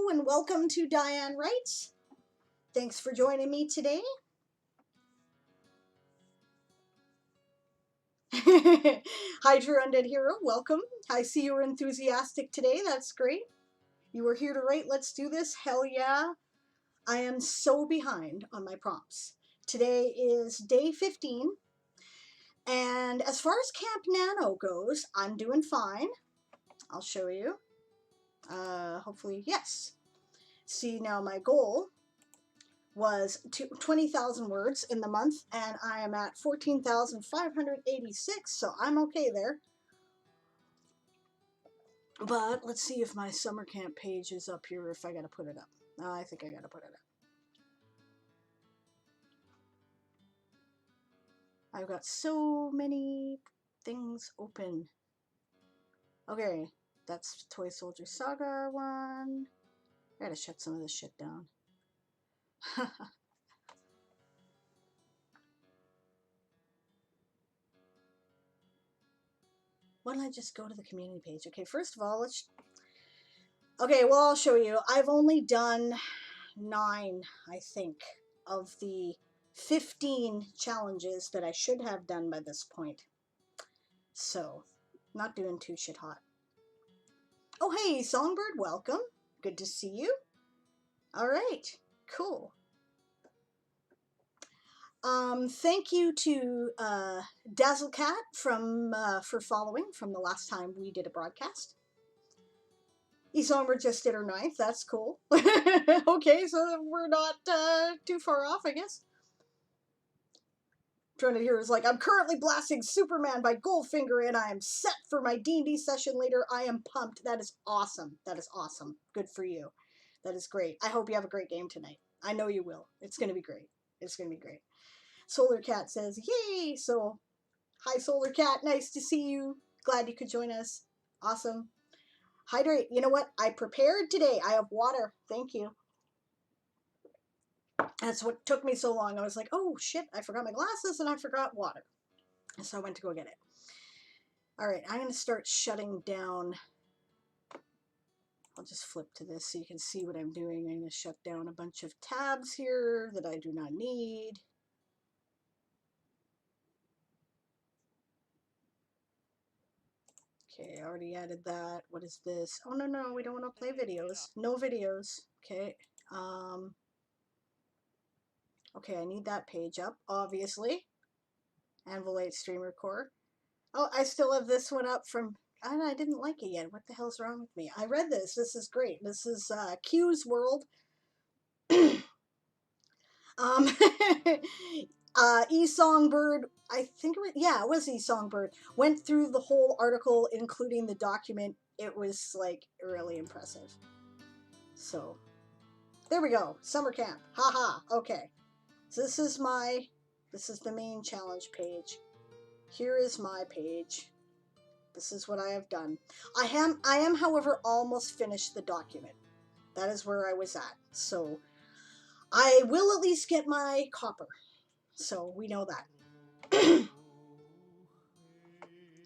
Hello and welcome to Diane Writes. Thanks for joining me today. Hi, True Undead Hero. Welcome. I see you were enthusiastic today. That's great. You were here to write. Let's do this. Hell yeah. I am so behind on my prompts. Today is day 15. And as far as Camp Nano goes, I'm doing fine. I'll show you. Hopefully, yes. See, now my goal was 20,000 words in the month, and I am at 14,586, so I'm okay there. But let's see if my summer camp page is up here, if I gotta put it up. I think I gotta put it up. I've got so many things open. Okay, that's Toy Soldier Saga one. I gotta shut some of this shit down. Why don't I just go to the community page? Okay, first of all, okay, well, I'll show you. I've only done 9, I think, of the 15 challenges that I should have done by this point. So, not doing too shit hot. Oh, hey, Songbird, welcome. Good to see you. All right, cool. Thank you to Dazzlecat for following from the last time we did a broadcast. Songbird just did her 9th. That's cool. Okay, so we're not too far off, I guess. Trying to hear is like, I'm currently blasting Superman by Goldfinger and I am set for my D&D session later. I am pumped. That is awesome. That is awesome. Good for you. That is great. I hope you have a great game tonight. I know you will. It's going to be great. It's going to be great. Solar Cat says, yay! So, hi Solar Cat. Nice to see you. Glad you could join us. Awesome. Hydrate. You know what? I prepared today. I have water. Thank you. That's what took me so long. I was like, oh shit, I forgot my glasses and I forgot water. And so I went to go get it. All right, I'm going to start shutting down. I'll just flip to this so you can see what I'm doing. I'm going to shut down a bunch of tabs here that I do not need. Okay, I already added that. What is this? Oh, no, we don't want to play videos. No videos. Okay. Okay, I need that page up, obviously. Anvil 8 Streamer Core. Oh, I still have this one up from... I didn't like it yet. What the hell's wrong with me? I read this. This is great. This is Q's World. E-Songbird, I think it was, yeah, it was E-Songbird, went through the whole article, including the document. It was, like, really impressive. So, there we go. Summer camp. Haha. Okay. So this is the main challenge page. Here is my page. This is what I have done. I am, however, almost finished the document. That is where I was at. So, I will at least get my copper. So, we know that.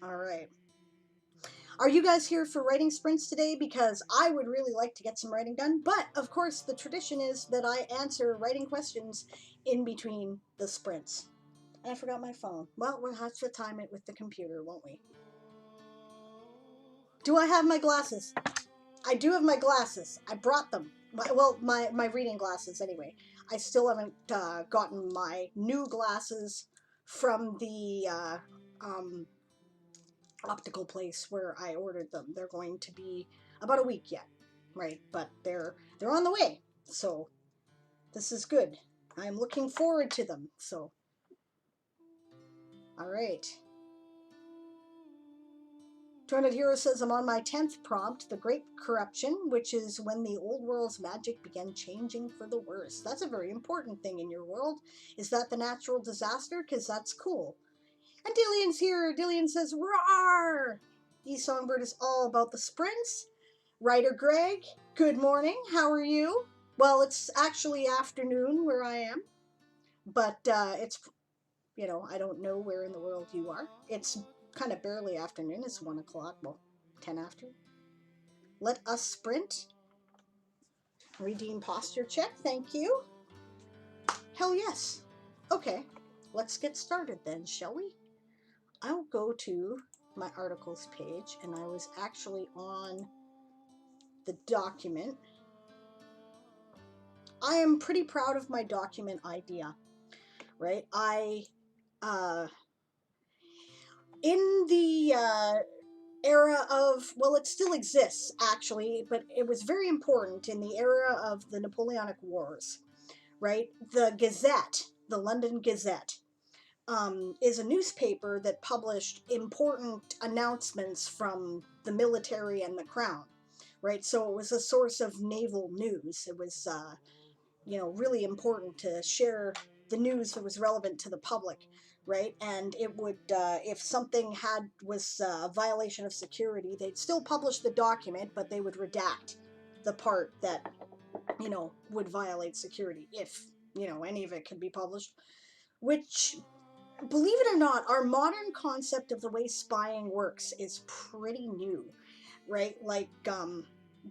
Alright. Are you guys here for writing sprints today? Because I would really like to get some writing done. But, of course, the tradition is that I answer writing questions in between the sprints. And I forgot my phone. Well, we'll have to time it with the computer, won't we? Do I have my glasses? I do have my glasses. I brought them. Well, my reading glasses, anyway. I still haven't gotten my new glasses from the optical place where I ordered them. They're going to be about a week yet, right? But they're on the way. So this is good. I'm looking forward to them. So, all right. 200 Hero says, I'm on my 10th prompt, The Great Corruption, which is when the old world's magic began changing for the worse. That's a very important thing in your world. Is that the natural disaster? Because that's cool. And Dillion's here. Dillion says, roar! E-Songbird is all about the sprints. Writer Greg, good morning. How are you? Well, it's actually afternoon where I am. But it's, I don't know where in the world you are. It's kind of barely afternoon. It's 1 o'clock. Well, 10 after. Let us sprint. Redeem posture check, thank you. Hell yes. Okay, let's get started then, shall we? I'll go to my articles page, and I was actually on the document. I am pretty proud of my document idea, right? In the era of, well, it still exists actually, but it was very important in the era of the Napoleonic Wars, right? The Gazette, the London Gazette, is a newspaper that published important announcements from the military and the crown, right? So it was a source of naval news. It was, really important to share the news that was relevant to the public, right? And it would, if something was a violation of security, they'd still publish the document, but they would redact the part that would violate security, if any of it can be published. Which, believe it or not, our modern concept of the way spying works is pretty new, right? Like,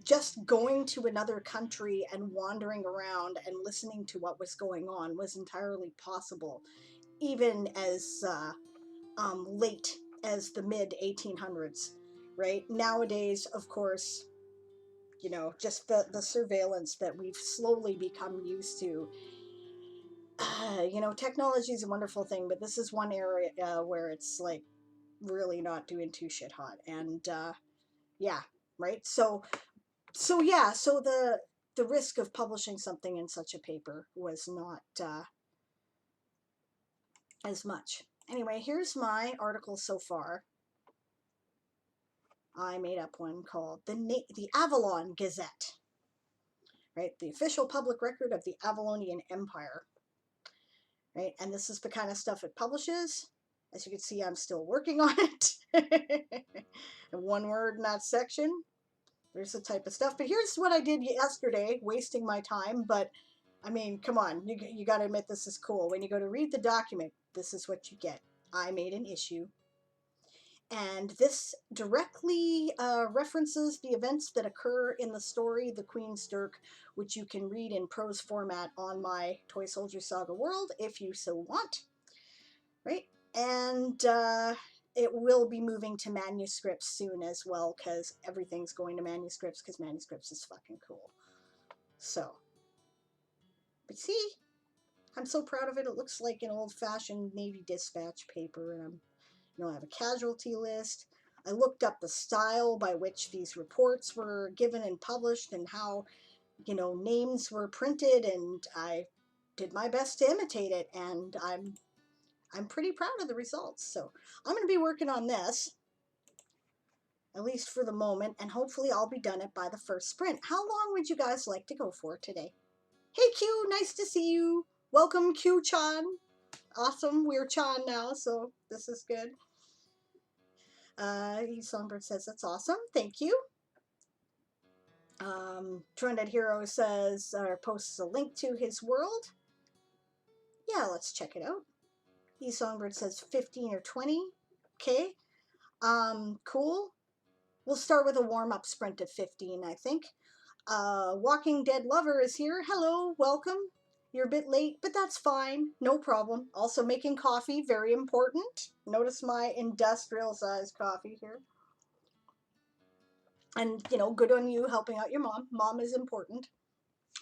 just going to another country and wandering around and listening to what was going on was entirely possible, even as late as the mid 1800s, right? Nowadays, of course, just the surveillance that we've slowly become used to. Technology is a wonderful thing, but this is one area where it's like really not doing too shit hot. And yeah, right? So the risk of publishing something in such a paper was not as much. Anyway, here's my article so far. I made up one called the Avalon Gazette, right? The official public record of the Avalonian Empire, right? And this is the kind of stuff it publishes. As you can see, I'm still working on it. One word in that section. There's the type of stuff. But here's what I did yesterday, wasting my time. But I mean, come on, you got to admit this is cool. When you go to read the document, this is what you get. I made an issue. And this directly references the events that occur in the story, The Queen's Dirk, which you can read in prose format on my Toy Soldier Saga world if you so want. Right? And it will be moving to manuscripts soon as well, because everything's going to manuscripts, because manuscripts is fucking cool. So, but see, I'm so proud of it. It looks like an old-fashioned Navy dispatch paper, and I have a casualty list. I looked up the style by which these reports were given and published, and how names were printed, and I did my best to imitate it, and I'm pretty proud of the results. So I'm going to be working on this, at least for the moment, and hopefully I'll be done it by the first sprint. How long would you guys like to go for today? Hey Q, nice to see you. Welcome Q-chan. Awesome, we're Chan now, so this is good. Songbird says that's awesome. Thank you. Trended Hero says, posts a link to his world. Yeah, let's check it out. Songbird says 15 or 20. Okay. Cool. We'll start with a warm-up sprint of 15, I think. Walking Dead Lover is here. Hello, welcome. You're a bit late, but that's fine. No problem. Also making coffee, very important. Notice my industrial-sized coffee here. And, good on you helping out your mom. Mom is important.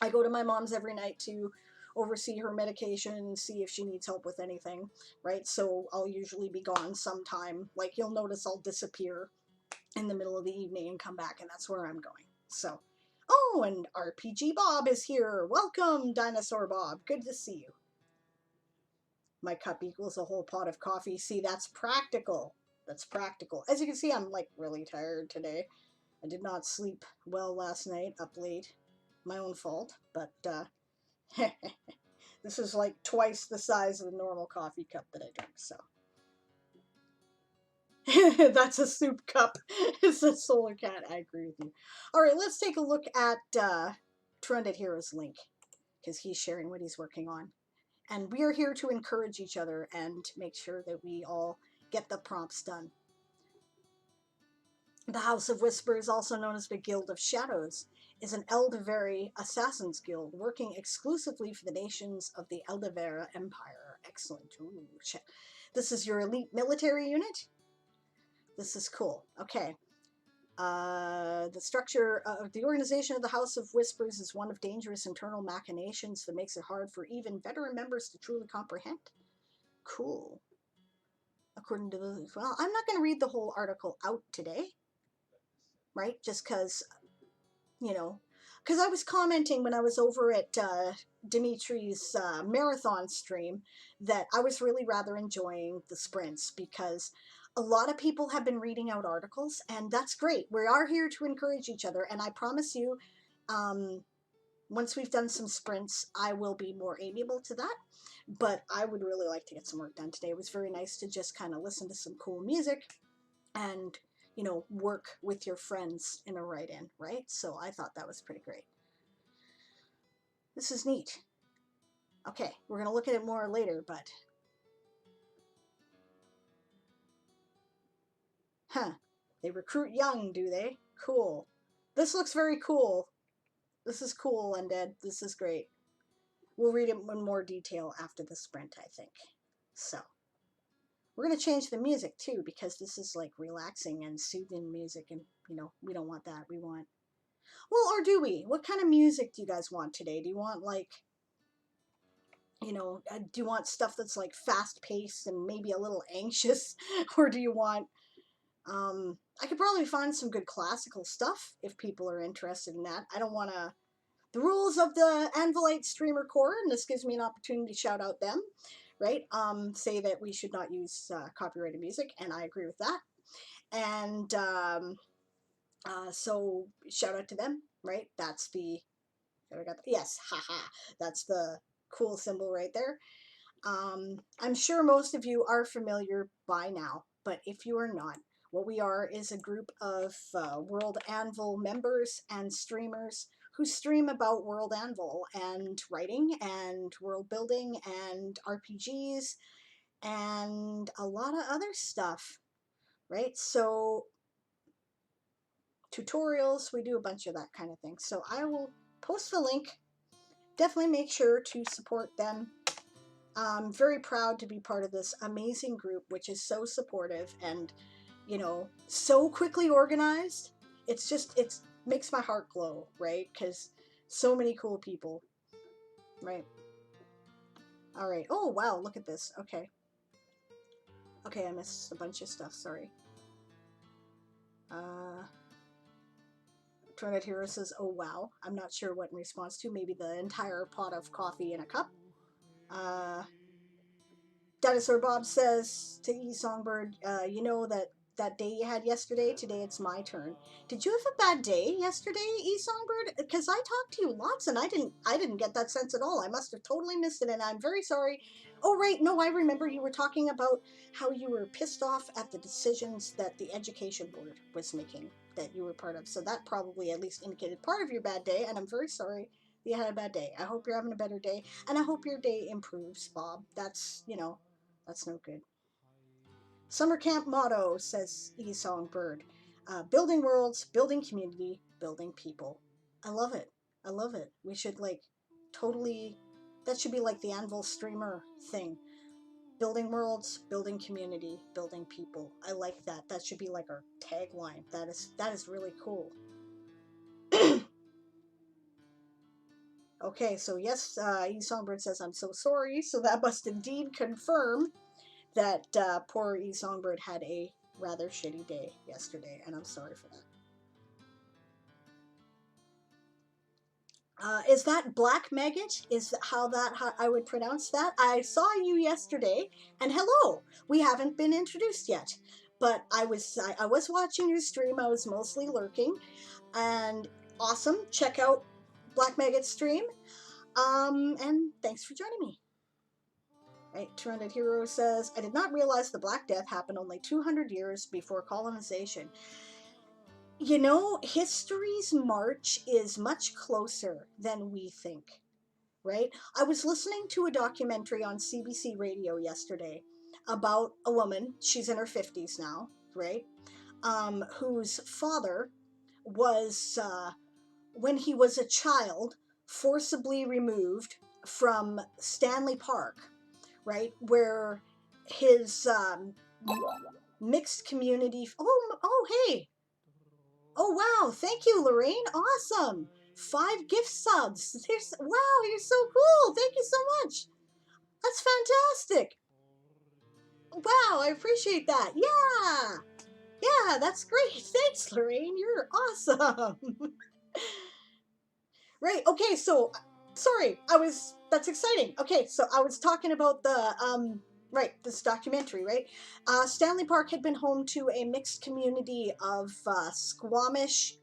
I go to my mom's every night to oversee her medication and see if she needs help with anything, right? So I'll usually be gone sometime. Like, you'll notice I'll disappear in the middle of the evening and come back, and that's where I'm going. So, oh, and RPG Bob is here. Welcome, Dinosaur Bob. Good to see you. My cup equals a whole pot of coffee. See, that's practical. That's practical. As you can see, I'm, like, really tired today. I did not sleep well last night, up late. My own fault, but this is like twice the size of the normal coffee cup that I drink, so. That's a soup cup. It's a Solar Cat. I agree with you. All right, let's take a look at Trended Hero's link, because he's sharing what he's working on. And we are here to encourage each other and make sure that we all get the prompts done. The House of Whispers, also known as the Guild of Shadows, is an Eldavari Assassins Guild working exclusively for the nations of the Eldavera Empire. Excellent. Ooh, shit. This is your elite military unit? This is cool. Okay. The structure of the organization of the House of Whispers is one of dangerous internal machinations that makes it hard for even veteran members to truly comprehend. Cool. According to the... Well, I'm not going to read the whole article out today, right? Just because, you know, because I was commenting when I was over at Dimitri's marathon stream that I was really rather enjoying the sprints because a lot of people have been reading out articles, and that's great. We are here to encourage each other, and I promise you, once we've done some sprints, I will be more amiable to that. But I would really like to get some work done today. It was very nice to just kind of listen to some cool music and, you know, work with your friends in a write-in, right? So I thought that was pretty great. This is neat. Okay, we're going to look at it more later, but... Huh. They recruit young, do they? Cool. This looks very cool. This is cool, Undead. This is great. We'll read it in more detail after the sprint, I think. So, we're going to change the music, too, because this is, like, relaxing and soothing music, and, you know, we don't want that. We want... Well, or do we? What kind of music do you guys want today? Do you want, like, you know, do you want stuff that's, like, fast-paced and maybe a little anxious? Or do you want... I could probably find some good classical stuff if people are interested in that. I don't want to... The rules of the Anvilite Streamer Corps, and this gives me an opportunity to shout out them, right? Say that we should not use copyrighted music, and I agree with that. And so shout out to them, right? That's the... Yes, haha. That's the cool symbol right there. I'm sure most of you are familiar by now, but if you are not, what we are is a group of World Anvil members and streamers who stream about World Anvil and writing and world building and RPGs and a lot of other stuff, right? So tutorials, we do a bunch of that kind of thing. So I will post the link. Definitely make sure to support them. I'm very proud to be part of this amazing group, which is so supportive and, you know, so quickly organized. It's just, it makes my heart glow, right? Because so many cool people, right? All right. Oh, wow. Look at this. Okay. Okay, I missed a bunch of stuff. Sorry. Tornado Hero says, oh, wow. I'm not sure what in response to. Maybe the entire pot of coffee in a cup. Dinosaur Bob says to E Songbird, you know that day you had yesterday? Today it's my turn. Did you have a bad day yesterday, E Songbird? Because I talked to you lots and I didn't get that sense at all. I must have totally missed it, and I'm very sorry. Oh right, no, I remember you were talking about how you were pissed off at the decisions that the education board was making that you were part of. So that probably at least indicated part of your bad day, and I'm very sorry you had a bad day. I hope you're having a better day, and I hope your day improves, Bob. That's, you know, that's no good. Summer camp motto, says E Songbird. Building worlds, building community, building people. I love it. I love it. We should, like, totally... That should be like the Anvil streamer thing. Building worlds, building community, building people. I like that. That should be like our tagline. That is really cool. Okay, so yes, E Songbird says, I'm so sorry. So that must indeed confirm that poor E Songbird had a rather shitty day yesterday, and I'm sorry for that. Is that Black Maggot? Is how I would pronounce that? I saw you yesterday, and hello. We haven't been introduced yet, but I was watching your stream. I was mostly lurking, and awesome. Check out Black Maggot's stream. And thanks for joining me. Right, 200 Hero says, I did not realize the Black Death happened only 200 years before colonization. You know, history's march is much closer than we think, right? I was listening to a documentary on CBC Radio yesterday about a woman, she's in her 50s now, right? Whose father was when he was a child, forcibly removed from Stanley Park, right, where his mixed community. Hey, oh wow, thank you, Lorraine. Awesome, 5 gift subs. Wow, you're so cool. Thank you so much. That's fantastic. Wow, I appreciate that. Yeah, yeah, that's great. Thanks, Lorraine. You're awesome. Right. Okay. So, sorry. That's exciting. Okay. So I was talking about right, this documentary, right? Stanley Park had been home to a mixed community of Squamish,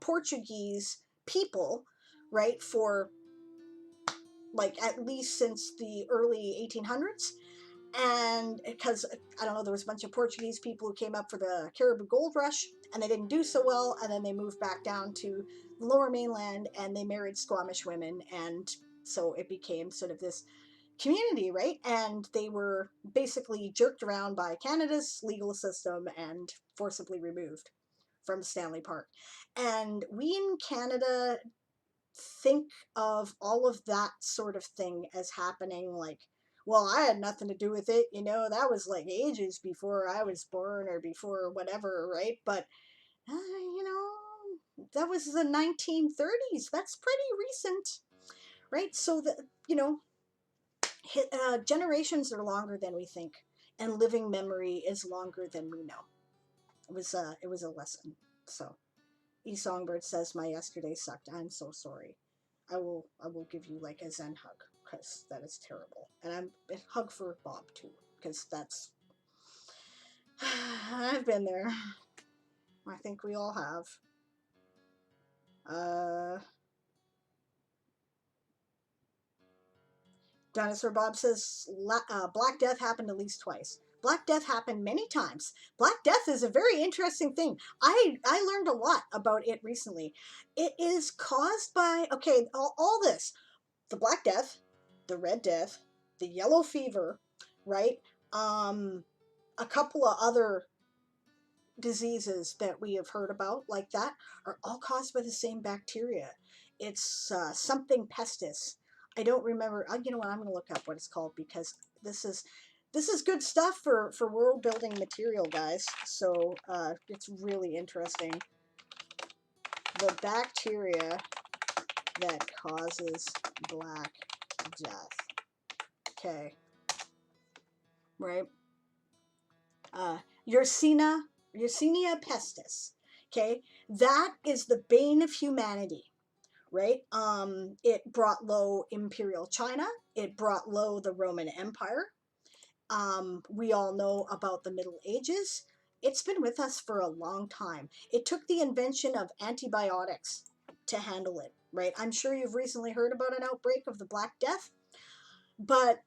Portuguese people, right, for like at least since the early 1800s. And because I don't know, there was a bunch of Portuguese people who came up for the Caribou Gold Rush, and they didn't do so well, and then they moved back down to the Lower Mainland, and they married Squamish women, and so it became sort of this community, right? And they were basically jerked around by Canada's legal system and forcibly removed from Stanley Park. And we in Canada think of all of that sort of thing as happening like, well, I had nothing to do with it, that was like ages before I was born or before whatever, right? But that was the 1930s. That's pretty recent, right? So that, generations are longer than we think, and living memory is longer than we know. It was a lesson. So E Songbird says my yesterday sucked. I'm so sorry. I will give you like a Zen hug because that is terrible, and I'm a hug for Bob too because that's I've been there. I think we all have. Dinosaur Bob says Black Death happened at least twice. Black Death happened many times. Black Death is a very interesting thing. I learned a lot about it recently. It is caused by all this: the Black Death, the Red Death, the Yellow Fever, right? A couple of other diseases that we have heard about like that are all caused by the same bacteria. It's something pestis. I don't remember. You know what? I'm going to look up what it's called because this is good stuff for world building material, guys. So it's really interesting. The bacteria that causes Black Death. Okay. Right. Yersinia pestis. Okay, that is the bane of humanity, right? It brought low Imperial China. It brought low the Roman Empire. We all know about the Middle Ages. It's been with us for a long time. It took the invention of antibiotics to handle it, right? I'm sure you've recently heard about an outbreak of the Black Death, but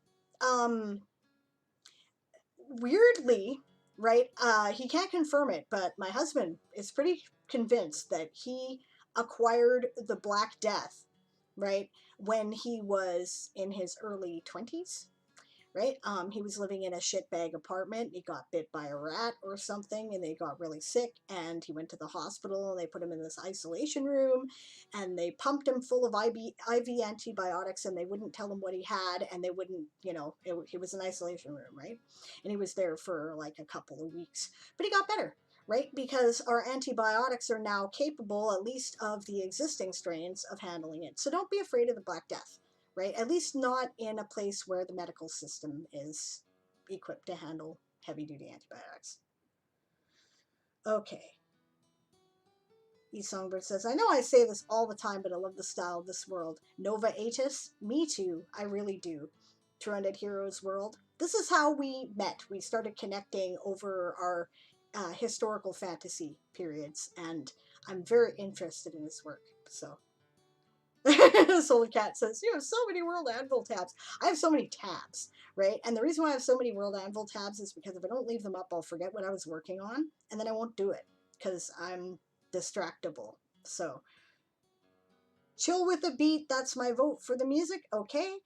weirdly, right? He can't confirm it, but my husband is pretty convinced that he acquired the Black Death, right, when he was in his early 20s, right? He was living in a shitbag apartment. He got bit by a rat or something, and they got really sick. And he went to the hospital, and they put him in this isolation room, and they pumped him full of IV antibiotics, and they wouldn't tell him what he had, and they wouldn't, he was in isolation room, right? And he was there for like a couple of weeks, but he got better. Right? Because our antibiotics are now capable, at least of the existing strains, of handling it. So don't be afraid of the Black Death, right? At least not in a place where the medical system is equipped to handle heavy duty antibiotics. Okay. E Songbird says, I know I say this all the time, but I love the style of this world. Nova Atis? Me too. I really do. 200 Heroes World. This is how we met. We started connecting over our historical fantasy periods, and I'm very interested in this work. So Solar Cat says, you have so many World Anvil tabs. I have so many tabs, right? And the reason why I have so many World Anvil tabs is because if I don't leave them up, I'll forget what I was working on, and then I won't do it because I'm distractible. So, chill with the beat. That's my vote for the music. Okay.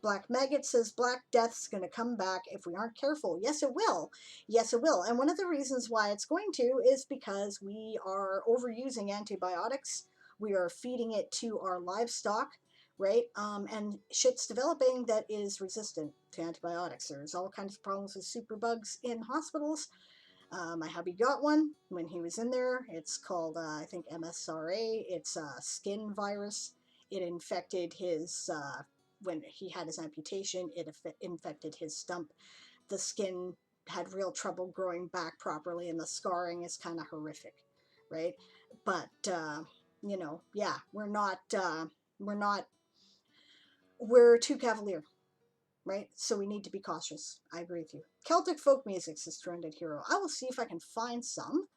Black Maggot says Black Death's going to come back if we aren't careful. Yes, it will. Yes, it will. And one of the reasons why it's going to is because we are overusing antibiotics. We are feeding it to our livestock, right? And shit's developing that is resistant to antibiotics. There's all kinds of problems with superbugs in hospitals. My hubby got one when he was in there. It's called, I think, MSRA. It's a skin virus. It infected his, when he had his amputation, it infected his stump. The skin had real trouble growing back properly, and the scarring is kind of horrific, right? But, yeah, we're not, we're too cavalier, right? So we need to be cautious. I agree with you. Celtic folk music, says Stranded Hero. I will see if I can find some.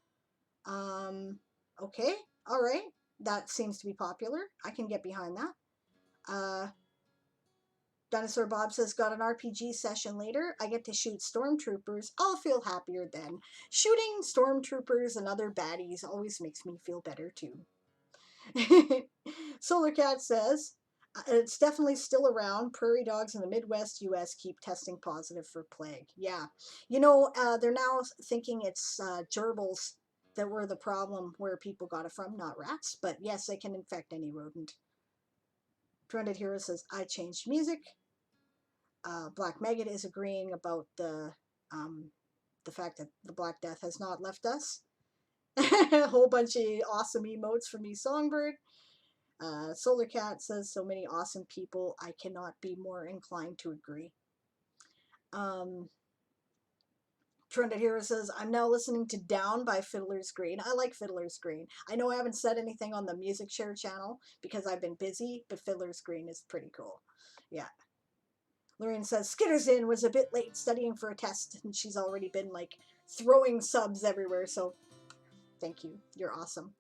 Okay, all right. That seems to be popular. I can get behind that. Dinosaur Bob says, got an RPG session later. I get to shoot stormtroopers. I'll feel happier then. Shooting stormtroopers and other baddies always makes me feel better too. Solar Cat says, it's definitely still around. Prairie dogs in the Midwest US keep testing positive for plague. Yeah. They're now thinking it's gerbils that were the problem where people got it from, not rats. But yes, they can infect any rodent. Trended Hero says, I changed music. Black Maggot is agreeing about the fact that the Black Death has not left us. A whole bunch of awesome emotes from me, Songbird. Solar Cat says, so many awesome people, I cannot be more inclined to agree. Trended Hero says, I'm now listening to Down by Fiddler's Green. I like Fiddler's Green. I know I haven't said anything on the Music Share channel because I've been busy, but Fiddler's Green is pretty cool. Yeah. Lorraine says, Skitter's in was a bit late studying for a test, and she's already been, throwing subs everywhere, so thank you. You're awesome.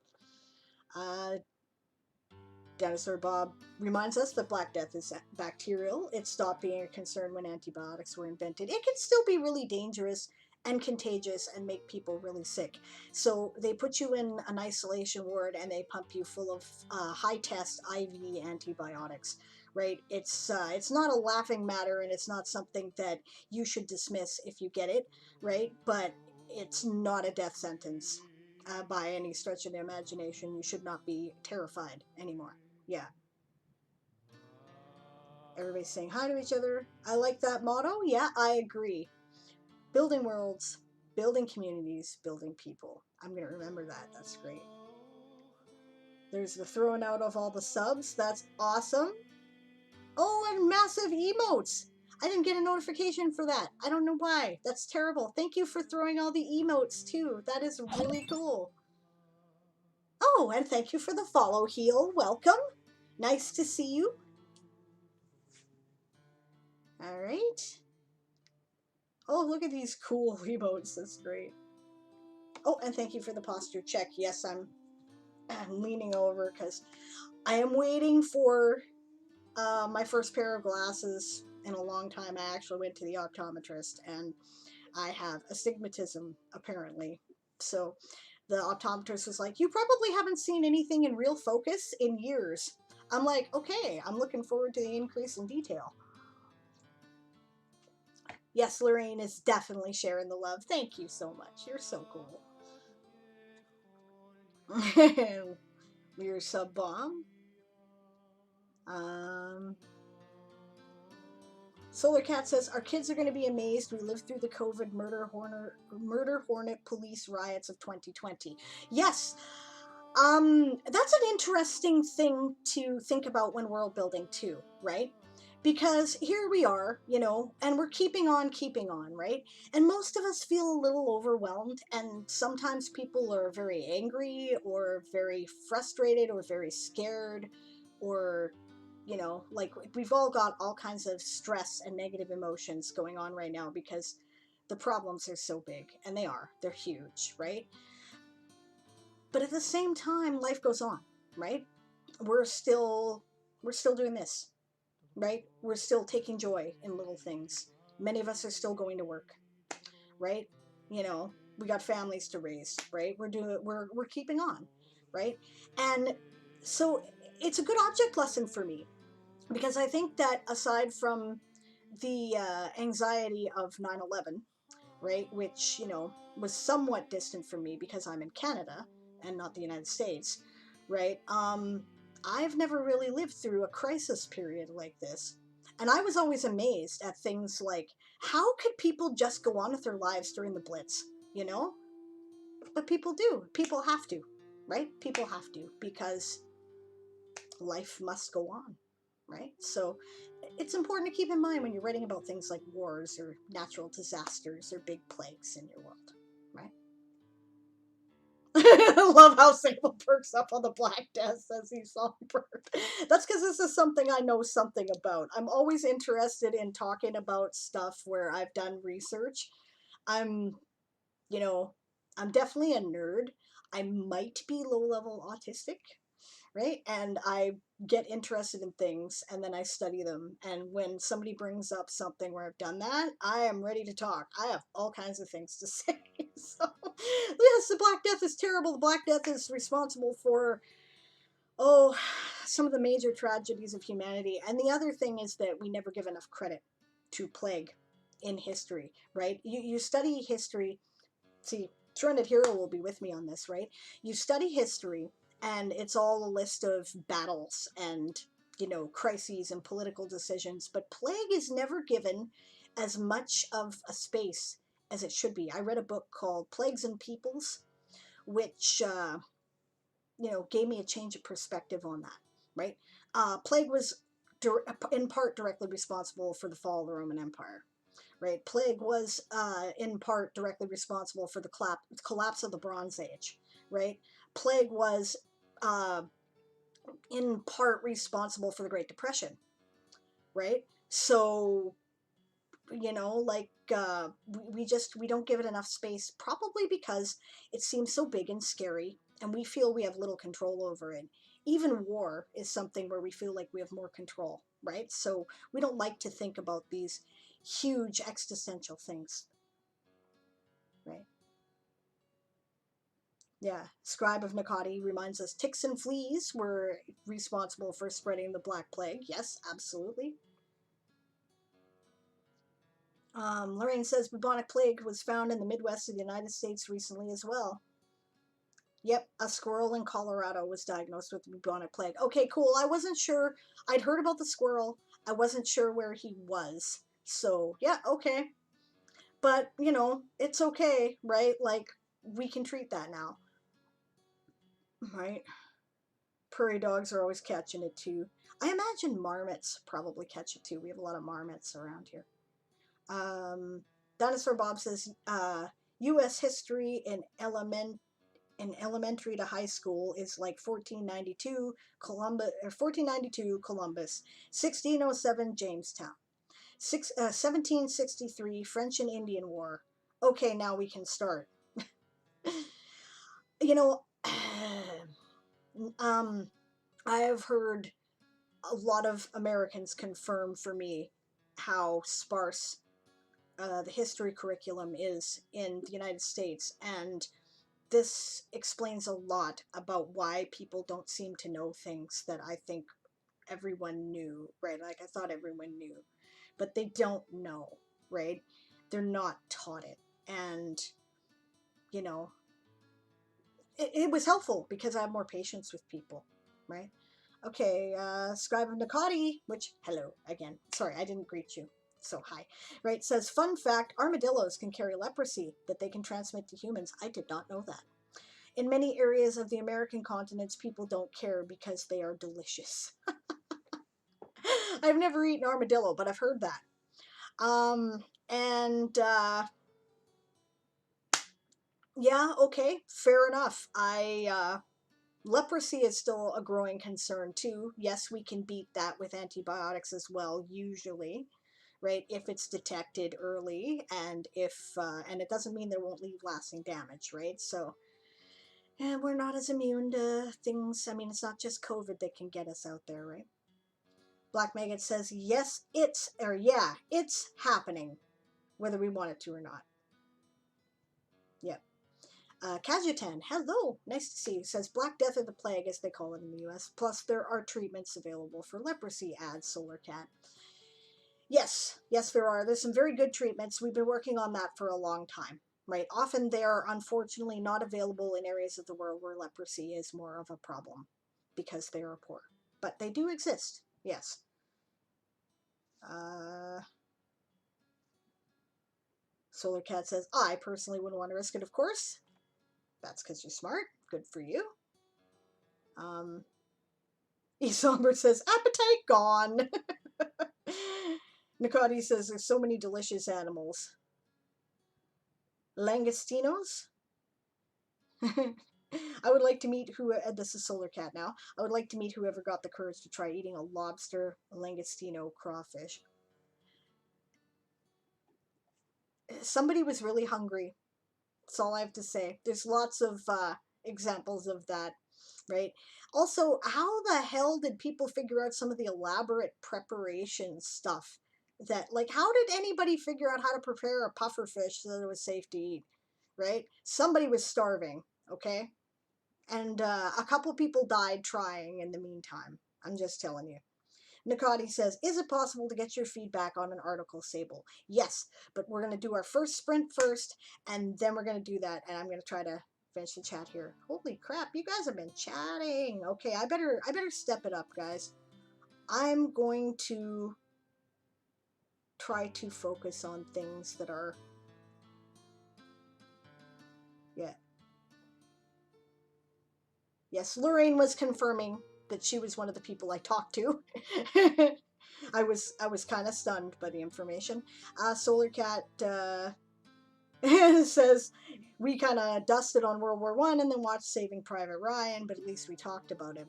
Dinosaur Bob reminds us that Black Death is bacterial. It stopped being a concern when antibiotics were invented. It can still be really dangerous and contagious and make people really sick. So they put you in an isolation ward and they pump you full of high-test IV antibiotics, right? It's not a laughing matter, and it's not something that you should dismiss if you get it, right? But it's not a death sentence by any stretch of the imagination. You should not be terrified anymore. Yeah. Everybody's saying hi to each other. I like that motto. Yeah, I agree. Building worlds, building communities, building people. I'm going to remember that. That's great. There's the throwing out of all the subs. That's awesome. Oh, and massive emotes. I didn't get a notification for that. I don't know why. That's terrible. Thank you for throwing all the emotes, too. That is really cool. Oh, and thank you for the follow, Heel. Welcome. Nice to see you. All right. Oh, look at these cool emotes. That's great. Oh, and thank you for the posture check. Yes, I'm leaning over because I am waiting for my first pair of glasses in a long time. I actually went to the optometrist, and I have astigmatism, apparently. So the optometrist was like, you probably haven't seen anything in real focus in years. I'm like, okay, I'm looking forward to the increase in detail. Yes, Lorraine is definitely sharing the love. Thank you so much. You're so cool. We're sub bomb. Solar Cat says, our kids are going to be amazed we lived through the COVID murder hornet police riots of 2020. Yes, that's an interesting thing to think about when world building too, right? Because here we are, and we're keeping on, right? And most of us feel a little overwhelmed, and sometimes people are very angry or very frustrated or very scared, or we've all got all kinds of stress and negative emotions going on right now because the problems are so big, and they're huge, right? But at the same time, life goes on, right? We're still doing this, right? We're still taking joy in little things. Many of us are still going to work, right? We got families to raise, right? We're keeping on, right? And so it's a good object lesson for me, because I think that aside from the anxiety of 9/11, right, which was somewhat distant from me because I'm in Canada and not the United States, right? I've never really lived through a crisis period like this. And I was always amazed at things like how could people just go on with their lives during the Blitz, you know? But people do. People have to, right? People have to because life must go on, right? So it's important to keep in mind when you're writing about things like wars or natural disasters or big plagues in your world, right? I love how Sable perks up on the Black Death, says he's Songbird. That's because this is something I know something about. I'm always interested in talking about stuff where I've done research. I'm, you know, I'm definitely a nerd. I might be low level autistic, right? And I get interested in things and then I study them. And when somebody brings up something where I've done that, I am ready to talk. I have all kinds of things to say. So, yes, the Black Death is terrible. The Black Death is responsible for, oh, some of the major tragedies of humanity. And the other thing is that we never give enough credit to plague in history, right? You study history. See, Trended Hero will be with me on this, right? You study history, and it's all a list of battles and, crises and political decisions, but plague is never given as much of a space as it should be. I read a book called Plagues and Peoples, which, gave me a change of perspective on that, right? Plague was in part directly responsible for the fall of the Roman Empire, right? Plague was in part directly responsible for the collapse of the Bronze Age, right? Plague was uh, in part responsible for the Great Depression, right? So, like we don't give it enough space, probably because it seems so big and scary, and we feel we have little control over it. Even war is something where we feel like we have more control, right? So we don't like to think about these huge existential things, right? Yeah, Scribe of Nakati reminds us ticks and fleas were responsible for spreading the Black Plague. Yes, absolutely. Lorraine says bubonic plague was found in the Midwest of the United States recently as well. Yep, a squirrel in Colorado was diagnosed with bubonic plague. Okay, cool. I wasn't sure. I'd heard about the squirrel. I wasn't sure where he was. So, yeah, okay. But, it's okay, right? Like, we can treat that now, right? Prairie dogs are always catching it too. I imagine marmots probably catch it too. We have a lot of marmots around here. Um, Dinosaur Bob says U.S. history in elementary to high school is like 1492 Columbus, or 1492 Columbus, 1607 Jamestown, 1763 French and Indian War. Okay, now we can start. you know, um, I have heard a lot of Americans confirm for me how sparse the history curriculum is in the United States, and this explains a lot about why people don't seem to know things that I think everyone knew, right? Like I thought everyone knew, but they don't know, right? They're not taught it. And, you know, it was helpful because I have more patience with people, right? Okay, Scribe of Nakati, which, hello again. Sorry, I didn't greet you. So, hi. Right, says, fun fact armadillos can carry leprosy that they can transmit to humans. I did not know that. In many areas of the American continents, people don't care because they are delicious. I've never eaten armadillo, but I've heard that. And yeah, okay, fair enough. Leprosy is still a growing concern too. Yes, we can beat that with antibiotics as well, usually, right? If it's detected early, and and it doesn't mean there won't leave lasting damage, right? So, and we're not as immune to things. I mean, it's not just COVID that can get us out there, right? Black Maggot says, yes, yeah, it's happening, whether we want it to or not. Yep. Kajutan, hello, nice to see you, says Black Death or the Plague, as they call it in the US. Plus, there are treatments available for leprosy, adds Solar Cat. Yes, there are. There's some very good treatments. We've been working on that for a long time, right? Often they are unfortunately not available in areas of the world where leprosy is more of a problem, because they are poor. But they do exist, yes. Solar Cat says, I personally wouldn't want to risk it, of course. That's because you're smart. Good for you. Songbird says, appetite gone. Nicoti says, there's so many delicious animals. Langostinos? I would like to meet this is Solar Cat now. I would like to meet whoever got the courage to try eating a lobster, a langostino, crawfish. Somebody was really hungry. That's all I have to say. There's lots of examples of that, right? Also, how the hell did people figure out some of the elaborate preparation stuff? That, like, how did anybody figure out how to prepare a puffer fish so that it was safe to eat, right? Somebody was starving, okay? And a couple people died trying in the meantime. I'm just telling you. Nicoti says, is it possible to get your feedback on an article, Sable? Yes, but we're going to do our first sprint first, and then we're going to do that, and I'm going to try to finish the chat here. Holy crap, you guys have been chatting. Okay, I better step it up, guys. I'm going to try to focus on things that are... Yeah. Yes, Lorraine was confirming that she was one of the people I talked to. I was kind of stunned by the information. Solar Cat says we kind of dusted on World War I and then watched Saving Private Ryan, but at least we talked about it.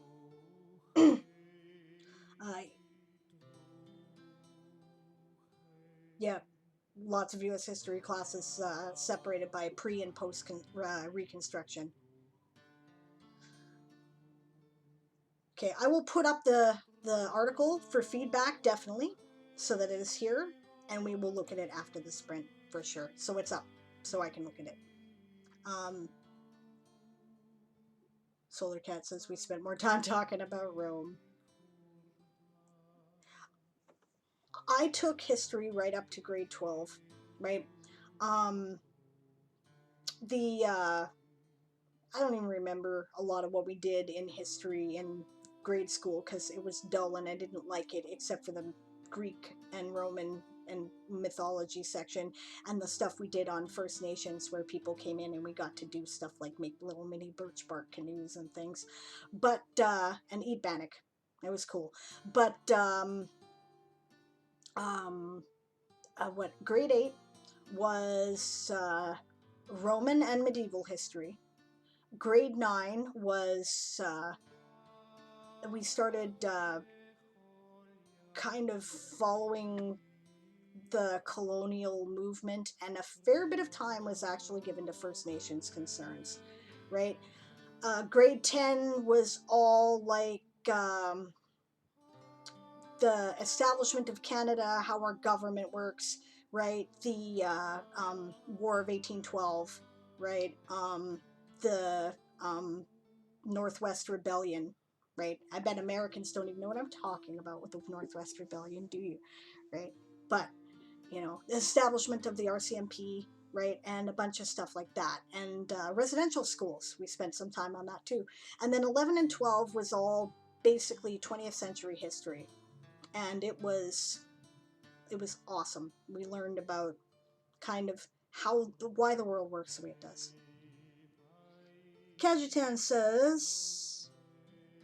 Yeah, lots of U.S. history classes separated by pre and post Reconstruction. Okay, I will put up the article for feedback, definitely, so that it is here, and we will look at it after the sprint for sure. So it's up, so I can look at it. Solar Cat says we spent more time talking about Rome. I took history right up to grade 12, right? I don't even remember a lot of what we did in history in grade school because it was dull and I didn't like it, except for the Greek and Roman and mythology section and the stuff we did on First Nations where people came in and we got to do stuff like make little mini birch bark canoes and things, but and eat bannock. It was cool. But what grade 8 was Roman and medieval history. Grade 9 was we started kind of following the colonial movement, and a fair bit of time was actually given to First Nations concerns, right? Grade 10 was all like the establishment of Canada, how our government works, right? The War of 1812, right? The Northwest Rebellion, right? I bet Americans don't even know what I'm talking about with the Northwest Rebellion, do you? Right? But, you know, the establishment of the RCMP, right? And a bunch of stuff like that. And residential schools, we spent some time on that too. And then 11 and 12 was all basically 20th century history. And it was awesome. We learned about kind of why the world works the way it does. Kajutan says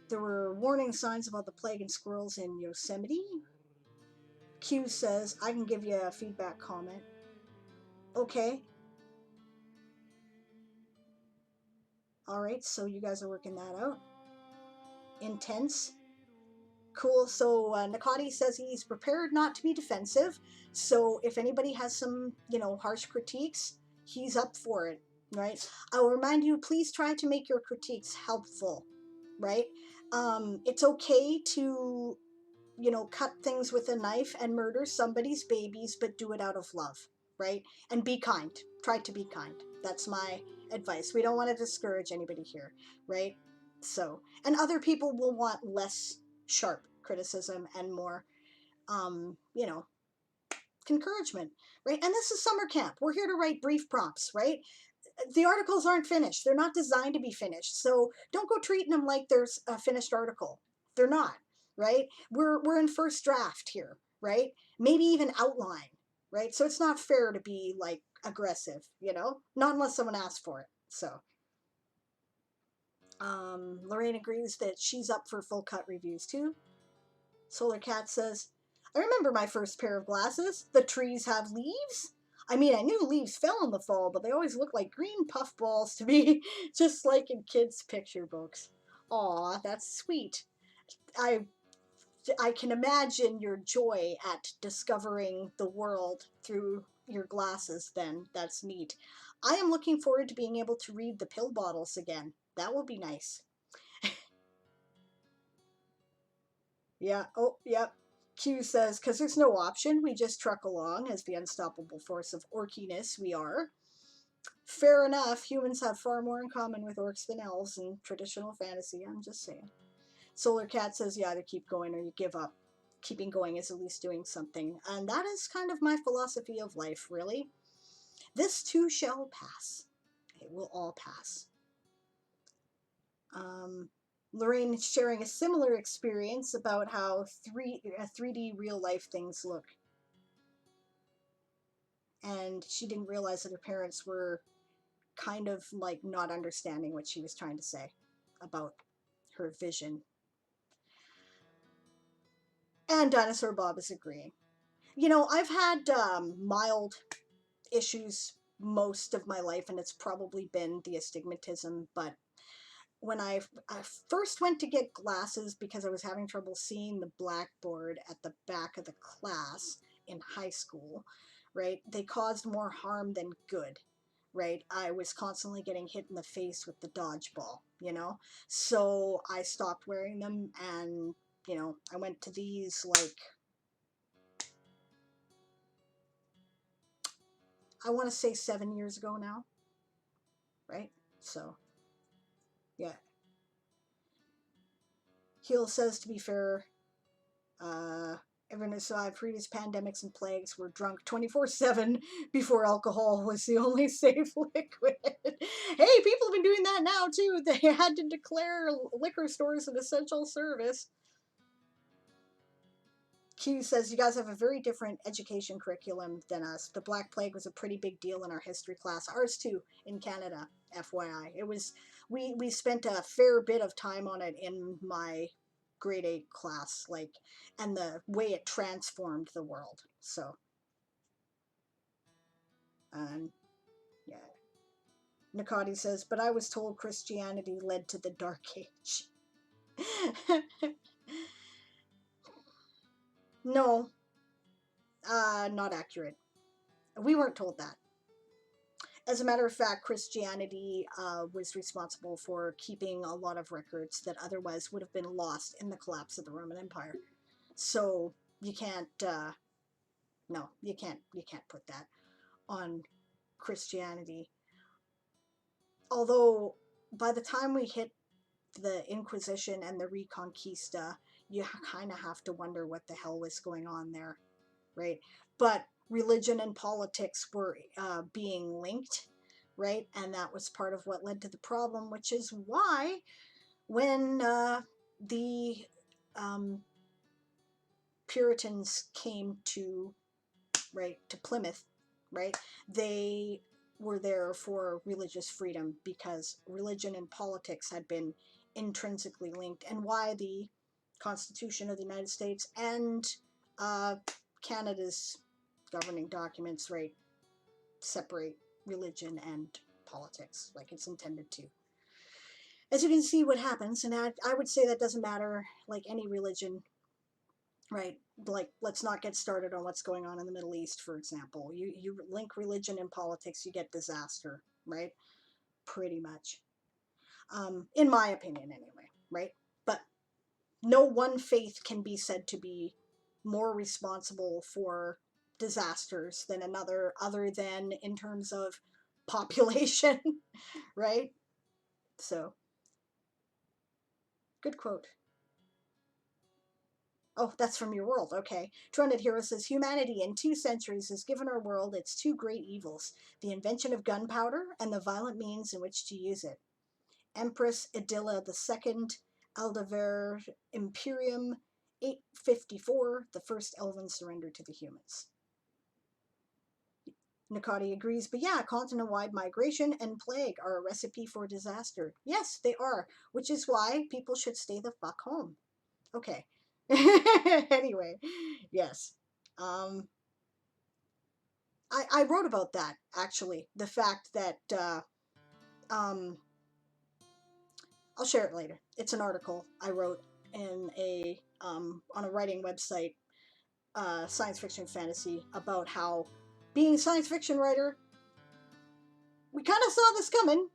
there were warning signs about the plague and squirrels in Yosemite. Q says I can give you a feedback comment. Okay. Alright, so you guys are working that out. Intense. Cool. So Nakati says he's prepared not to be defensive. So if anybody has some, harsh critiques, he's up for it, right? I will remind you, please try to make your critiques helpful, right? It's okay to, cut things with a knife and murder somebody's babies, but do it out of love, right? And be kind. Try to be kind. That's my advice. We don't want to discourage anybody here, right? So, and other people will want less sharp criticism and more, encouragement, right? And this is summer camp. We're here to write brief prompts, right? the articles aren't finished. They're not designed to be finished. So don't go treating them like there's a finished article. They're not, right? We're in first draft here, right? Maybe even outline, right? So it's not fair to be like aggressive, not unless someone asks for it. So Lorraine agrees that she's up for full cut reviews too. Solar Cat says, I remember my first pair of glasses. The trees have leaves. I mean, I knew leaves fell in the fall, but they always look like green puffballs to me, just like in kids' picture books. Aw, that's sweet. I I can imagine your joy at discovering the world through your glasses then. That's neat. I am looking forward to being able to read the pill bottles again. That will be nice. Yeah. Oh, yep. Q says, because there's no option, we just truck along as the unstoppable force of orkiness we are. Fair enough, humans have far more in common with orcs than elves in traditional fantasy, I'm just saying. Solar Cat says, you either keep going or you give up. Keeping going is at least doing something. And that is kind of my philosophy of life, really. This too shall pass. It will all pass. Lorraine is sharing a similar experience about how 3D real life things look. And she didn't realize that her parents were kind of like not understanding what she was trying to say about her vision. And Dinosaur Bob is agreeing. I've had mild issues most of my life, and it's probably been the astigmatism, but when I first went to get glasses because I was having trouble seeing the blackboard at the back of the class in high school, right? They caused more harm than good, right? I was constantly getting hit in the face with the dodgeball. So I stopped wearing them, and, I went to these like, I want to say 7 years ago now, right? So, yeah. Heel says, to be fair, everyone who survived previous pandemics and plagues were drunk 24/7 before alcohol was the only safe liquid. Hey, people have been doing that now too. They had to declare liquor stores an essential service. Q says, you guys have a very different education curriculum than us. The Black Plague was a pretty big deal in our history class. Ours too, in Canada, FYI. It was, we spent a fair bit of time on it in my grade 8 class, and the way it transformed the world. So, yeah. Nakati says, but I was told Christianity led to the Dark Age. No, not accurate. We weren't told that. As a matter of fact, Christianity was responsible for keeping a lot of records that otherwise would have been lost in the collapse of the Roman Empire. So you can't, no, you can't put that on Christianity. Although by the time we hit the Inquisition and the Reconquista, you kind of have to wonder what the hell was going on there, right? But religion and politics were being linked, right? And that was part of what led to the problem, which is why when the Puritans came to Plymouth, right, they were there for religious freedom because religion and politics had been intrinsically linked, and why the Constitution of the United States and Canada's governing documents, right, separate religion and politics like it's intended to. As you can see, what happens, and I would say that doesn't matter, like any religion, right? Like, let's not get started on what's going on in the Middle East, for example. You link religion and politics, you get disaster, right? Pretty much. In my opinion, anyway, right? But no one faith can be said to be more responsible for disasters than another, other than in terms of population, right? So, good quote. Oh, that's from your world. Okay. Trunded Hero says humanity in 2 centuries has given our world its two great evils: the invention of gunpowder and the violent means in which to use it. Empress Edilla II, Aldaver Imperium 854, the first elven surrender to the humans. Nakati agrees, but yeah, continent wide migration and plague are a recipe for disaster. Yes, they are, which is why people should stay the fuck home. Okay. Anyway, yes. Um, I wrote about that actually. The fact that um, I'll share it later. It's an article I wrote in a on a writing website, science fiction fantasy, about how being a science fiction writer, we kind of saw this coming,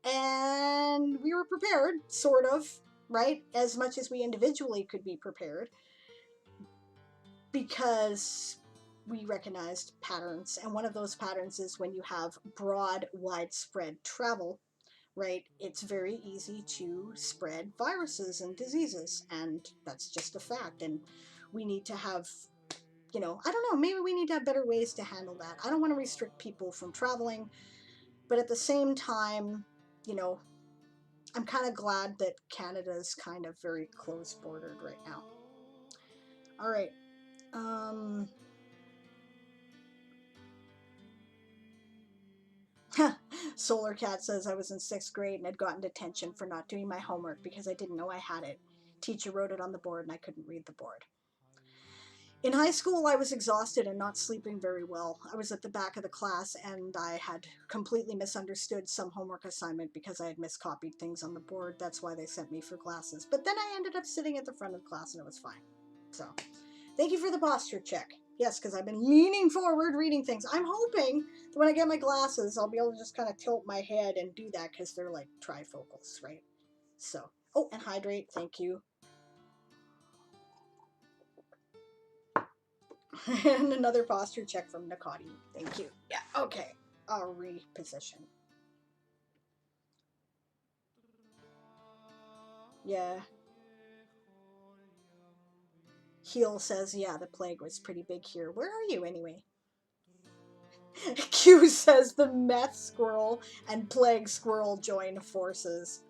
and we were prepared, sort of, right? As much as we individually could be prepared, because we recognized patterns. And one of those patterns is when you have broad, widespread travel, right? It's very easy to spread viruses and diseases. And that's just a fact. And we need to have, I don't know, maybe we need to have better ways to handle that. I don't want to restrict people from traveling, but at the same time, you know, I'm kind of glad that Canada's kind of very close bordered right now. All right. Um, Solar Cat says I was in 6th grade and had gotten detention for not doing my homework because I didn't know I had it. Teacher wrote it on the board and I couldn't read the board. In high school, I was exhausted and not sleeping very well. I was at the back of the class and I had completely misunderstood some homework assignment because I had miscopied things on the board. That's why they sent me for glasses. But then I ended up sitting at the front of the class and it was fine. So, thank you for the posture check. Yes, because I've been leaning forward reading things. I'm hoping that when I get my glasses, I'll be able to just kind of tilt my head and do that because they're like trifocals, right? So, oh, and hydrate. Thank you. And another posture check from Nakati. Thank you. Yeah, okay. I'll reposition. Yeah. Heel says, yeah, the plague was pretty big here. Where are you anyway? Q says the meth squirrel and plague squirrel join forces.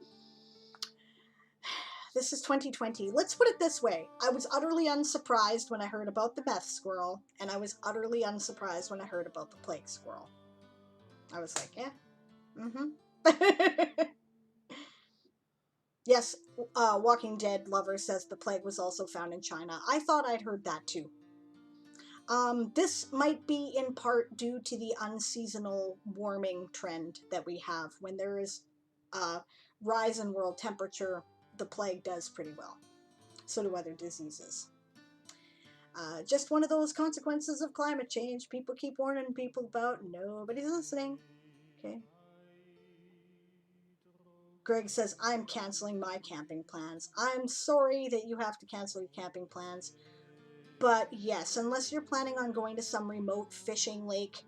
This is 2020. Let's put it this way. I was utterly unsurprised when I heard about the meth squirrel, and I was utterly unsurprised when I heard about the plague squirrel. I was like, yeah. Mm-hmm. Yes, Walking Dead lover says the plague was also found in China. I thought I'd heard that too. This might be in part due to the unseasonal warming trend that we have. When there is a rise in world temperature, the plague does pretty well. So do other diseases. Just one of those consequences of climate change. People keep warning people about. Nobody's listening. Okay. Greg says, I'm canceling my camping plans. I'm sorry that you have to cancel your camping plans. But yes, unless you're planning on going to some remote fishing lake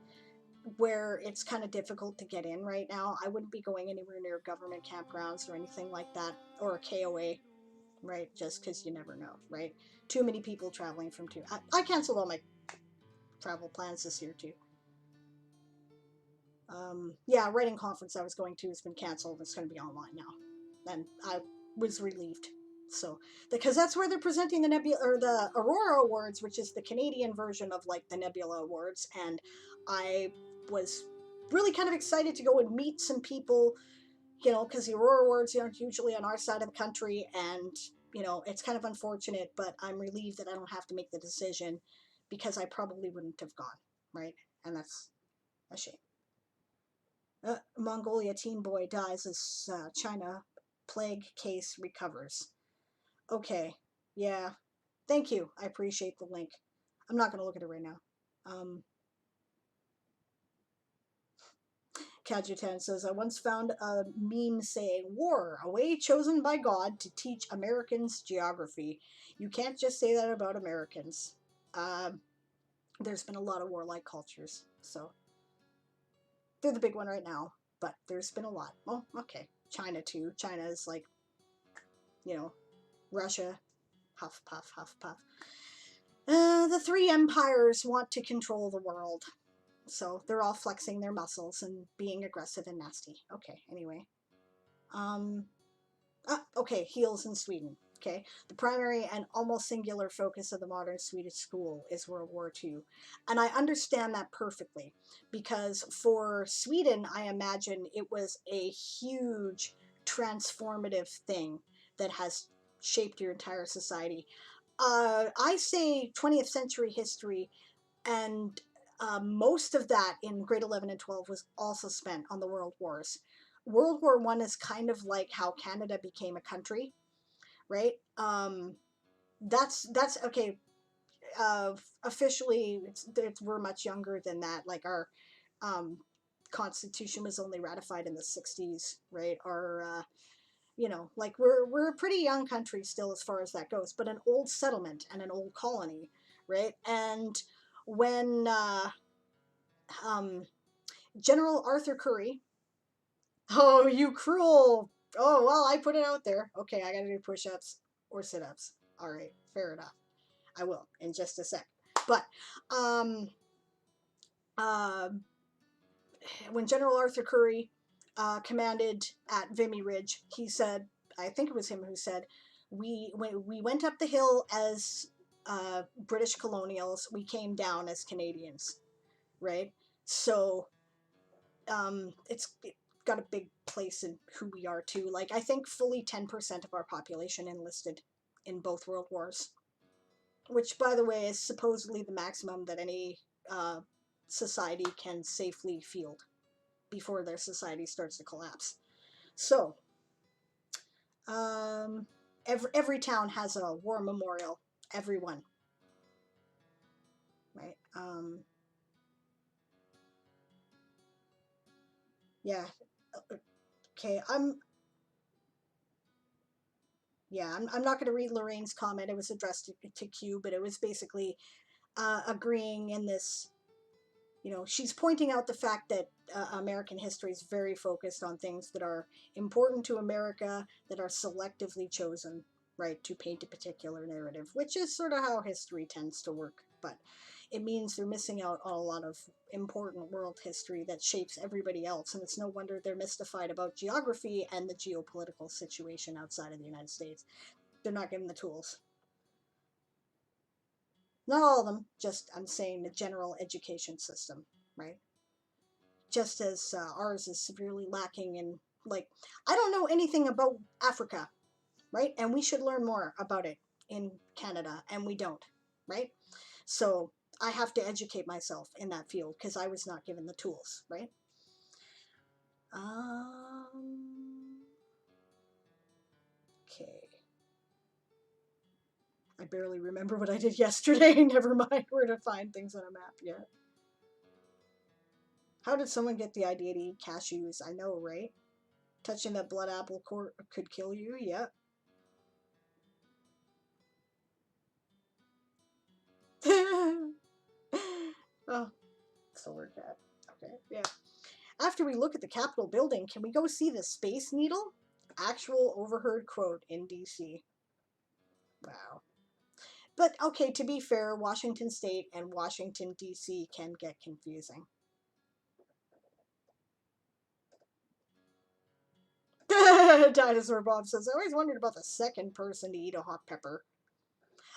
where it's kind of difficult to get in right now, I wouldn't be going anywhere near government campgrounds or anything like that, or a KOA, right? Just because you never know, right? Too many people traveling from two. I canceled all my travel plans this year too. Yeah, writing conference I was going to has been canceled. It's going to be online now, and I was relieved. So, because that's where they're presenting the Nebula or the Aurora Awards, which is the Canadian version of like the Nebula Awards, and I was really kind of excited to go and meet some people, because the Aurora Awards aren't usually on our side of the country, and it's kind of unfortunate, but I'm relieved that I don't have to make the decision because I probably wouldn't have gone, right? And that's a shame. Mongolia teen boy dies as China plague case recovers. Okay, yeah. Thank you. I appreciate the link. I'm not going to look at it right now. Kajutan says, I once found a meme saying, war, a way chosen by God to teach Americans geography. You can't just say that about Americans. There's been a lot of warlike cultures, so they're the big one right now, but there's been a lot. Oh, okay. China, too. China is like, Russia, Huff, puff, huff, puff. The three empires want to control the world. So they're all flexing their muscles and being aggressive and nasty. Okay, anyway. Um, okay, heels in Sweden. Okay, the primary and almost singular focus of the modern Swedish school is World War II. And I understand that perfectly because for Sweden, I imagine it was a huge transformative thing that has shaped your entire society. I say 20th century history, and most of that in grade 11 and 12 was also spent on the world wars. World War One is kind of like how Canada became a country, right? That's okay. Officially, we're much younger than that. Like our um, Constitution was only ratified in the 60s, right? Our like we're a pretty young country still as far as that goes, but an old settlement and an old colony, right? And when um, General Arthur Curry, oh, you cruel, oh, well, I put it out there. Okay, I gotta do push ups or sit ups. All right, fair enough. I will in just a sec. But um, uh, when General Arthur Curry commanded at Vimy Ridge, he said, I think it was him who said, when we went up the hill as British colonials, we came down as Canadians, right? So it's got a big place in who we are too. Like I think fully 10% of our population enlisted in both world wars, which by the way is supposedly the maximum that any society can safely field before their society starts to collapse. So every town has a war memorial. Everyone, right? Yeah. Okay. I'm not going to read Lorraine's comment. It was addressed to Q, but it was basically agreeing in this. She's pointing out the fact that American history is very focused on things that are important to America, that are selectively chosen, right, to paint a particular narrative, which is sort of how history tends to work. But it means they're missing out on a lot of important world history that shapes everybody else, and it's no wonder they're mystified about geography and the geopolitical situation outside of the United States. They're not given the tools. Not all of them, just I'm saying the general education system, right? Just as ours is severely lacking in, like, I don't know anything about Africa, right? And we should learn more about it in Canada, and we don't, right? So I have to educate myself in that field because I was not given the tools, right? Okay. I barely remember what I did yesterday. Never mind where to find things on a map yet. How did someone get the idea to eat cashews? I know, right? Touching that blood apple could kill you. Yep. Oh, solar cat. Okay, yeah. After we look at the Capitol building, can we go see the Space Needle? Actual overheard quote in DC. Wow. But okay, to be fair, Washington State and Washington DC can get confusing. Dinosaur Bob says, I always wondered about the second person to eat a hot pepper.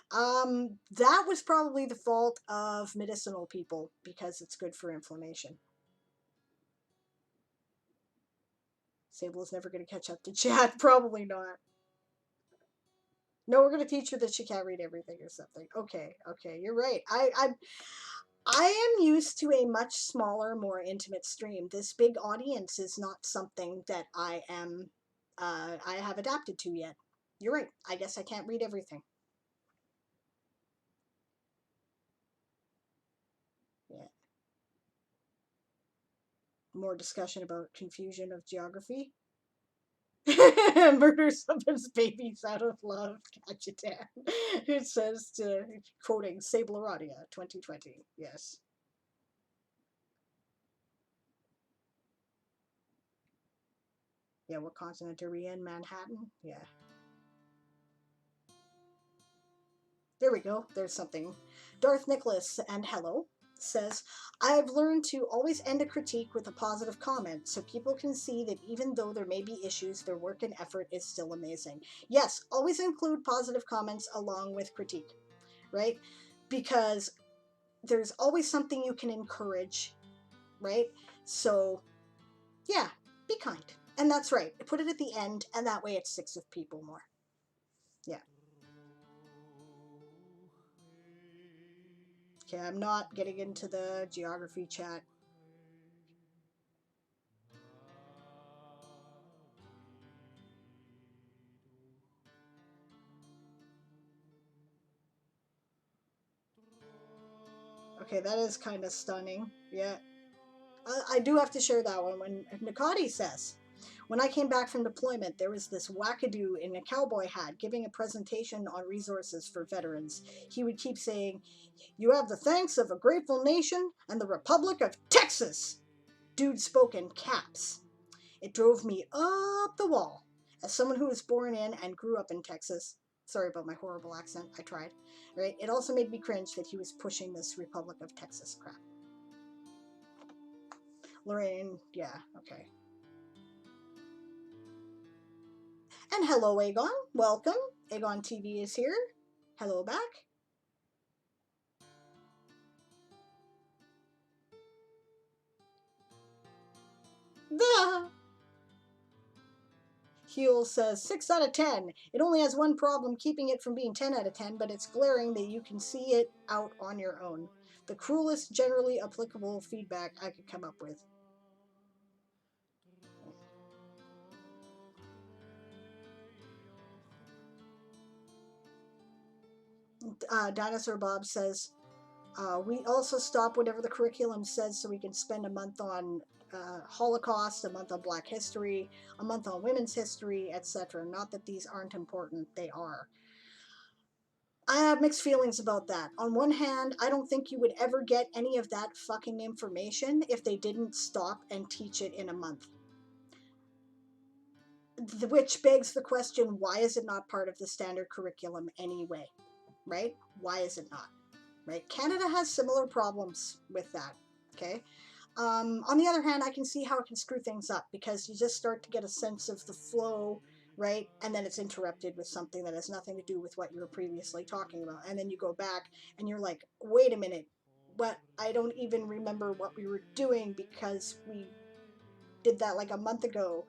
That was probably the fault of medicinal people because it's good for inflammation. Sable is never going to catch up to chat. Probably not. No, we're going to teach her that she can't read everything or something. Okay, you're right. I am used to a much smaller, more intimate stream. This big audience is not something that I have adapted to yet. You're right. I guess I can't read everything. Yeah. More discussion about confusion of geography. Murder someone's babies out of love, Kachitan. It says to quoting Sablerodia 2020. Yes. Yeah, what continent are we in? Manhattan? Yeah. There we go. There's something. Darth Nicholas and hello says, I've learned to always end a critique with a positive comment so people can see that even though there may be issues, their work and effort is still amazing. Yes, always include positive comments along with critique, right? Because there's always something you can encourage, right? So, yeah, be kind. And that's right. Put it at the end, and that way it sticks with people more. Yeah. Okay, I'm not getting into the geography chat. Okay, that is kind of stunning. Yeah. I do have to share that one. When Nakati says, when I came back from deployment, there was this wackadoo in a cowboy hat giving a presentation on resources for veterans. He would keep saying, You have the thanks of a grateful nation and the Republic of Texas. Dude spoke in caps. It drove me up the wall. As someone who was born in and grew up in Texas, sorry about my horrible accent, I tried, right? It also made me cringe that he was pushing this Republic of Texas crap. Lorraine, yeah, okay. And hello, Aegon. Welcome. Aegon TV is here. Hello back. Duh. Huel says 6 out of 10. It only has one problem keeping it from being 10 out of 10, but it's glaring that you can see it out on your own. The cruelest, generally applicable feedback I could come up with. Dinosaur Bob says, we also stop whatever the curriculum says so we can spend a month on Holocaust, a month on Black history, a month on women's history, etc. Not that these aren't important, they are. I have mixed feelings about that. On one hand, I don't think you would ever get any of that fucking information if they didn't stop and teach it in a month. Which begs the question, why is it not part of the standard curriculum anyway? Right? Why is it not? Right? Canada has similar problems with that. Okay? On the other hand, I can see how it can screw things up because you just start to get a sense of the flow, right? And then it's interrupted with something that has nothing to do with what you were previously talking about. And then you go back and you're like, wait a minute, what? I don't even remember what we were doing because we did that like a month ago.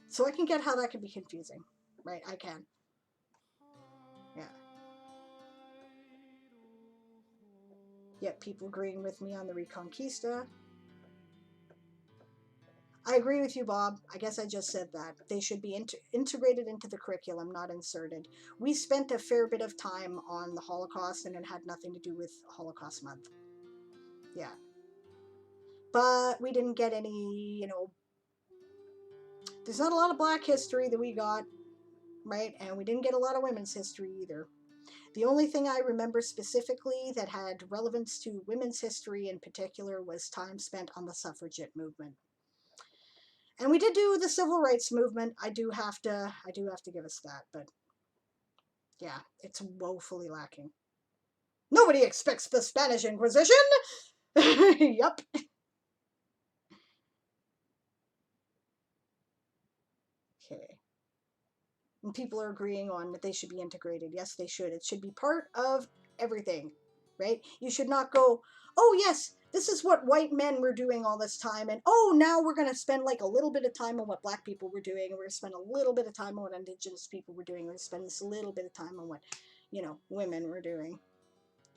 So I can get how that can be confusing, right? I can. Yeah. Yet people agreeing with me on the Reconquista. I agree with you, Bob. I guess I just said that. They should be integrated into the curriculum, not inserted. We spent a fair bit of time on the Holocaust, and it had nothing to do with Holocaust Month. Yeah. But we didn't get any, there's not a lot of black history that we got, right? And we didn't get a lot of women's history either. The only thing I remember specifically that had relevance to women's history in particular was time spent on the suffragette movement. And we did do the civil rights movement. I do have to give us that, but yeah, it's woefully lacking. Nobody expects the Spanish Inquisition. Yup. Okay. And people are agreeing on that they should be integrated. Yes, they should. It should be part of everything, right? You should not go, oh, yes, this is what white men were doing all this time. And oh, now we're going to spend like a little bit of time on what black people were doing. And we're going to spend a little bit of time on what indigenous people were doing. We're going to spend this little bit of time on what, women were doing.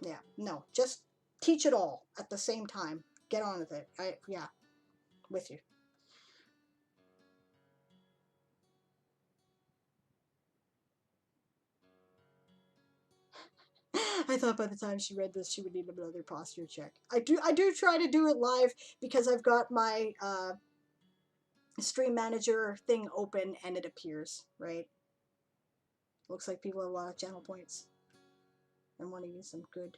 Yeah, no, just teach it all at the same time. Get on with it. Yeah, with you. I thought by the time she read this, she would need another posture check. I do try to do it live because I've got my stream manager thing open and it appears, right? Looks like people have a lot of channel points and want to use them. Good.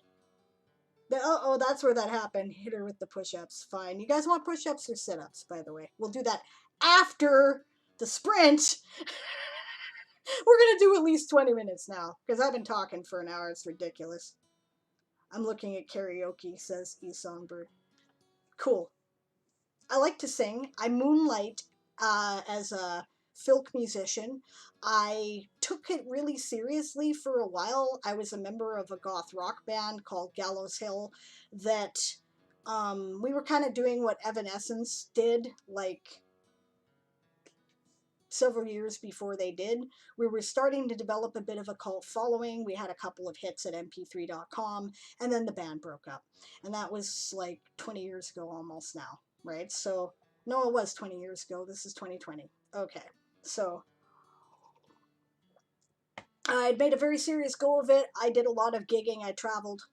Oh, that's where that happened. Hit her with the push-ups. Fine. You guys want push-ups or sit-ups, by the way? We'll do that after the sprint. We're gonna do at least 20 minutes now, because I've been talking for an hour. It's ridiculous. I'm looking at karaoke, says eSongbird. Cool. I like to sing. I moonlight as a folk musician. I took it really seriously for a while. I was a member of a goth rock band called Gallows Hill that we were kind of doing what Evanescence did, like several years before they did. We were starting to develop a bit of a cult following. We had a couple of hits at mp3.com, and then the band broke up. And that was like 20 years ago almost now, right? So, no, it was 20 years ago. This is 2020. Okay. So, I'd made a very serious go of it. I did a lot of gigging. I traveled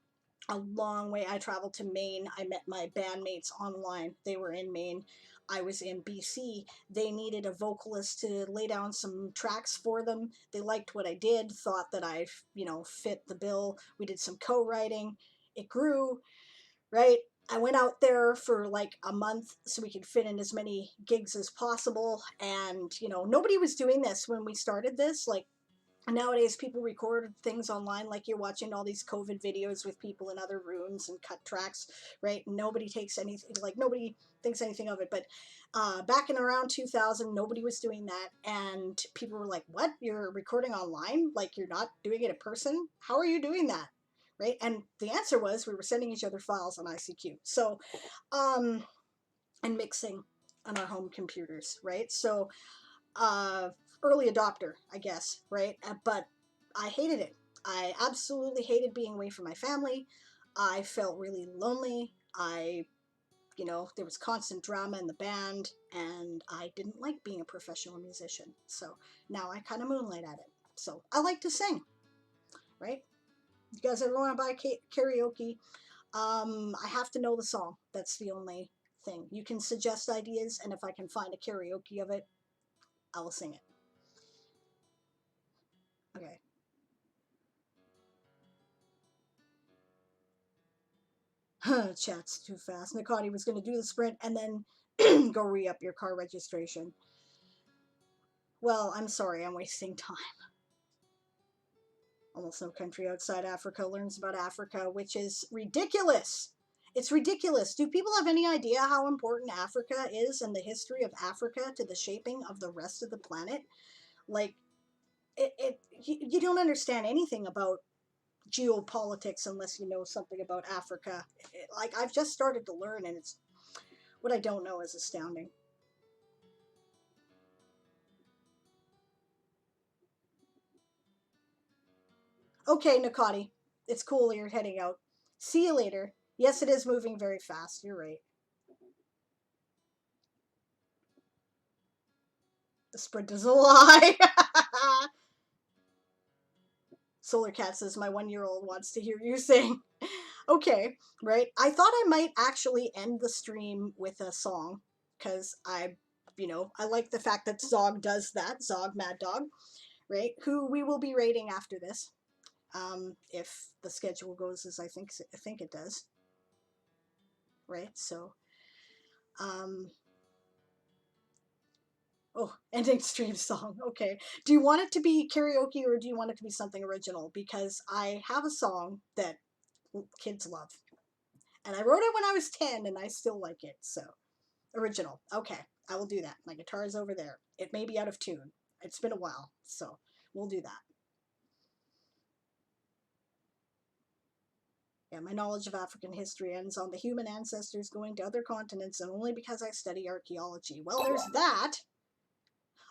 a long way. I traveled to Maine. I met my bandmates online. They were in Maine. I was in BC. They needed a vocalist to lay down some tracks for them. They liked what I did, thought that I, fit the bill. We did some co-writing. It grew, right? I went out there for like a month so we could fit in as many gigs as possible. And, nobody was doing this when we started this. Like, nowadays people record things online, like you're watching all these COVID videos with people in other rooms and cut tracks, right? Nobody takes anything, like nobody thinks anything of it. But back in around 2000, nobody was doing that, and people were like, what, you're recording online, like you're not doing it in person? How are you doing that? Right? And the answer was we were sending each other files on ICQ. So and mixing on our home computers, right? So uh, early adopter, I guess, right? But I hated it. I absolutely hated being away from my family. I felt really lonely. There was constant drama in the band, and I didn't like being a professional musician. So now I kind of moonlight at it. So I like to sing, right? You guys ever want to buy karaoke? I have to know the song. That's the only thing. You can suggest ideas, and if I can find a karaoke of it, I will sing it. Okay. Chat's too fast. Nakati was going to do the sprint and then go re-up your car registration. Well, I'm sorry, I'm wasting time. Almost no country outside Africa learns about Africa, which is ridiculous. It's ridiculous. Do people have any idea how important Africa is and the history of Africa to the shaping of the rest of the planet? Like, you don't understand anything about geopolitics unless you know something about Africa. Like, I've just started to learn, and it's what I don't know is astounding. Okay, Nakati, it's cool you're heading out. See you later. Yes, it is moving very fast. You're right. The sprint is a lie. Solar Cat says my 1-year-old wants to hear you sing. Okay, right. I thought I might actually end the stream with a song because I like the fact that Zog does that. Zog, Mad Dog, right? Who we will be rating after this, if the schedule goes as I think it does, right? So, um, oh, ending stream song. Okay. Do you want it to be karaoke or do you want it to be something original? Because I have a song that kids love. And I wrote it when I was 10 and I still like it. So, original. Okay. I will do that. My guitar is over there. It may be out of tune. It's been a while. So, we'll do that. Yeah, my knowledge of African history ends on the human ancestors going to other continents and only because I study archaeology. Well, there's that.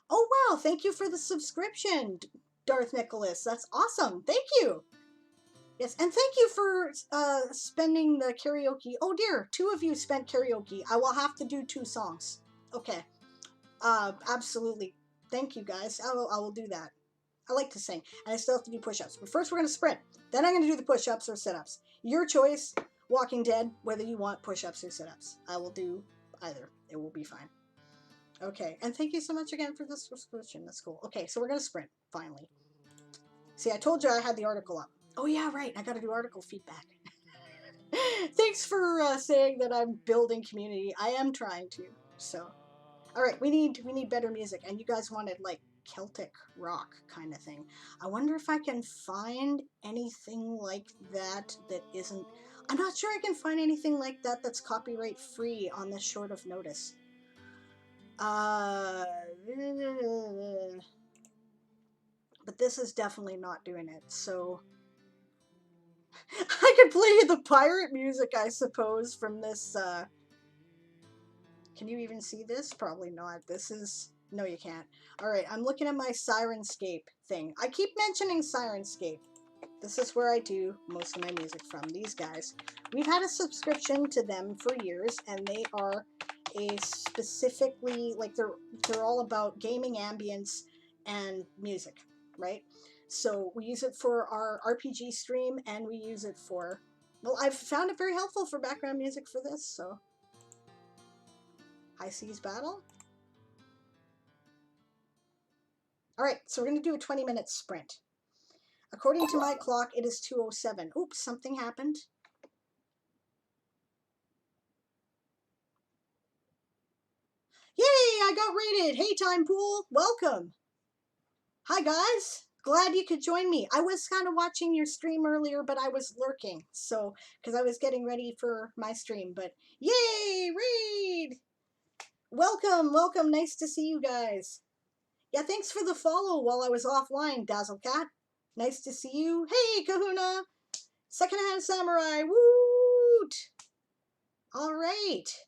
Oh, wow. Thank you for the subscription, Darth Nicholas. That's awesome. Thank you. Yes, and thank you for spending the karaoke. Oh, dear. 2 of you spent karaoke. I will have to do 2 songs. Okay. Absolutely. Thank you, guys. I will do that. I like to sing, and I still have to do push-ups. But first, we're going to sprint. Then I'm going to do the push-ups or sit-ups. Your choice, Walking Dead, whether you want push-ups or sit-ups. I will do either. It will be fine. Okay, and thank you so much again for the subscription. That's cool. Okay, so we're going to sprint, finally. See, I told you I had the article up. Oh, yeah, right. I got to do article feedback. Thanks for saying that I'm building community. I am trying to. So, all right, we need better music, and you guys wanted like Celtic rock kind of thing. I wonder if I can find anything like that that isn't. I'm not sure I can find anything like that that's copyright free on this short of notice. But this is definitely not doing it, so I could play you the pirate music, I suppose, from this. Can you even see this? Probably not. This is. No, you can't. Alright, I'm looking at my Sirenscape thing. I keep mentioning Sirenscape. This is where I do most of my music from. These guys. We've had a subscription to them for years, and they are a specifically, like, they're all about gaming ambience and music, right? So we use it for our RPG stream, and we use it for, well, I've found it very helpful for background music for this, so. High Seas Battle. Alright, so we're going to do a 20-minute sprint. According to my clock, it is 2:07. Oops, something happened. Yay, I got rated! Hey, Time Pool, welcome! Hi, guys! Glad you could join me. I was kind of watching your stream earlier, but I was lurking, so, because I was getting ready for my stream, but yay, raid! Welcome, welcome, nice to see you guys. Yeah, thanks for the follow while I was offline, Dazzlecat. Nice to see you. Hey, Kahuna! Secondhand Samurai, woot! Alright.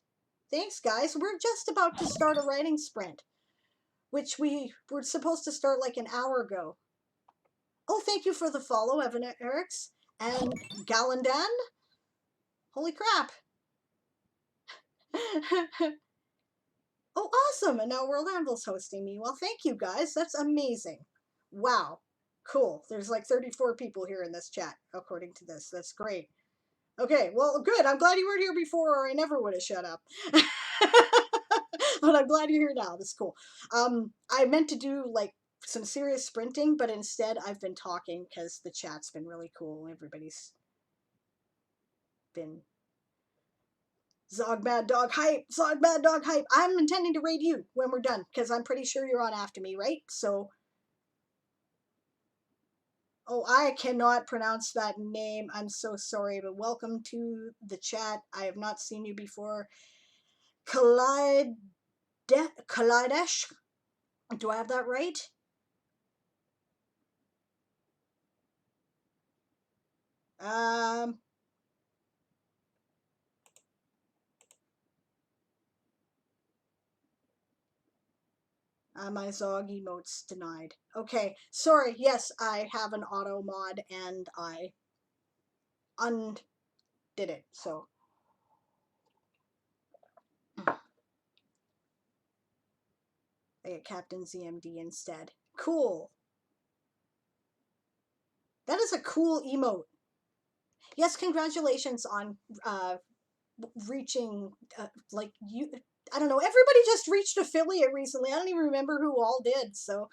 Thanks, guys. We're just about to start a writing sprint, which we were supposed to start like an hour ago. Oh, thank you for the follow, Evan Eriks. And Galandan? Holy crap. Oh, awesome. And now World Anvil's hosting me. Well, thank you, guys. That's amazing. Wow. Cool. There's like 34 people here in this chat, according to this. That's great. Okay, well, good. I'm glad you weren't here before, or I never would have shut up. But I'm glad you're here now. That's cool. I meant to do, like, some serious sprinting, but instead I've been talking because the chat's been really cool. Everybody's been Zog Mad Dog Hype, Zog Mad Dog Hype. I'm intending to raid you when we're done, because I'm pretty sure you're on after me, right? So, oh, I cannot pronounce that name. I'm so sorry, but welcome to the chat. I have not seen you before. Kalidesh? Do I have that right? My Zog emotes denied. Okay, sorry. Yes, I have an auto mod and I undid it, so. I get Captain ZMD instead. Cool. That is a cool emote. Yes, congratulations on reaching, like, you. I don't know, everybody just reached affiliate recently. I don't even remember who all did, so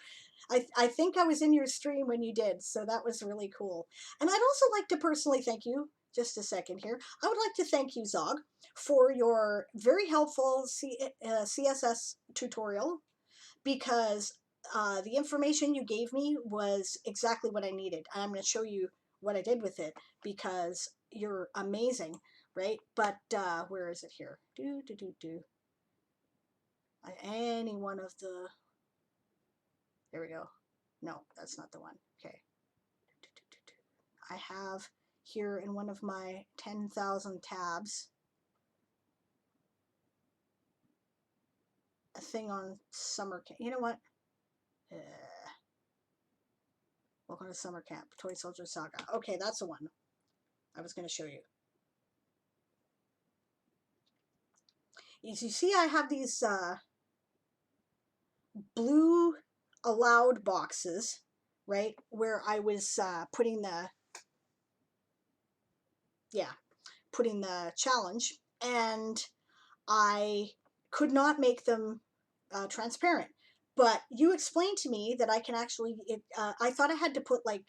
I think I was in your stream when you did, so that was really cool. And I'd also like to personally thank you, just a second here, I would like to thank you, Zog, for your very helpful CSS tutorial, because the information you gave me was exactly what I needed. And I'm going to show you what I did with it, because you're amazing, right? But where is it here? Any one of the... There we go. No, that's not the one. Okay. I have here in one of my 10,000 tabs a thing on summer camp. You know what? Welcome to summer camp. Toy Soldier Saga. Okay, that's the one I was going to show you. As you see, I have these blue allowed boxes, right, where I was putting the challenge, and I could not make them transparent. But you explained to me that I can actually, I thought I had to put like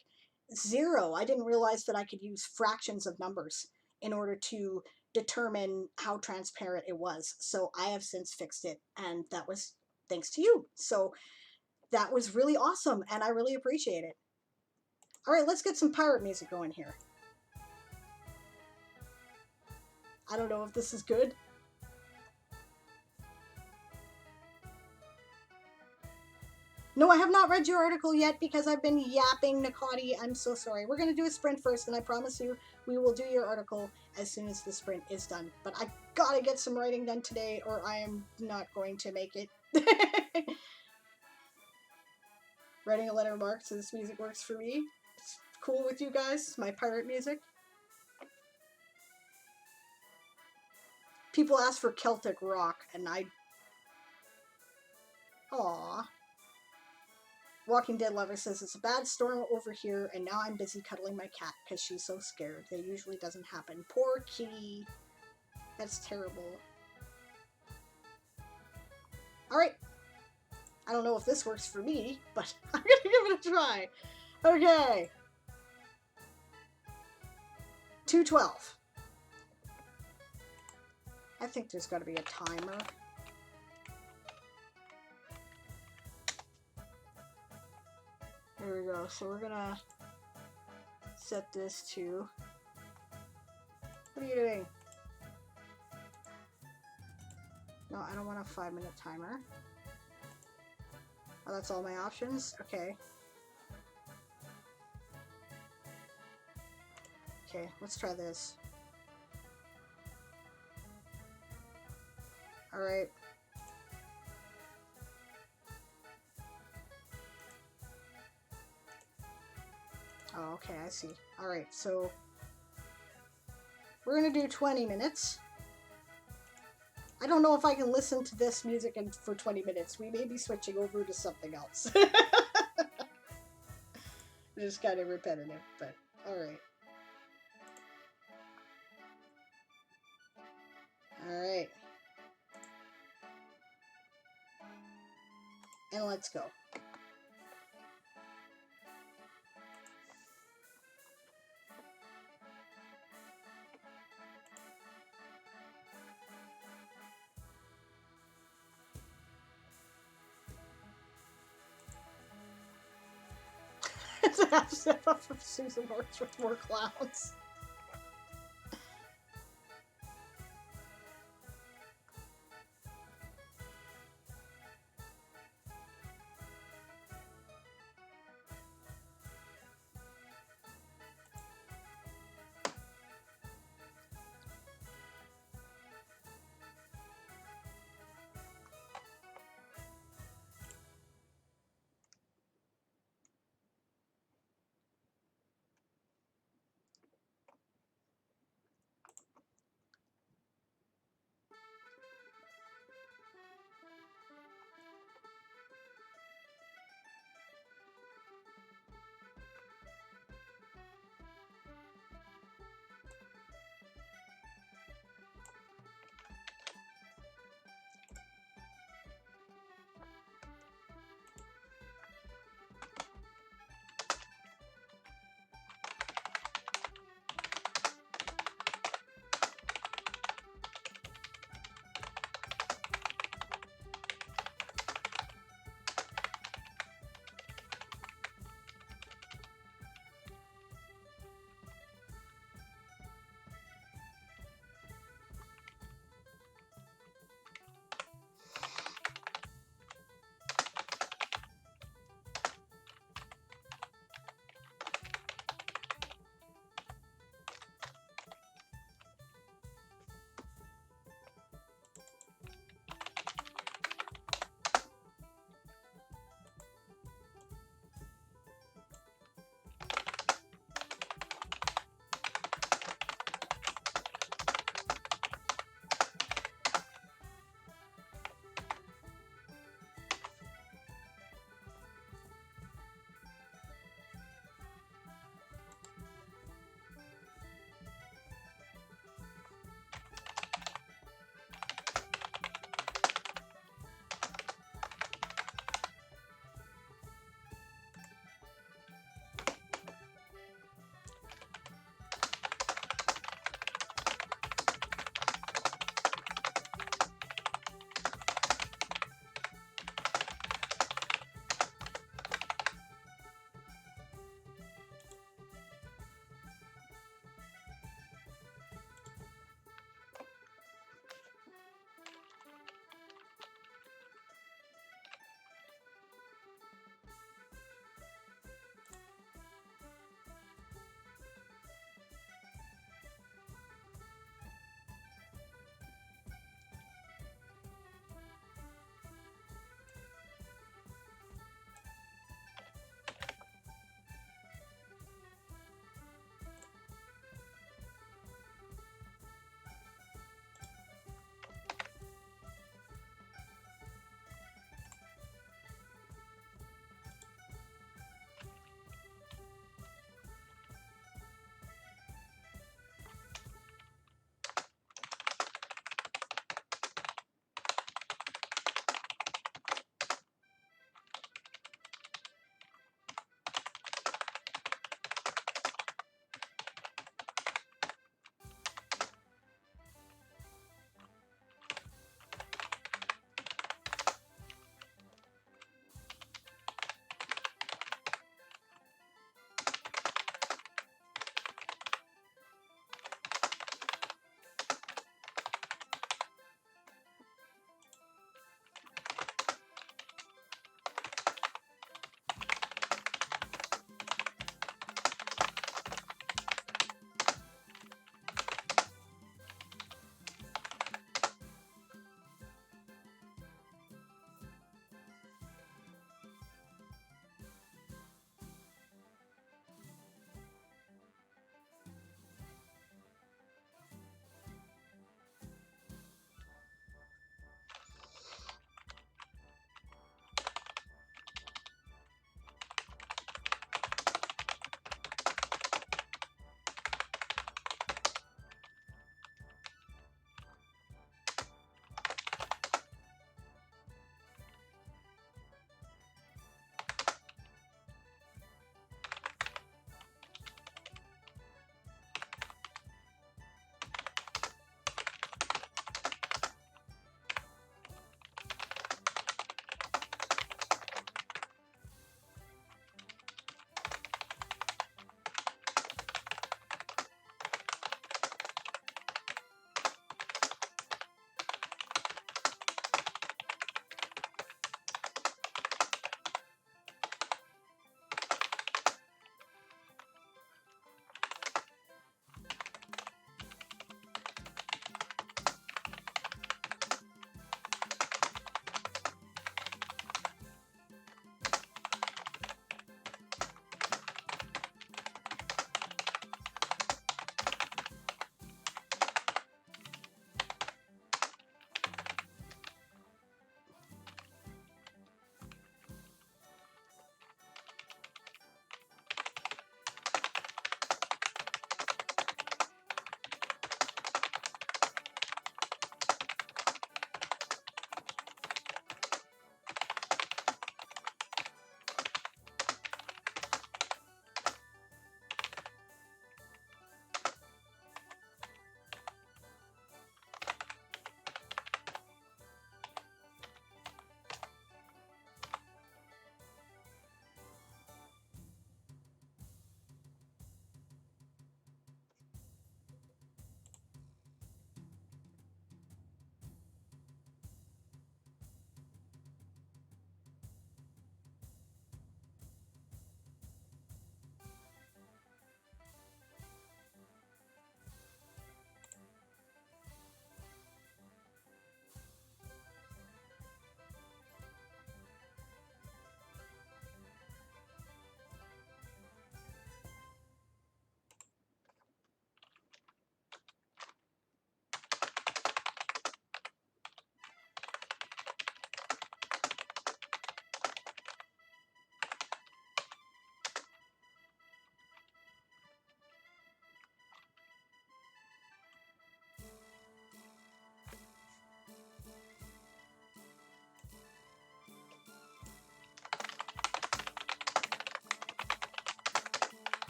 0. I didn't realize that I could use fractions of numbers in order to determine how transparent it was. So I have since fixed it, and that was thanks to you. So that was really awesome, and I really appreciate it. All right, let's get some pirate music going here. I don't know if this is good. No, I have not read your article yet because I've been yapping, Nakati. I'm so sorry. We're going to do a sprint first, and I promise you we will do your article as soon as the sprint is done. But I gotta get some writing done today, or I am not going to make it. Writing a letter mark, so this music works for me. It's cool with you guys. It's my pirate music. People ask for Celtic rock, and I... Aww. Walking Dead Lover says, it's a bad storm over here, and now I'm busy cuddling my cat because she's so scared. That usually doesn't happen. Poor kitty. That's terrible. Alright. I don't know if this works for me, but I'm gonna give it a try. Okay. 2:12. I think there's gotta be a timer. There we go. So we're gonna set this to... What are you doing? No, I don't want a 5-minute timer. Oh, that's all my options? Okay. Okay, let's try this. Alright. Oh, okay, I see. Alright, so we're gonna do 20 minutes. I don't know if I can listen to this music for 20 minutes. We may be switching over to something else. It's just kind of repetitive, but alright. Alright. And let's go. It's a half step up from Susan Works with more clowns.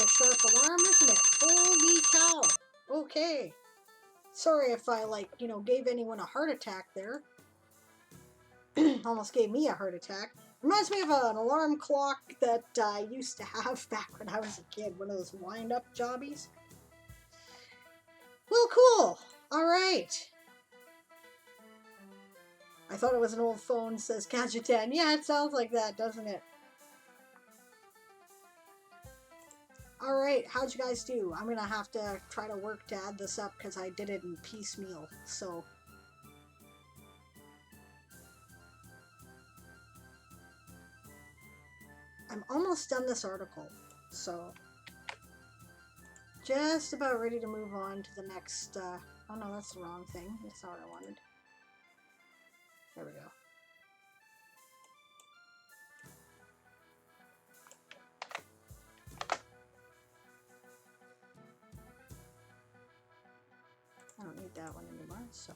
sharp alarm, isn't it? Holy cow. Okay. Sorry if I, like, gave anyone a heart attack there. Almost gave me a heart attack. Reminds me of an alarm clock that I used to have back when I was a kid. One of those wind-up jobbies. Well, cool. All right. I thought it was an old phone, says Kajutan. Yeah, it sounds like that, doesn't it? Alright, how'd you guys do? I'm gonna have to try to work to add this up because I did it in piecemeal, so... I'm almost done this article, so... Just about ready to move on to the next, oh no, that's the wrong thing. That's not what I wanted. There we go. I don't need that one anymore, so...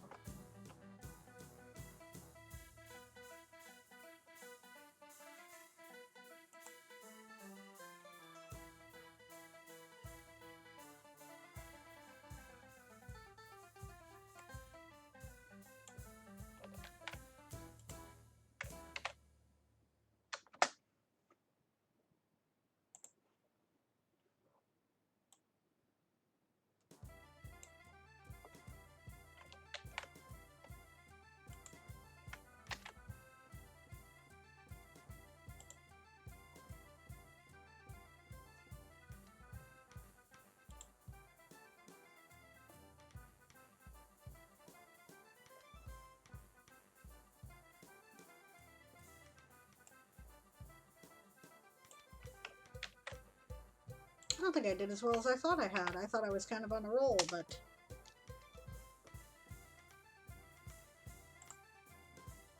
I don't think I did as well as I thought I had. I thought I was kind of on a roll, but...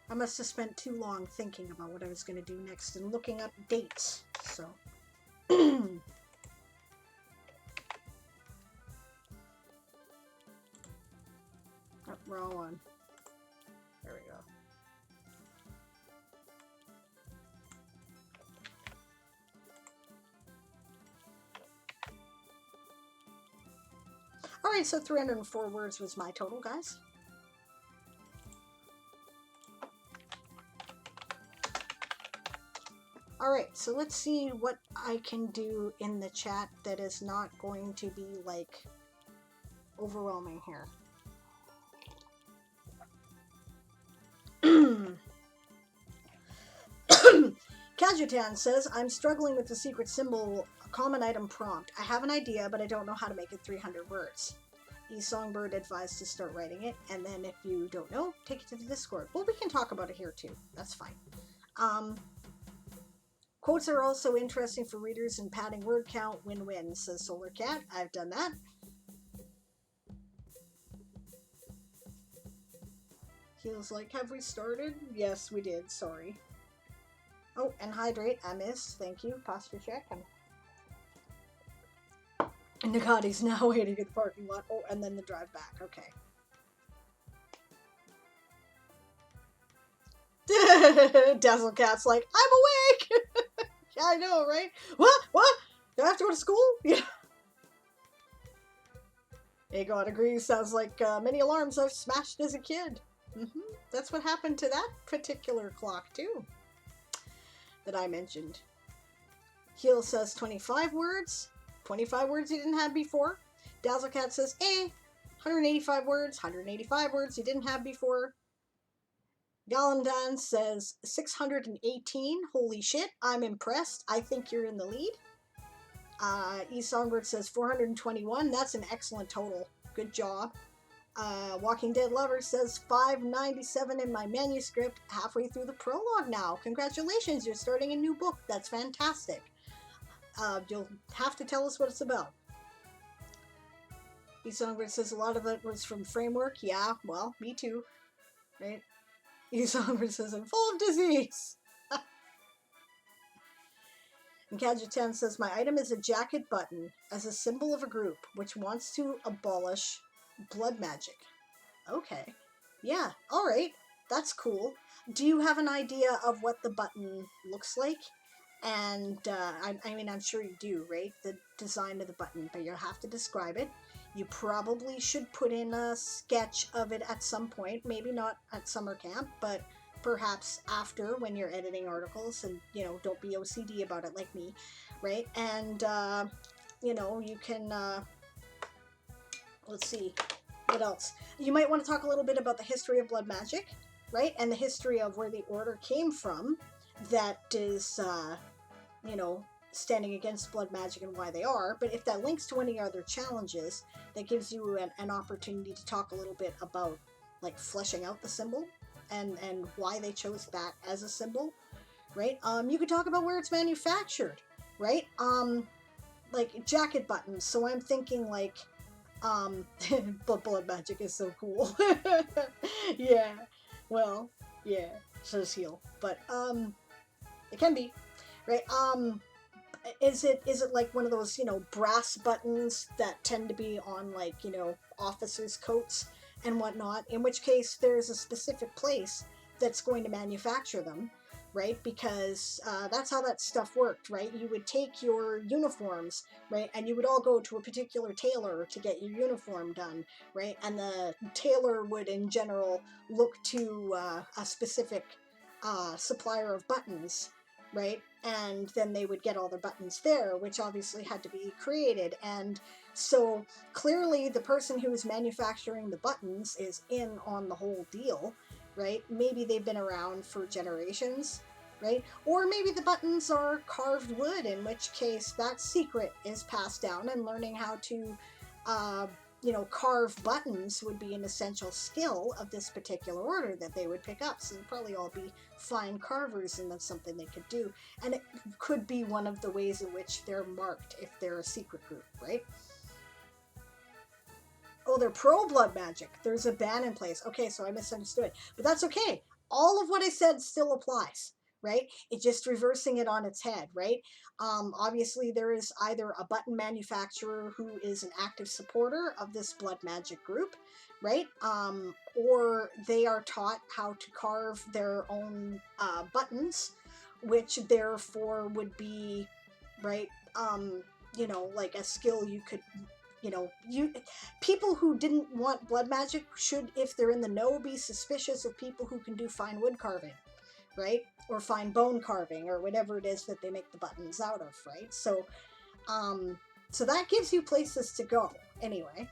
I must have spent too long thinking about what I was going to do next and looking up dates, so... Oh, wrong one. There we go. Alright, so 304 words was my total, guys. Alright, so let's see what I can do in the chat that is not going to be, like, overwhelming here. Kajutan says, I'm struggling with the secret symbol common item prompt. I have an idea, but I don't know how to make it 300 words. Songbird advised to start writing it, and then if you don't know, take it to the Discord. Well, we can talk about it here too. That's fine. Quotes are also interesting for readers, and padding word count, win-win, says Solar Cat. I've done that. Feels like, have we started? Yes, we did. Sorry. Oh, and hydrate. I missed. Thank you. Posture check. Nakati's now waiting at the parking lot. Oh, and then the drive back. Okay. Dazzlecat's like, I'm awake! Yeah, I know, right? What? What? Do I have to go to school? Yeah. Aegon agrees. Sounds like many alarms I've smashed as a kid. That's what happened to that particular clock, too. That I mentioned. Heel says 25 words. 25 words he didn't have before. Dazzlecat says, 185 words. 185 words he didn't have before. Galandan says 618. Holy shit, I'm impressed. I think you're in the lead. Songbird says 421. That's an excellent total. Good job. Walking Dead Lover says 597 in my manuscript. Halfway through the prologue now. Congratulations, you're starting a new book. That's fantastic. You'll have to tell us what it's about. Songbird says a lot of it was from Framework. Yeah, well, me too. Right? Songbird says I'm full of disease. And Kajutan says my item is a jacket button as a symbol of a group which wants to abolish blood magic. Okay. Yeah, alright. That's cool. Do you have an idea of what the button looks like? And I mean, I'm sure you do, right? The design of the button, but you'll have to describe it. You probably should put in a sketch of it at some point, maybe not at summer camp, but perhaps after when you're editing articles, and don't be OCD about it like me, right? And you can let's see, what else? You might want to talk a little bit about the history of blood magic, right? And the history of where the order came from that is, standing against blood magic and why they are. But if that links to any other challenges, that gives you an opportunity to talk a little bit about like fleshing out the symbol and why they chose that as a symbol, right? You could talk about where it's manufactured, right? Like jacket buttons. So I'm thinking like, but blood magic is so cool. Yeah. Well, yeah, says heal. But it can be, right? Is it like one of those, brass buttons that tend to be on like, officers' coats and whatnot, in which case there's a specific place that's going to manufacture them, right? Because that's how that stuff worked, right? You would take your uniforms, right? And you would all go to a particular tailor to get your uniform done, right? And the tailor would, in general, look to a specific supplier of buttons, right? And then they would get all their buttons there, which obviously had to be created. And so clearly the person who is manufacturing the buttons is in on the whole deal, right? Maybe they've been around for generations, right? Or maybe the buttons are carved wood, in which case that secret is passed down, and learning how to carve buttons would be an essential skill of this particular order that they would pick up. So they'd probably all be fine carvers, and that's something they could do. And it could be one of the ways in which they're marked if they're a secret group, right? Oh, they're pro blood magic. There's a ban in place. Okay, so I misunderstood. But that's okay. All of what I said still applies, right? It's just reversing it on its head, right? Obviously, there is either a button manufacturer who is an active supporter of this blood magic group, right? Or they are taught how to carve their own buttons, which therefore would be, right? Like a skill you could, people who didn't want blood magic should, if they're in the know, be suspicious of people who can do fine wood carving, right? Or fine bone carving, or whatever it is that they make the buttons out of, right? So that gives you places to go. Anyway,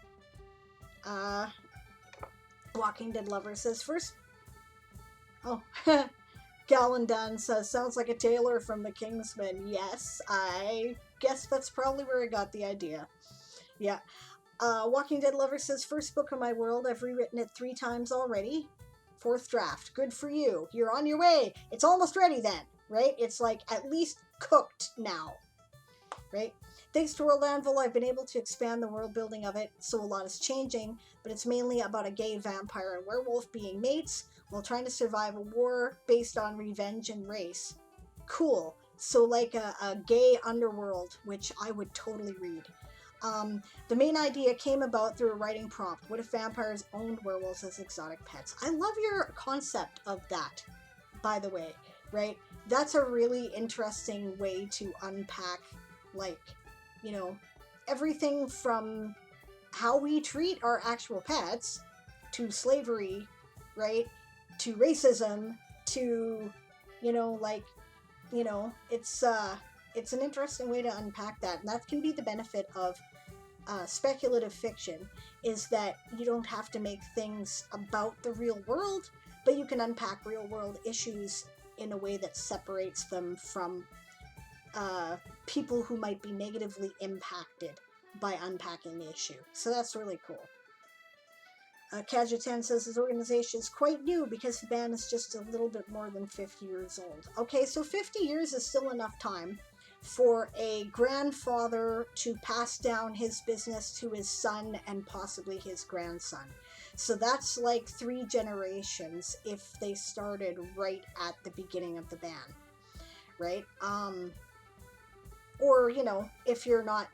Walking Dead Lover says first. Oh, Gallandan says sounds like a tailor from the Kingsman. Yes, I guess that's probably where I got the idea. Yeah. Walking Dead Lover says, first book of my world, I've rewritten it 3 times already. 4th draft. Good for you. You're on your way. It's almost ready then, right? It's like at least cooked now, right? Thanks to World Anvil, I've been able to expand the world building of it, so a lot is changing, but it's mainly about a gay vampire and werewolf being mates while trying to survive a war based on revenge and race. Cool. So like a gay underworld, which I would totally read. The main idea came about through a writing prompt. What if vampires owned werewolves as exotic pets? I love your concept of that, by the way, right? That's a really interesting way to unpack, like, everything from how we treat our actual pets to slavery, right? To racism, to, it's an interesting way to unpack that. And that can be the benefit of speculative fiction, is that you don't have to make things about the real world, but you can unpack real world issues in a way that separates them from people who might be negatively impacted by unpacking the issue. So that's really cool. Kajutan says his organization is quite new because the band is just a little bit more than 50 years old. Okay, so 50 years is still enough time for a grandfather to pass down his business to his son and possibly his grandson. So that's like 3 generations if they started right at the beginning of the band, right? Or, if you're not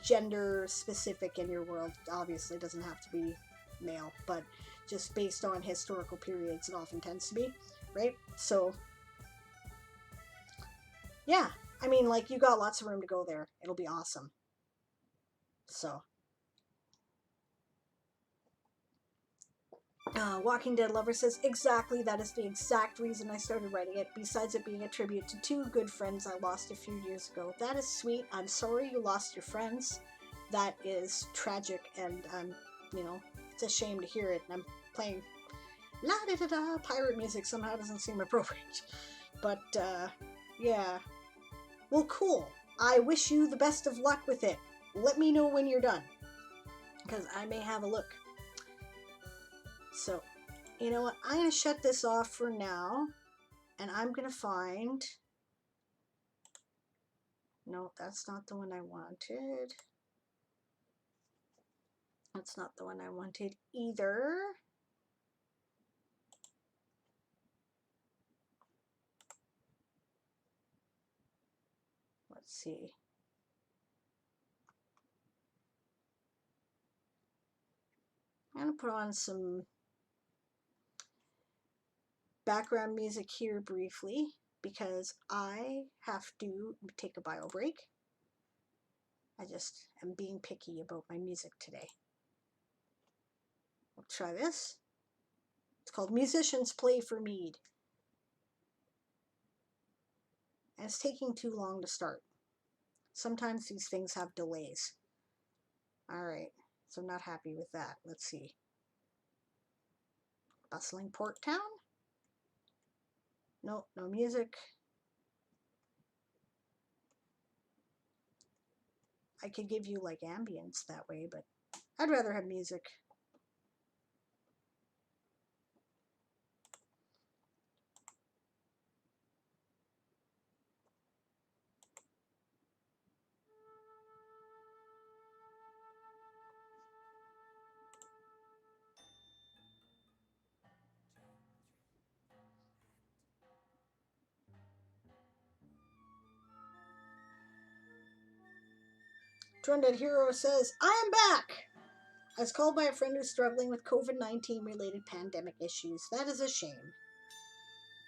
gender specific in your world, obviously it doesn't have to be male, but just based on historical periods, it often tends to be, right? So Yeah, I mean, like, you got lots of room to go there. It'll be awesome. So, Walking Dead Lover says, exactly, that is the exact reason I started writing it, besides it being a tribute to two good friends I lost a few years ago. That is sweet. I'm sorry you lost your friends. That is tragic, and it's a shame to hear it. And I'm playing la da da da pirate music somehow doesn't seem appropriate. But, yeah. Well, cool. I wish you the best of luck with it. Let me know when you're done, because I may have a look. So, you know what? I'm going to shut this off for now, and I'm going to find... No, that's not the one I wanted. That's not the one I wanted either. Let's see. I'm going to put on some background music here briefly, because I have to take a bio break. I just am being picky about my music today. We'll try this. It's called Musicians Play for Mead. And it's taking too long to start. Sometimes these things have delays. Alright, so I'm not happy with that. Let's see. Bustling Port Town? No, no music. I could give you like ambience that way, but I'd rather have music. Trended Hero says, I am back! I was called by a friend who's struggling with COVID-19 related pandemic issues. That is a shame.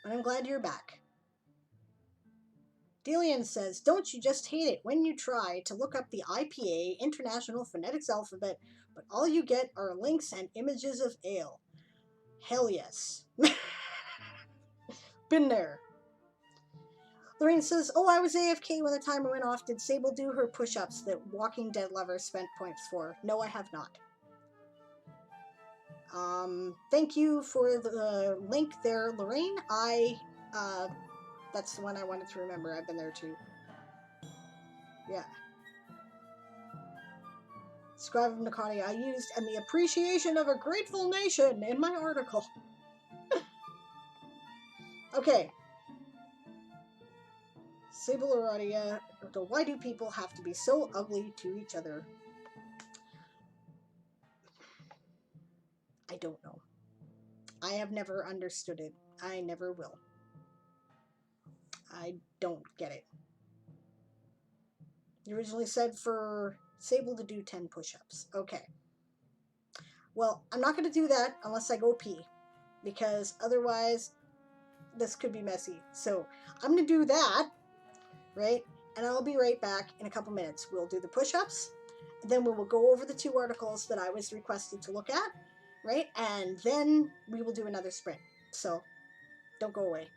But I'm glad you're back. Delian says, don't you just hate it when you try to look up the IPA International Phonetics Alphabet, but all you get are links and images of ale? Hell yes. Been there. Lorraine says, oh, I was AFK when the timer went off. Did Sable do her push-ups that Walking Dead Lover spent points for? No, I have not. Thank you for the link there, Lorraine. That's the one I wanted to remember. I've been there too. Yeah. Scribe of Nakani, I used and the appreciation of a grateful nation in my article. Okay. Sable Aradia, why do people have to be so ugly to each other? I don't know. I have never understood it. I never will. I don't get it. You originally said for Sable to do 10 push-ups. Okay. Well, I'm not going to do that unless I go pee, because otherwise this could be messy. So I'm going to do that, right? And I'll be right back in a couple minutes. We'll do the push-ups, then we will go over the 2 articles that I was requested to look at, right? And then we will do another sprint. So don't go away.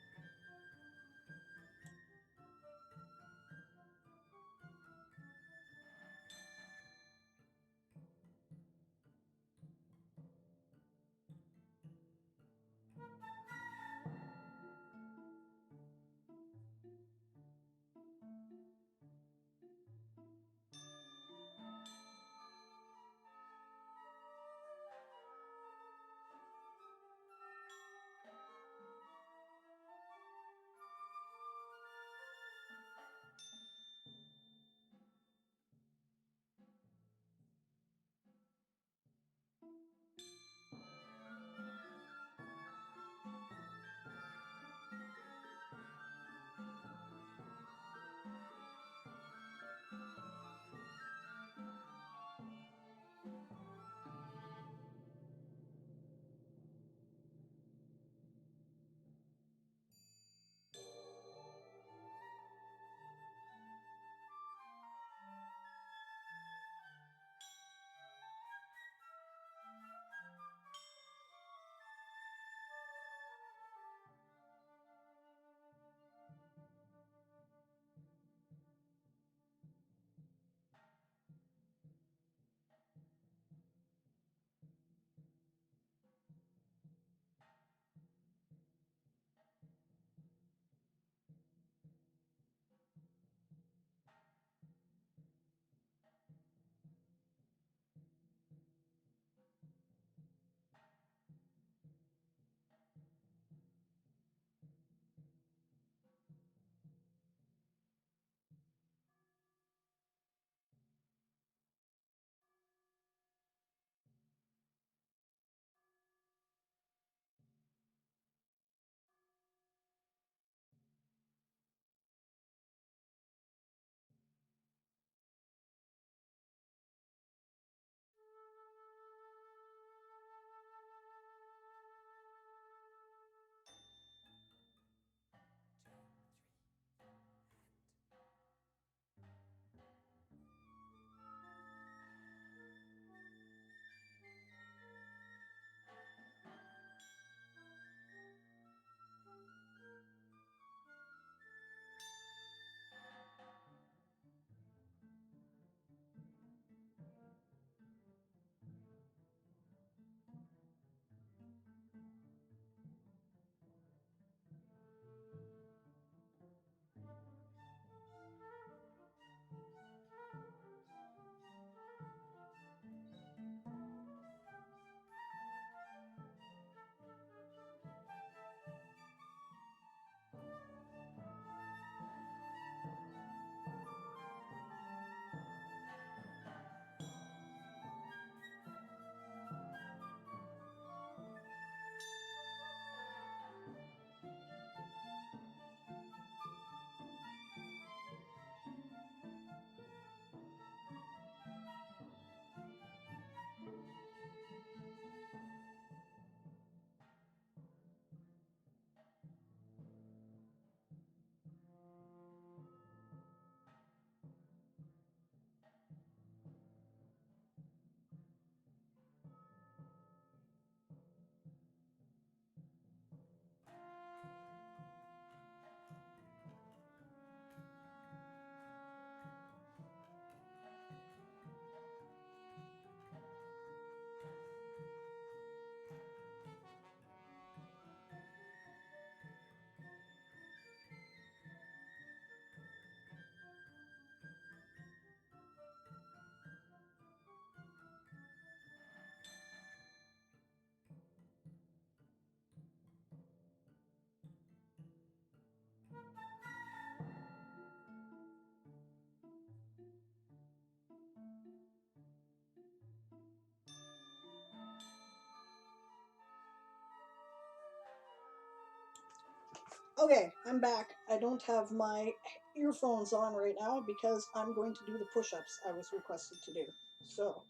Okay, I'm back. I don't have my earphones on right now because I'm going to do the push-ups I was requested to do. So,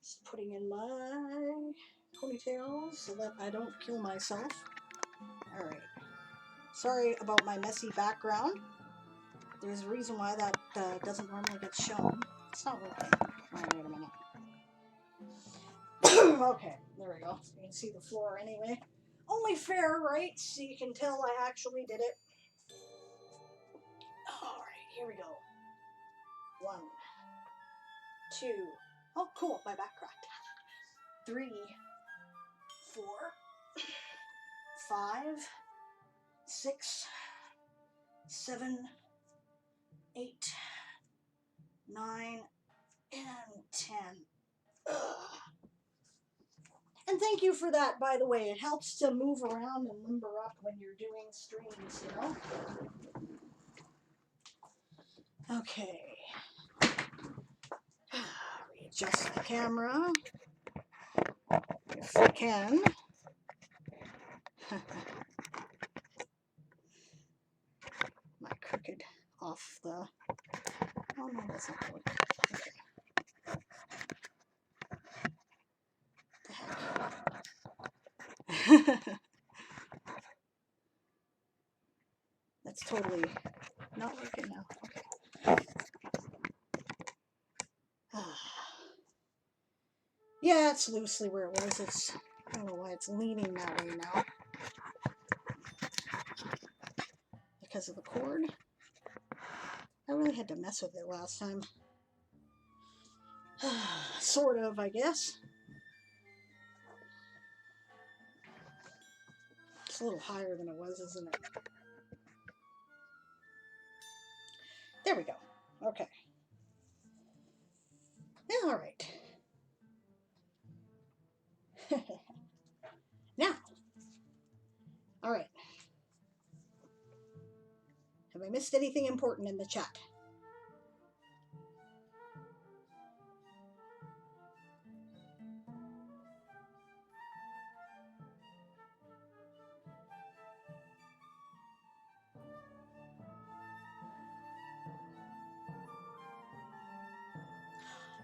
just putting in my ponytail so that I don't kill myself. Alright. Sorry about my messy background. There's a reason why that doesn't normally get shown. It's not working. Oh, wait a minute. Okay, there we go. You can see the floor anyway. Only fair, right? So you can tell I actually did it. Alright, here we go. 1, 2. Oh, cool, my back cracked. 3, 4, 5, 6, 7, 8, 9, and 10. Ugh. And thank you for that, by the way. It helps to move around and limber up when you're doing streams, you know? Okay. Readjust the camera. If I can. My crooked off the... Oh no, that's not good. Okay. The heck? That's totally not working now. Okay. Yeah, it's loosely where it was. It's, I don't know why it's leaning that way now. Because of the cord. I really had to mess with it last time. Sort of, I guess. It's a little higher than it was, isn't it? There we go. Okay. Yeah, all right. Now. All right. Have I missed anything important in the chat?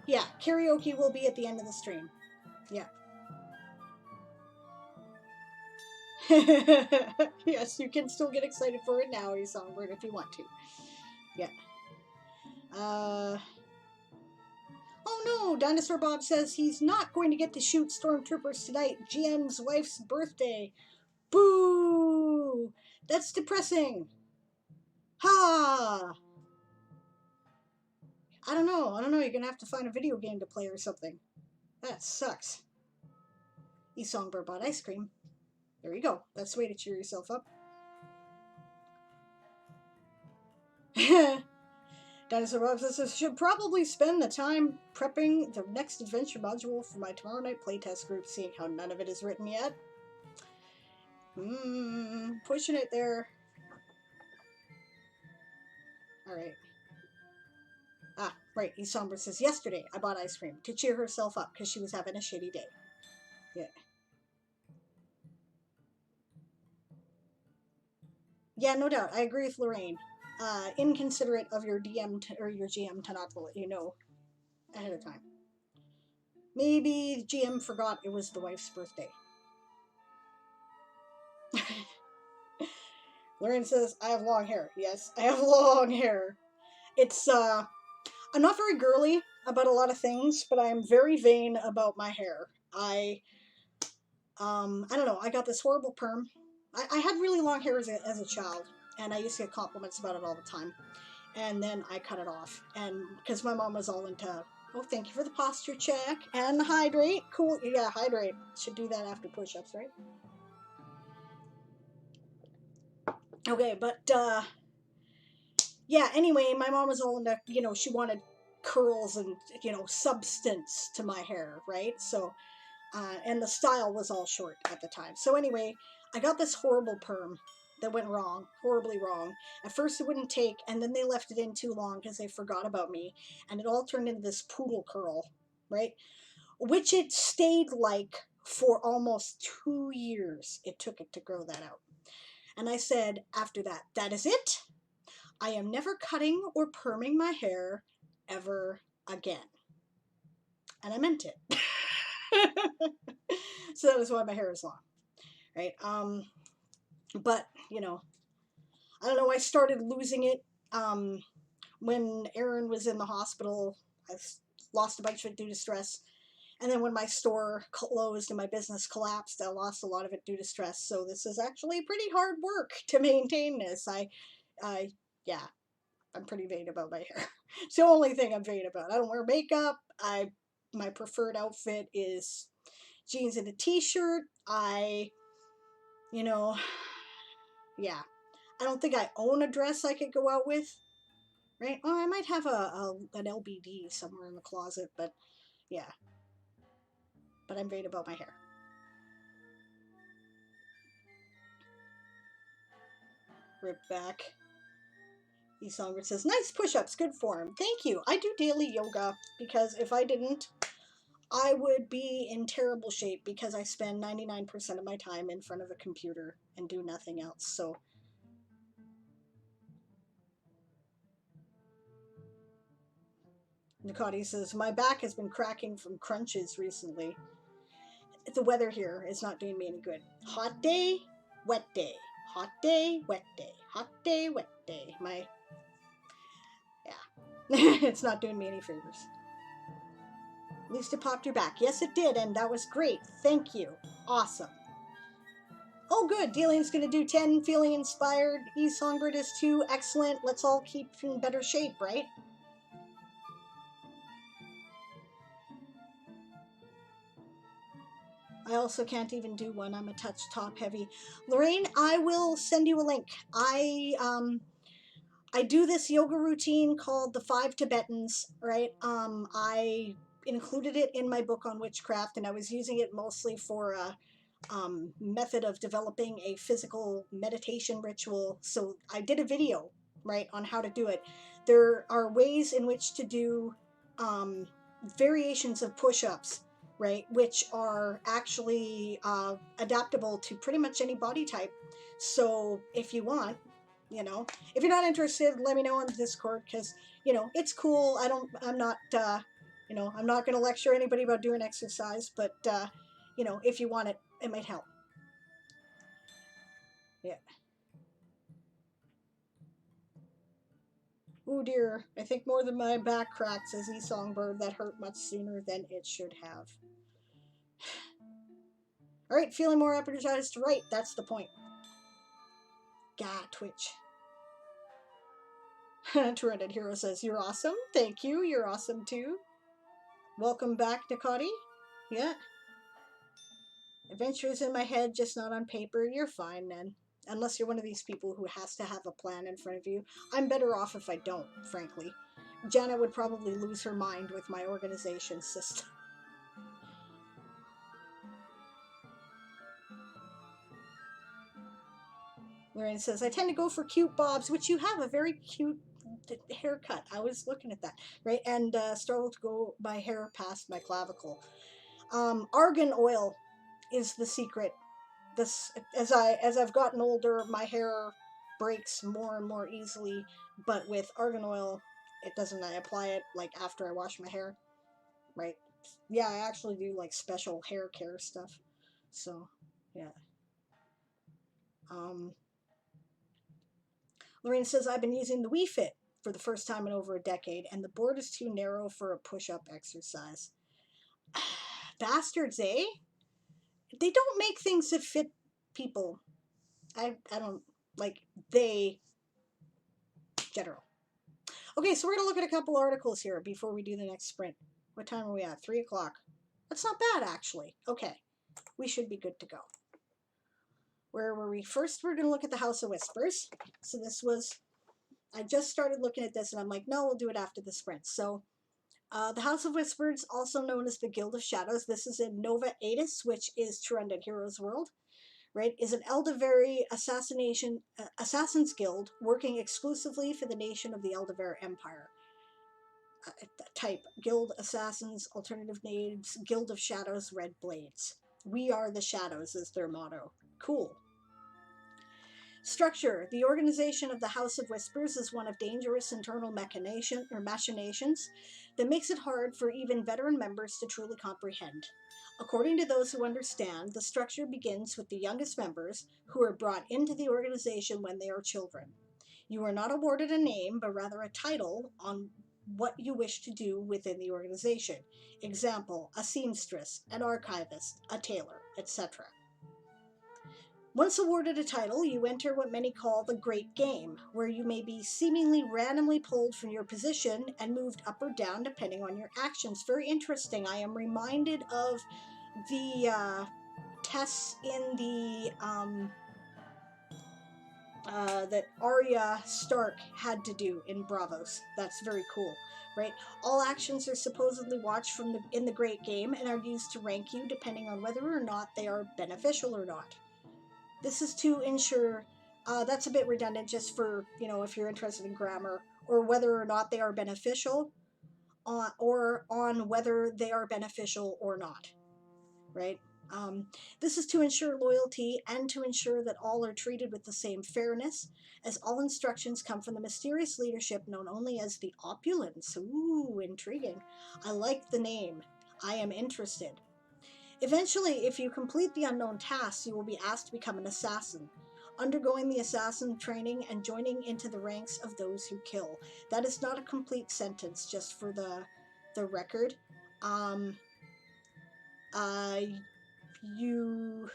Yeah, karaoke will be at the end of the stream. Yeah. Yes, you can still get excited for it now, you songbird, if you want to. Yeah. Oh no, Dinosaur Bob says he's not going to get to shoot stormtroopers tonight. GM's wife's birthday. Boo! That's depressing. Ha! I don't know. You're gonna have to find a video game to play or something. That sucks. Songbird bought ice cream. There you go. That's the way to cheer yourself up. Dinosaur Bob says I should probably spend the time prepping the next adventure module for my tomorrow night playtest group, seeing how none of it is written yet. Pushing it there. Alright. Ah, right. Songbird says, yesterday I bought ice cream to cheer herself up because she was having a shitty day. Yeah. Yeah, no doubt. I agree with Lorraine. Inconsiderate of your DM or your GM to not let you know ahead of time. Maybe the GM forgot it was the wife's birthday. Lorraine says, I have long hair. Yes, I have long hair. It's, I'm not very girly about a lot of things, but I am very vain about my hair. I don't know, I got this horrible perm. I had really long hair as a child, and I used to get compliments about it all the time. And then I cut it off, and because my mom was all into, oh, thank you for the posture check, and hydrate. Cool, yeah, hydrate. Should do that after push-ups, right? Okay, but, yeah, anyway, my mom was all into, you know, she wanted curls and, you know, substance to my hair, right? So, and the style was all short at the time. So anyway, I got this horrible perm that went wrong, horribly wrong. At first it wouldn't take, and then they left it in too long because they forgot about me, and it all turned into this poodle curl, right? Which it stayed like for almost 2 years it took it to grow that out. And I said, after that, that is it. I am never cutting or perming my hair ever again. And I meant it. So that is why my hair is long, right? But, you know, I don't know, I started losing it when Aaron was in the hospital. I lost a bunch of it due to stress. And then when my store closed and my business collapsed, I lost a lot of it due to stress. So this is actually pretty hard work to maintain this. Yeah, I'm pretty vain about my hair. It's the only thing I'm vain about. I don't wear makeup. My preferred outfit is jeans and a t-shirt. You know, yeah. I don't think I own a dress I could go out with, right? Oh, I might have an LBD somewhere in the closet, but yeah. But I'm vain about my hair. Rip back. Songbird says, nice push-ups, good form. Thank you. I do daily yoga because if I didn't, I would be in terrible shape because I spend 99% of my time in front of a computer and do nothing else. So Nicoti says, my back has been cracking from crunches recently. The weather here is not doing me any good. Hot day, wet day. Hot day, wet day. Hot day, wet day. Yeah. It's not doing me any favors. At least it popped your back. Yes, it did, and that was great. Thank you. Awesome. Oh, good. Delian's going to do 10, feeling inspired. Songbird is 2. Excellent. Let's all keep in better shape, right? I also can't even do one. I'm a touch top heavy. Lorraine, I will send you a link. I do this yoga routine called the 5 Tibetans, right? I included it in my book on witchcraft, and I was using it mostly for a method of developing a physical meditation ritual. So I did a video, right, on how to do it. There are ways in which to do variations of push-ups, right, which are actually adaptable to pretty much any body type. So if you want, you know, if you're not interested, let me know on the Discord, because, you know, it's cool. I'm not, you know, I'm not going to lecture anybody about doing exercise, but, you know, if you want it, it might help. Yeah. Oh dear, I think more than my back crack, says Songbird. That hurt much sooner than it should have. Alright, feeling more energized to write. That's the point. Gah, Twitch. Torrented Hero says, you're awesome. Thank you. You're awesome too. Welcome back, Nicoti. Yeah. Adventures in my head, just not on paper. You're fine, then. Unless you're one of these people who has to have a plan in front of you. I'm better off if I don't, frankly. Janet would probably lose her mind with my organization system. Lorraine says, I tend to go for cute bobs, which you have a very cute haircut. I was looking at that, right? And struggle to go my hair past my clavicle. Argan oil is the secret. This, as I've gotten older, my hair breaks more and more easily, but with argan oil, it doesn't. I apply it like after I wash my hair, right? Yeah, I actually do like special hair care stuff. So, yeah. Lorraine says, I've been using the Wii Fit for the first time in over a decade, and the board is too narrow for a push-up exercise. Bastards, eh? They don't make things that fit people. I don't, like, they, general. Okay, so we're going to look at a couple articles here before we do the next sprint. What time are we at? 3 o'clock. That's not bad, actually. Okay, we should be good to go. Where were we? First, we're going to look at the House of Whispers. So this was, I just started looking at this, and I'm like, no, we'll do it after the sprint. So the House of Whispers, also known as the Guild of Shadows, this is in Nova Aetus, which is Torrented Heroes' world, right, is an Eldavari Assassin's Guild working exclusively for the nation of the Eldavar Empire. Type Guild Assassins, alternative names, Guild of Shadows, Red Blades. We are the shadows is their motto. Cool. Structure. The organization of the House of Whispers is one of dangerous internal machinations that makes it hard for even veteran members to truly comprehend. According to those who understand, the structure begins with the youngest members who are brought into the organization when they are children. You are not awarded a name, but rather a title on what you wish to do within the organization. Example, a seamstress, an archivist, a tailor, etc. Once awarded a title, you enter what many call the Great Game, where you may be seemingly randomly pulled from your position and moved up or down depending on your actions. Very interesting. I am reminded of the tests in the that Arya Stark had to do in Bravos. That's very cool, right? All actions are supposedly watched from in the Great Game and are used to rank you depending on whether or not they are beneficial or not. This is to ensure, that's a bit redundant just for, if you're interested in grammar, or whether or not they are beneficial, or on whether they are beneficial or not, right? This is to ensure loyalty and to ensure that all are treated with the same fairness, as all instructions come from the mysterious leadership known only as the Opulence. Ooh, intriguing. I like the name. I am interested. Eventually, if you complete the unknown tasks, you will be asked to become an assassin, undergoing the assassin training and joining into the ranks of those who kill. That is not a complete sentence, just for the record. Um, uh, you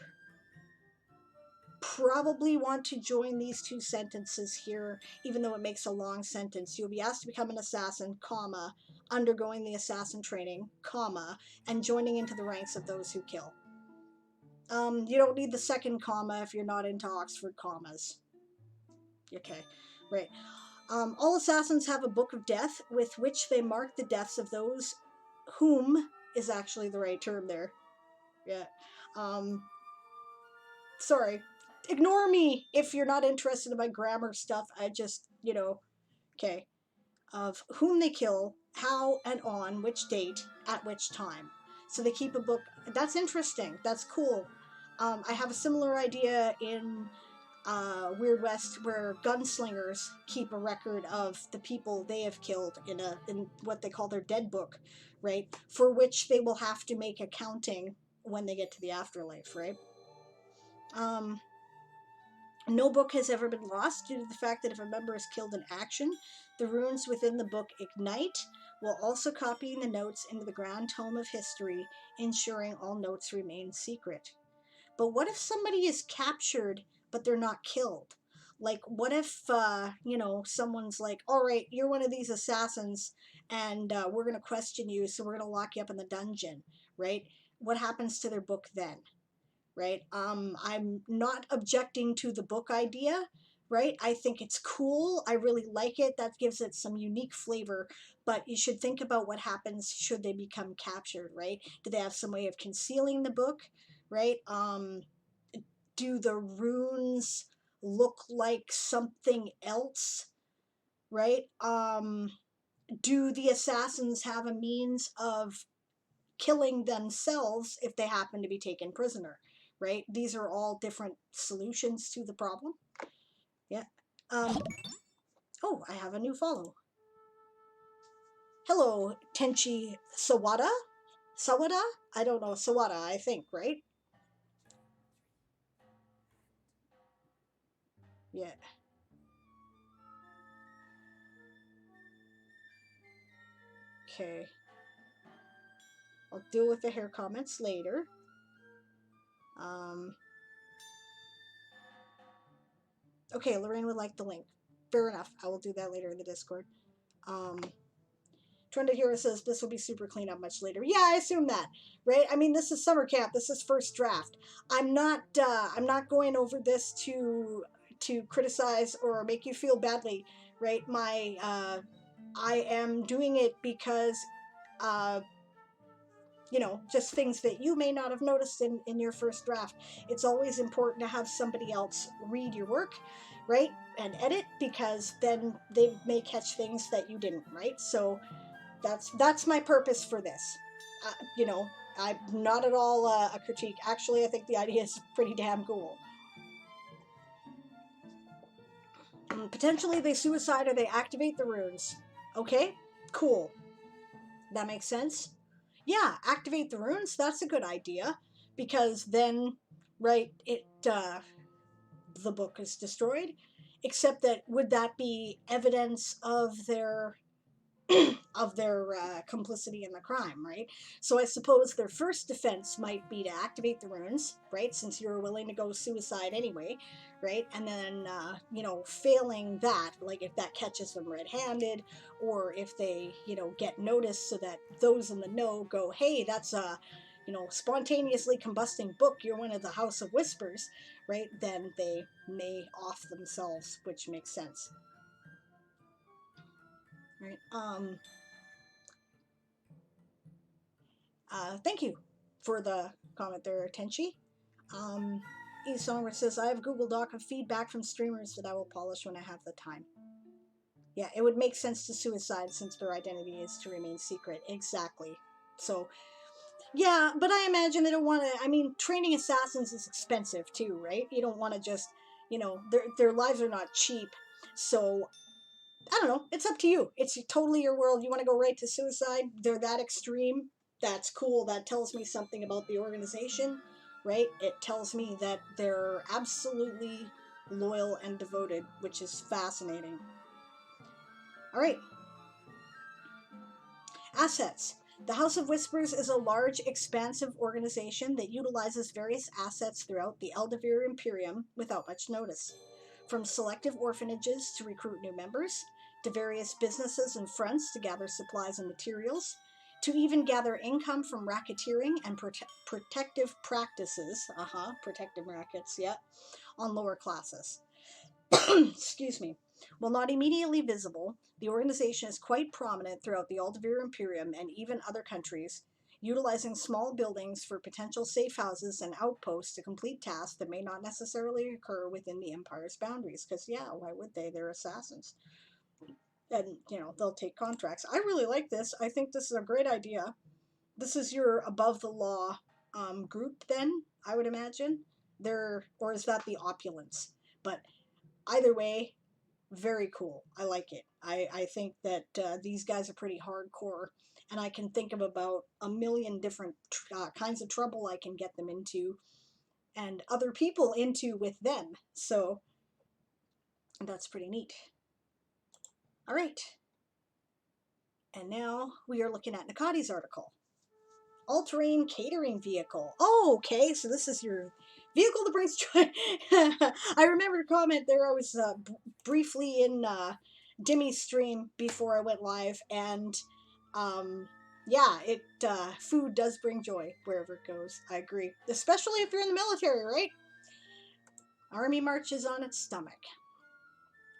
probably want to join these two sentences here, even though it makes a long sentence. You'll be asked to become an assassin, comma, undergoing the assassin training, comma, and joining into the ranks of those who kill. You don't need the second comma if you're not into Oxford commas. Okay, right. All assassins have a book of death with which they mark the deaths of those whom is actually the right term there. Yeah. Um, sorry. Ignore me if you're not interested in my grammar stuff. I just, okay. Of whom they kill, how and on which date, at which time. So they keep a book. That's interesting. That's cool. I have a similar idea in Weird West, where gunslingers keep a record of the people they have killed in what they call their dead book, right? For which they will have to make accounting when they get to the afterlife, right? No book has ever been lost due to the fact that if a member is killed in action, the runes within the book ignite, while also copying the notes into the grand tome of history, ensuring all notes remain secret. But what if somebody is captured but they're not killed? Like, what if, someone's like, all right, you're one of these assassins and we're going to question you, so we're going to lock you up in the dungeon, right? What happens to their book then? Right? I'm not objecting to the book idea, right? I think it's cool. I really like it. That gives it some unique flavor. But you should think about what happens should they become captured, right? Do they have some way of concealing the book, right? Do the runes look like something else, right? Do the assassins have a means of killing themselves if they happen to be taken prisoner, right? These are all different solutions to the problem. Yeah. Oh, I have a new follow. Hello, Tenchi Sawada? Sawada? I don't know, Sawada, I think, right? Yeah. Okay. I'll deal with the hair comments later. Um, okay, Lorraine would like the link. Fair enough. I will do that later in the Discord. Trenda Hero says this will be super clean up much later. Yeah, I assume that, right? I mean, this is summer camp. This is first draft. I'm not going over this to criticize or make you feel badly, right? I am doing it because, uh, just things that you may not have noticed in your first draft. It's always important to have somebody else read your work, right? And edit, because then they may catch things that you didn't, right? So that's my purpose for this. I'm not at all a critique. Actually, I think the idea is pretty damn cool. Potentially they suicide or they activate the runes. Okay, cool. That makes sense. Yeah, activate the runes. That's a good idea because then, right, the book is destroyed. Except that would that be evidence of their complicity in the crime, right? So I suppose their first defense might be to activate the runes, right? Since you're willing to go suicide anyway, right? And then, failing that, like if that catches them red-handed, or if they, get noticed so that those in the know go, hey, that's a, spontaneously combusting book. You're one of the House of Whispers, right? Then they may off themselves, which makes sense, right? Thank you for the comment there, Tenchi. Um, eSonger says, I have Google Doc of feedback from streamers that I will polish when I have the time. Yeah, it would make sense to suicide since their identity is to remain secret. Exactly. So, yeah, but I imagine they don't want to. I mean, training assassins is expensive too, right? You don't want to just, their lives are not cheap. So I don't know. It's up to you. It's totally your world. You want to go right to suicide? They're that extreme. That's cool. That tells me something about the organization, right? It tells me that they're absolutely loyal and devoted, which is fascinating. All right. Assets. The House of Whispers is a large, expansive organization that utilizes various assets throughout the Eldeveer Imperium without much notice. From selective orphanages to recruit new members, to various businesses and fronts to gather supplies and materials, to even gather income from racketeering and protective practices, protective rackets, yeah, on lower classes. Excuse me. While not immediately visible, the organization is quite prominent throughout the Aldevir Imperium and even other countries, utilizing small buildings for potential safe houses and outposts to complete tasks that may not necessarily occur within the Empire's boundaries. Because, yeah, why would they? They're assassins. And, they'll take contracts. I really like this. I think this is a great idea. This is your above the law group, then, I would imagine. Or is that the opulence? But either way, very cool. I like it. I think that these guys are pretty hardcore, and I can think of about a million different kinds of trouble I can get them into, and other people into with them. So that's pretty neat. All right. And now we are looking at Nakati's article. All-terrain catering vehicle. Oh, okay. So this is your vehicle that brings joy. I remember a comment there. I was briefly in Dimmy's stream before I went live, and yeah, food does bring joy wherever it goes. I agree, especially if you're in the military, right? Army marches on its stomach.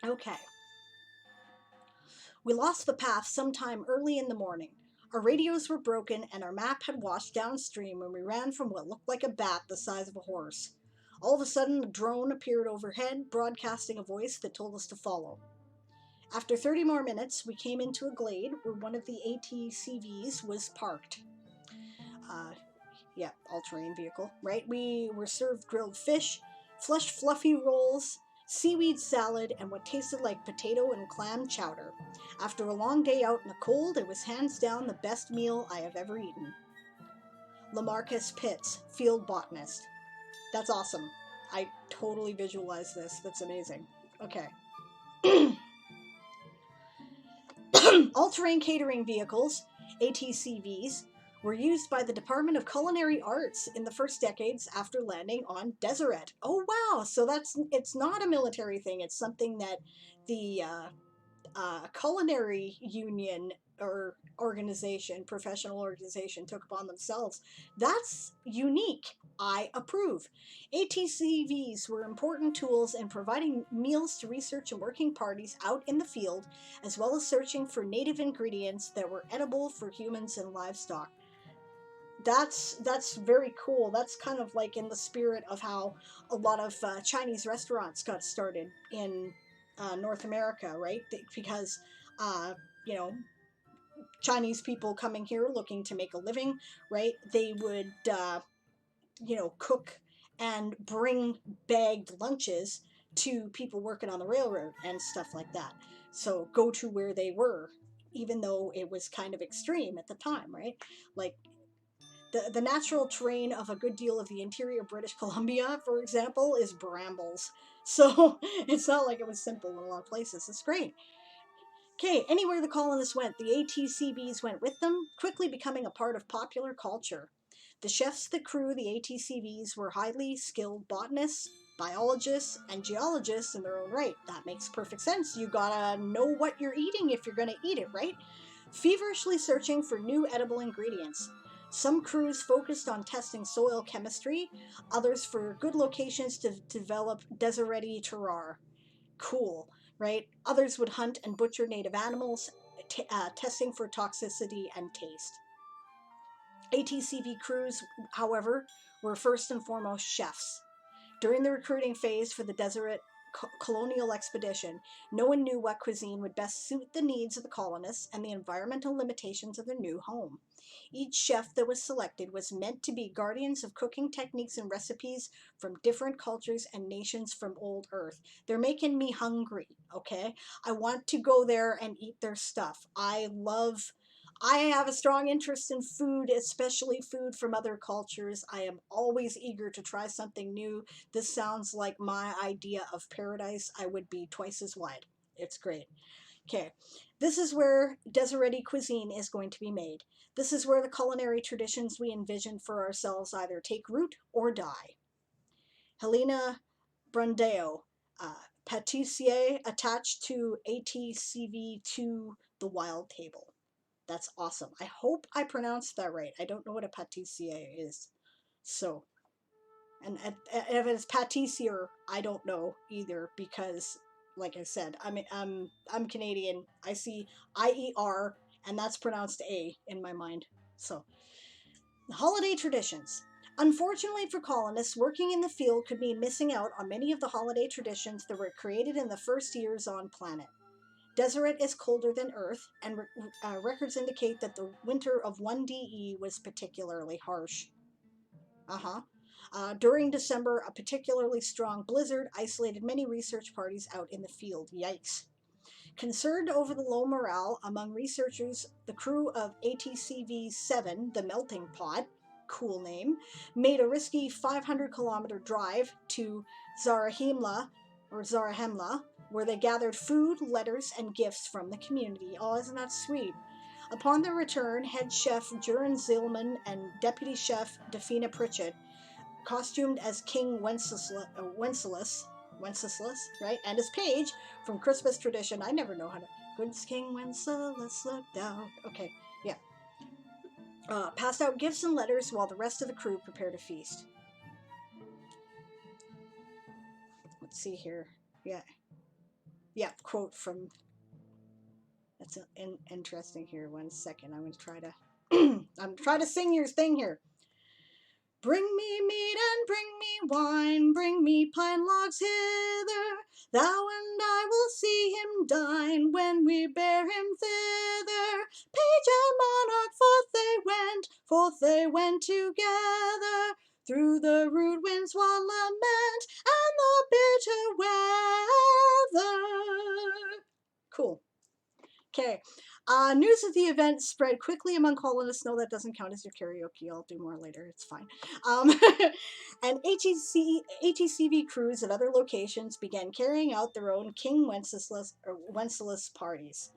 Okay. We lost the path sometime early in the morning. Our radios were broken and our map had washed downstream when we ran from what looked like a bat the size of a horse. All of a sudden, a drone appeared overhead, broadcasting a voice that told us to follow. After 30 more minutes, we came into a glade where one of the ATCVs was parked. Yeah, all-terrain vehicle, right? We were served grilled fish, flesh fluffy rolls, seaweed salad, and what tasted like potato and clam chowder. After a long day out in the cold, it was hands down the best meal I have ever eaten. Lamarcus Pitts, field botanist. That's awesome. I totally visualize this. That's amazing. Okay. All-terrain catering vehicles, ATCVs, were used by the Department of Culinary Arts in the first decades after landing on Deseret. Oh wow! So it's not a military thing. It's something that the culinary union or organization, professional organization, took upon themselves. That's unique. I approve. ATCVs were important tools in providing meals to research and working parties out in the field, as well as searching for native ingredients that were edible for humans and livestock. That's very cool. That's kind of like in the spirit of how a lot of Chinese restaurants got started in North America, right? Because uh, you know Chinese people coming here looking to make a living, right? They would, cook and bring bagged lunches to people working on the railroad and stuff like that. So go to where they were, even though it was kind of extreme at the time, right? Like the natural terrain of a good deal of the interior British Columbia, for example, is brambles. So it's not like it was simple in a lot of places. It's great. Okay, anywhere the colonists went, the ATCBs went with them, quickly becoming a part of popular culture. The chefs that crew the ATCBs were highly skilled botanists, biologists, and geologists in their own right. That makes perfect sense. You gotta know what you're eating if you're gonna eat it, right? Feverishly searching for new edible ingredients. Some crews focused on testing soil chemistry, others for good locations to develop desert-ready terroir. Cool, right? Others would hunt and butcher native animals, testing for toxicity and taste. ATCV crews, however, were first and foremost chefs. During the recruiting phase for the Deseret colonial expedition, no one knew what cuisine would best suit the needs of the colonists and the environmental limitations of their new home. Each chef that was selected was meant to be guardians of cooking techniques and recipes from different cultures and nations from old Earth. They're making me hungry, okay? I want to go there and eat their stuff. I have a strong interest in food, especially food from other cultures. I am always eager to try something new. This sounds like my idea of paradise. I would be twice as wide. It's great. Okay, this is where Deseret cuisine is going to be made. This is where the culinary traditions we envision for ourselves either take root or die. Helena Brundeo, pâtissier attached to ATCV to the Wild Table. That's awesome. I hope I pronounced that right. I don't know what a pâtissier is. So, and if it's pâtissier, I don't know either because, like I said, I'm Canadian. I see IER, and that's pronounced A in my mind. So, holiday traditions. Unfortunately for colonists, working in the field could mean missing out on many of the holiday traditions that were created in the first years on planet. Deseret is colder than Earth, and records indicate that the winter of 1DE was particularly harsh. Uh-huh. During December, a particularly strong blizzard isolated many research parties out in the field. Yikes. Concerned over the low morale among researchers, the crew of ATCV 7, the Melting Pot, cool name, made a risky 500-kilometer drive to Zarahemla, where they gathered food, letters, and gifts from the community. Oh, isn't that sweet? Upon their return, head chef Juran Zilman and deputy chef Dafina Pritchett, costumed as King Wenceslas, right? And his page from Christmas tradition. I never know how to. Good King Wenceslas looked out. Okay, yeah. Passed out gifts and letters while the rest of the crew prepared a feast. Let's see here. Yeah. Yeah, quote from. That's interesting here. 1 second. I'm going to try to. I'm trying to sing your thing here. Bring me meat and bring me wine, bring me pine logs hither. Thou and I will see him dine when we bear him thither. Page and monarch, forth they went together. Through the rude winds while lament and the bitter weather. Cool. Okay. News of the event spread quickly among colonists. No, that doesn't count as your karaoke. I'll do more later. It's fine. Um, and ATCV crews at other locations began carrying out their own King Wenceslas parties.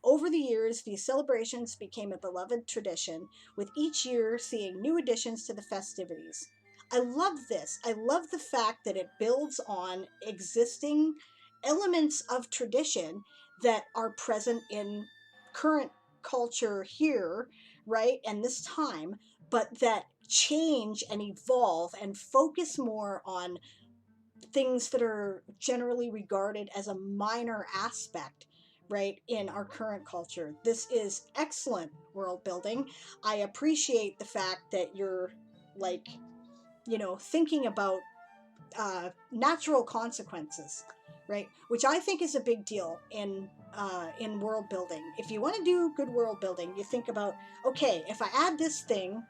Over the years, these celebrations became a beloved tradition, with each year seeing new additions to the festivities. I love this. I love the fact that it builds on existing elements of tradition that are present in current culture here, right, and this time, but that change and evolve and focus more on things that are generally regarded as a minor aspect, right, in our current culture. This is excellent world building. I appreciate the fact that you're, like, thinking about natural consequences, right? Which I think is a big deal in in world building. If you want to do good world building, you think about, okay, if I add this thing,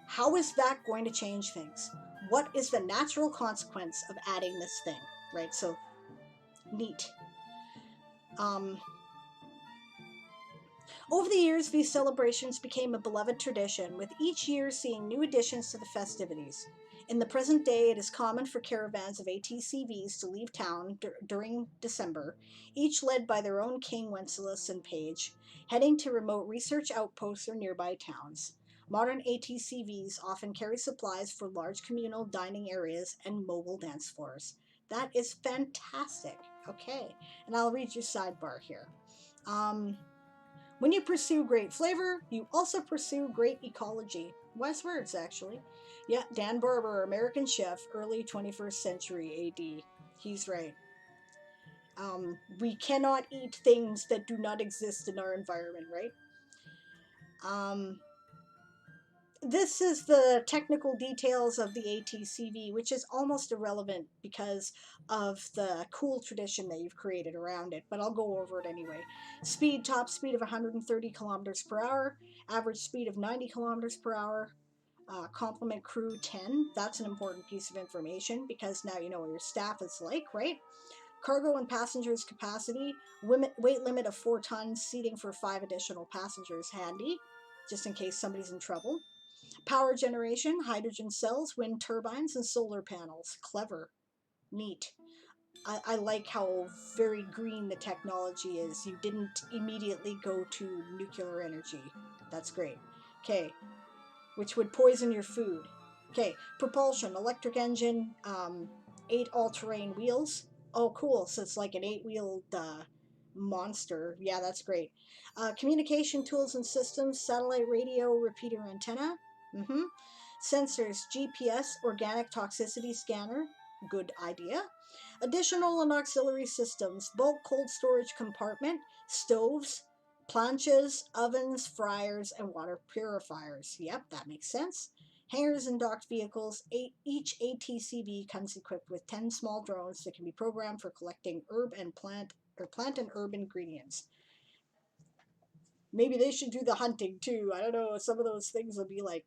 how is that going to change things? What is the natural consequence of adding this thing, right? So, neat. Um, Over the years, these celebrations became a beloved tradition, with each year seeing new additions to the festivities. In the present day, it is common for caravans of ATCVs to leave town during December, each led by their own king, Wenceslas, and page, heading to remote research outposts or nearby towns. Modern ATCVs often carry supplies for large communal dining areas and mobile dance floors. That is fantastic. Okay, and I'll read your sidebar here. Um, when you pursue great flavor, you also pursue great ecology. Wise words, actually. Yeah, Dan Barber, American chef, early 21st century AD. He's right. We cannot eat things that do not exist in our environment, right? Um, this is the technical details of the ATCV, which is almost irrelevant because of the cool tradition that you've created around it, but I'll go over it anyway. Speed, top speed of 130 kilometers per hour, average speed of 90 kilometers per hour, complement crew 10. That's an important piece of information because now you know what your staff is like, right? Cargo and passengers capacity, weight limit of 4 tons, seating for 5 additional passengers, handy, just in case somebody's in trouble. Power generation, hydrogen cells, wind turbines, and solar panels. Clever. Neat. I like how very green the technology is. You didn't immediately go to nuclear energy. That's great. Okay, which would poison your food. Okay, propulsion, electric engine, 8 all-terrain wheels. Oh, cool. So it's like an 8-wheeled monster. Yeah, that's great. Communication tools and systems, satellite radio, repeater antenna. Mm-hmm. Sensors, GPS, organic toxicity scanner. Good idea. Additional and auxiliary systems, bulk cold storage compartment, stoves, planches, ovens, fryers, and water purifiers. Yep, that makes sense. Hangars and docked vehicles. Each ATCV comes equipped with 10 small drones that can be programmed for collecting plant and herb ingredients. Maybe they should do the hunting too. I don't know. Some of those things will be like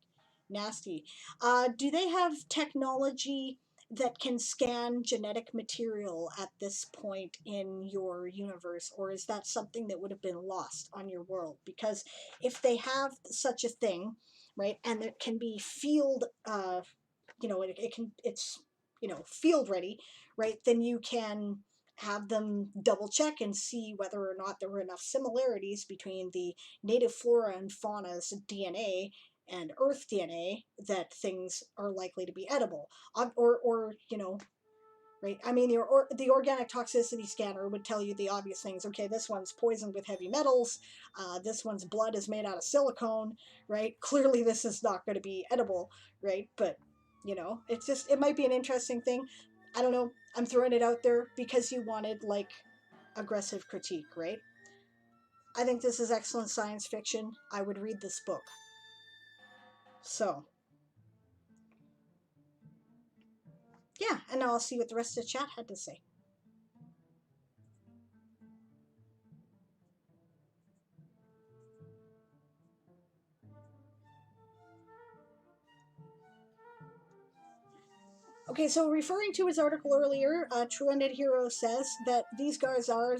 nasty. Do they have technology that can scan genetic material at this point in your universe, or is that something that would have been lost on your world? Because if they have such a thing, right, and it can be field, it's field ready, right, then you can have them double check and see whether or not there were enough similarities between the native flora and fauna's DNA and Earth DNA that things are likely to be edible. Right? I mean, the organic toxicity scanner would tell you the obvious things. Okay, this one's poisoned with heavy metals. This one's blood is made out of silicone. Right? Clearly, this is not going to be edible. Right? But it might be an interesting thing. I don't know. I'm throwing it out there because you wanted like aggressive critique, right? I think this is excellent science fiction. I would read this book. So, yeah, and now I'll see what the rest of the chat had to say. Okay, so referring to his article earlier, True Undead Hero says that these guys are,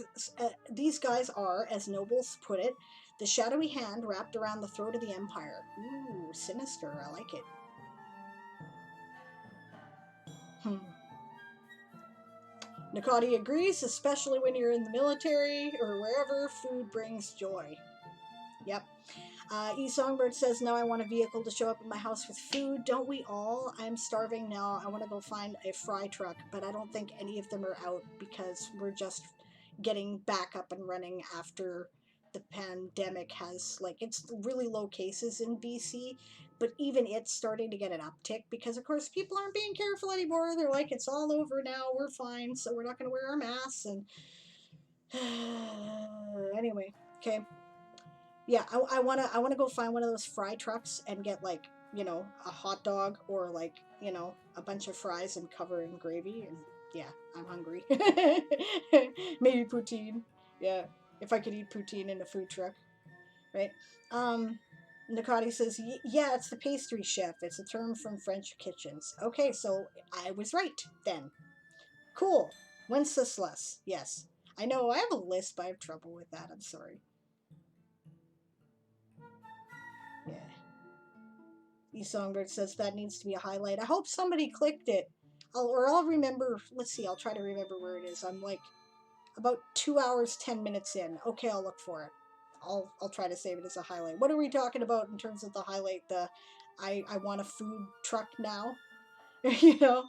as Nobles put it, the shadowy hand wrapped around the throat of the Empire. Ooh, sinister. I like it. Nakati agrees, especially when you're in the military or wherever food brings joy. Yep. E Songbird says, now I want a vehicle to show up at my house with food. Don't we all? I'm starving now. I want to go find a fry truck, but I don't think any of them are out because we're just getting back up and running after the pandemic has, it's really low cases in BC, but even it's starting to get an uptick because, of course, people aren't being careful anymore. They're like, it's all over now. We're fine, so we're not going to wear our masks. And anyway, okay. Yeah, I wanna go find one of those fry trucks and get a hot dog or a bunch of fries and cover in gravy, and yeah, I'm hungry. Maybe poutine. Yeah. if I could eat poutine in a food truck, right? Nakati says, yeah, it's the pastry chef. It's a term from French kitchens. Okay, so I was right then. Cool. Wenceslas. Yes. I know, I have a list, but I have trouble with that. I'm sorry. Yeah. E Songbird says that needs to be a highlight. I hope somebody clicked it. I'll remember. Let's see, I'll try to remember where it is. I'm like about 2 hours, 10 minutes in. Okay, I'll look for it. I'll try to save it as a highlight. What are we talking about in terms of the highlight? I want a food truck now. you know?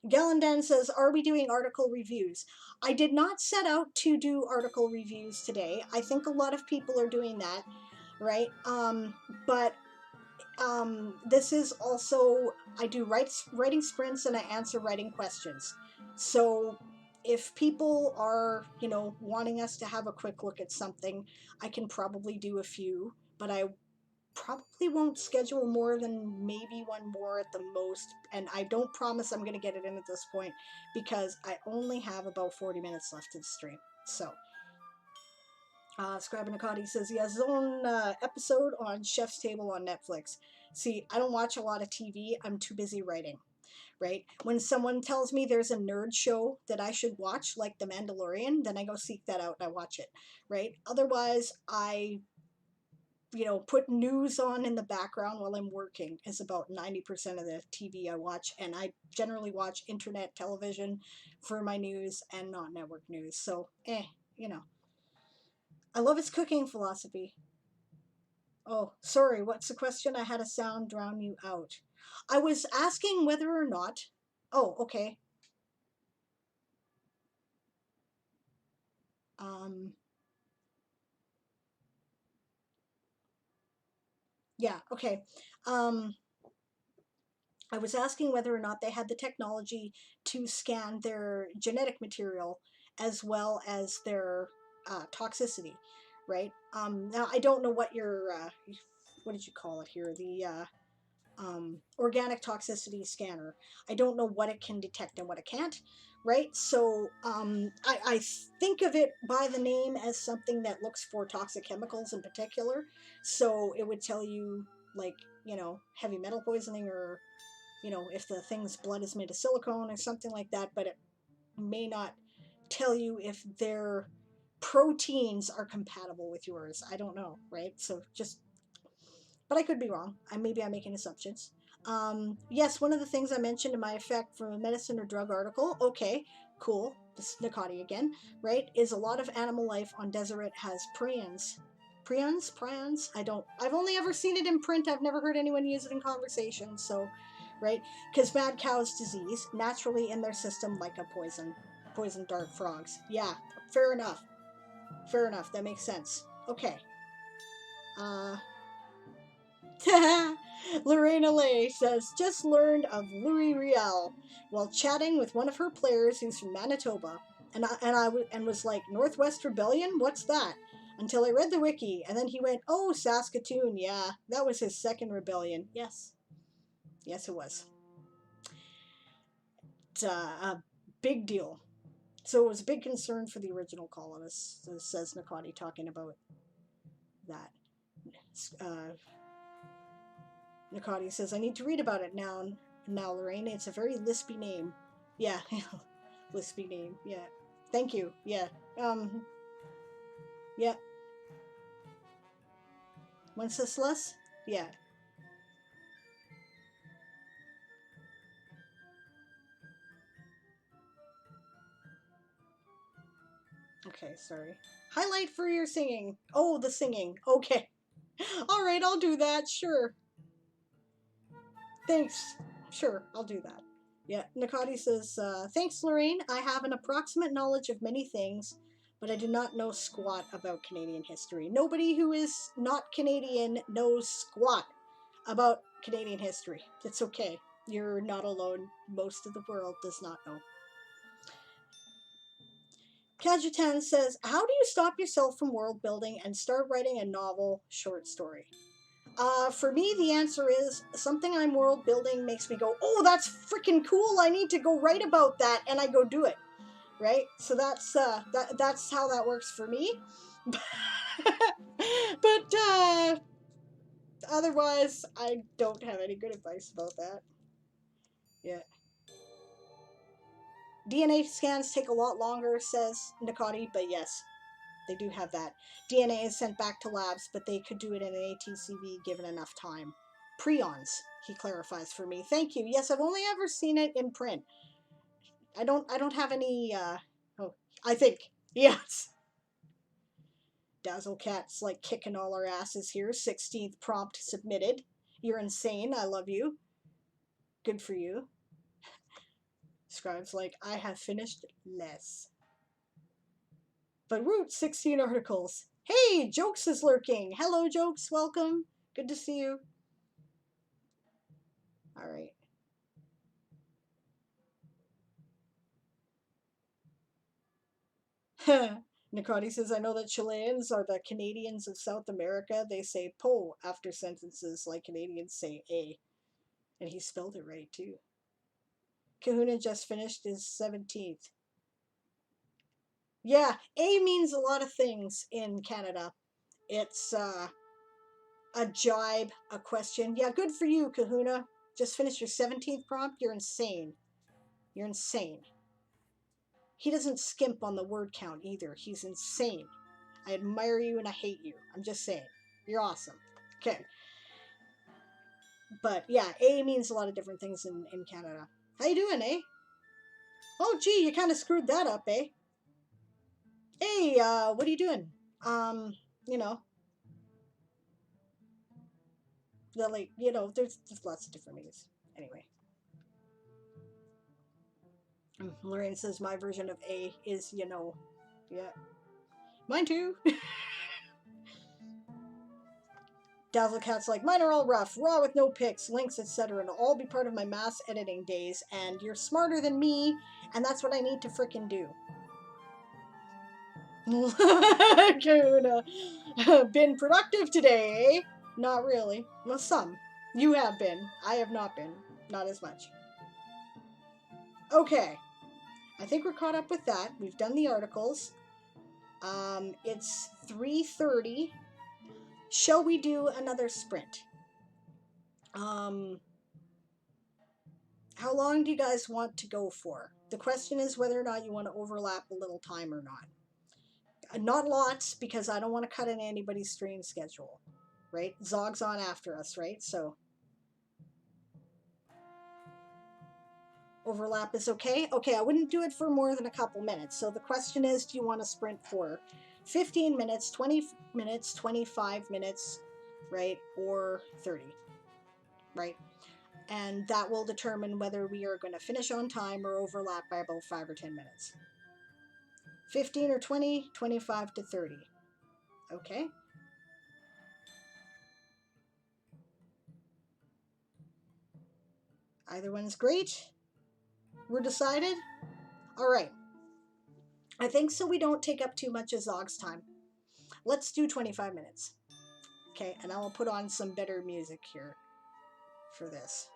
Gallandan says, are we doing article reviews? I did not set out to do article reviews today. I think a lot of people are doing that, right? But this is also, I do writing sprints and I answer writing questions. So if people are, wanting us to have a quick look at something, I can probably do a few, but I probably won't schedule more than maybe one more at the most. And I don't promise I'm going to get it in at this point because I only have about 40 minutes left of the stream. So Scrabinacati says he has his own episode on Chef's Table on Netflix. See, I don't watch a lot of TV. I'm too busy writing, right? When someone tells me there's a nerd show that I should watch, like The Mandalorian, then I go seek that out and I watch it, right? Otherwise, I put news on in the background while I'm working is about 90% of the TV I watch, and I generally watch internet television for my news and not network news. So, I love his cooking philosophy. Oh, sorry, what's the question? I had a sound drown you out. I was asking whether or not. Oh, okay. Yeah, okay. I was asking whether or not they had the technology to scan their genetic material as well as their toxicity, right? Now, I don't know what what did you call it here? The organic toxicity scanner. I don't know what it can detect and what it can't, right? So I think of it by the name as something that looks for toxic chemicals in particular. So it would tell you, like, heavy metal poisoning or if the thing's blood is made of silicone or something like that, but it may not tell you if their proteins are compatible with yours. I don't know, right? So but I could be wrong. Maybe I'm making assumptions. Yes, one of the things I mentioned in my effect from a medicine or drug article, okay, cool, this is Nakati again, right, is a lot of animal life on Deseret has prions. Prions? I've only ever seen it in print. I've never heard anyone use it in conversation, so, right, because mad cow's disease, naturally in their system like a poison dart frogs. Yeah, fair enough. That makes sense. Okay. Lorena Lay says, just learned of Louis Riel while chatting with one of her players who's from Manitoba, and was like, Northwest Rebellion? What's that? Until I read the wiki, and then he went, oh, Saskatoon, yeah, that was his second rebellion. Yes, it was. It's a big deal. So it was a big concern for the original colonists, says Nakati, talking about that. Nakati says, I need to read about it now, Lorraine. It's a very lispy name. Yeah, lispy name. Yeah. Thank you. Yeah. Yeah. Wenceslas? Yeah. Okay, sorry. Highlight for your singing. Oh, the singing. Okay. All right, I'll do that. Sure. Thanks. Sure, I'll do that. Yeah, Nakati says, thanks, Lorraine. I have an approximate knowledge of many things, but I do not know squat about Canadian history. Nobody who is not Canadian knows squat about Canadian history. It's okay. You're not alone. Most of the world does not know. Kajutan says, how do you stop yourself from world building and start writing a novel short story? For me, the answer is something I'm world building makes me go, oh, that's freaking cool. I need to go write about that. And I go do it. right? So that's how that works for me. But otherwise, I don't have any good advice about that. Yeah. DNA scans take a lot longer, says Nakati, but yes, they do have that. DNA is sent back to labs, but they could do it in an ATCV given enough time. Prions, he clarifies for me. Thank you. Yes, I've only ever seen it in print. I don't have any oh, I think. Yes. Dazzle Cat's like kicking all our asses here. 16th prompt submitted. You're insane. I love you. Good for you. Scribe's like, I have finished less. But Root, 16 articles. Hey, Jokes is lurking. Hello, Jokes. Welcome. Good to see you. All right. Nicoti says, I know that Chileans are the Canadians of South America. They say po after sentences like Canadians say a. And he spelled it right, too. Kahuna just finished his 17th. Yeah, a means a lot of things in Canada. It's a jibe, a question. Yeah, good for you, Kahuna. Just finished your 17th prompt. You're insane. You're insane. He doesn't skimp on the word count either. He's insane. I admire you and I hate you. I'm just saying. You're awesome. Okay. But yeah, A means a lot of different things in Canada. How you doing, eh? Oh, gee, you kind of screwed that up, eh? Hey, what are you doing? Um, you know, there's lots of different meanings. Anyway. Lorraine says my version of A is, Yeah. Mine too. Dazzlecat's like, mine are all rough, raw with no pics, links, etc. It'll all be part of my mass editing days, and you're smarter than me, and that's what I need to frickin' do. Kuna. Been productive today, eh? Not really. Well, some. You have been. I have not been. Not as much. Okay. I think we're caught up with that. We've done the articles. It's 3:30. Shall we do another sprint? How long do you guys want to go for? The question is whether or not you want to overlap a little time or not. Not lots, because I don't want to cut in anybody's stream schedule, right? Zog's on after us, right? So overlap is okay? Okay, I wouldn't do it for more than a couple minutes. So the question is, do you want to sprint for 15 minutes, 20 minutes, 25 minutes, right? Or 30, right? And that will determine whether we are going to finish on time or overlap by about 5 or 10 minutes. 15 or 20, 25 to 30. Okay? Either one's great. We're decided? Alright. I think so we don't take up too much of Zog's time. Let's do 25 minutes. Okay, and I will put on some better music here for this.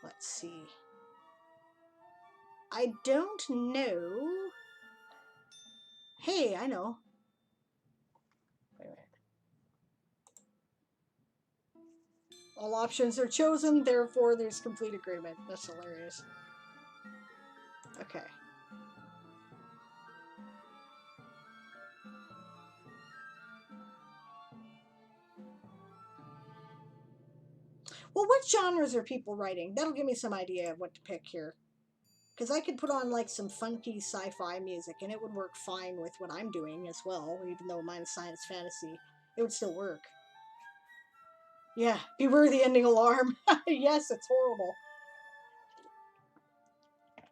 Let's see. I don't know. Hey, I know. Wait a minute. All options are chosen, therefore there's complete agreement. That's hilarious. Okay. Well, what genres are people writing? That'll give me some idea of what to pick here. Because I could put on like some funky sci-fi music and it would work fine with what I'm doing as well, even though mine's science fantasy. It would still work. Yeah, beware the ending alarm. Yes, it's horrible.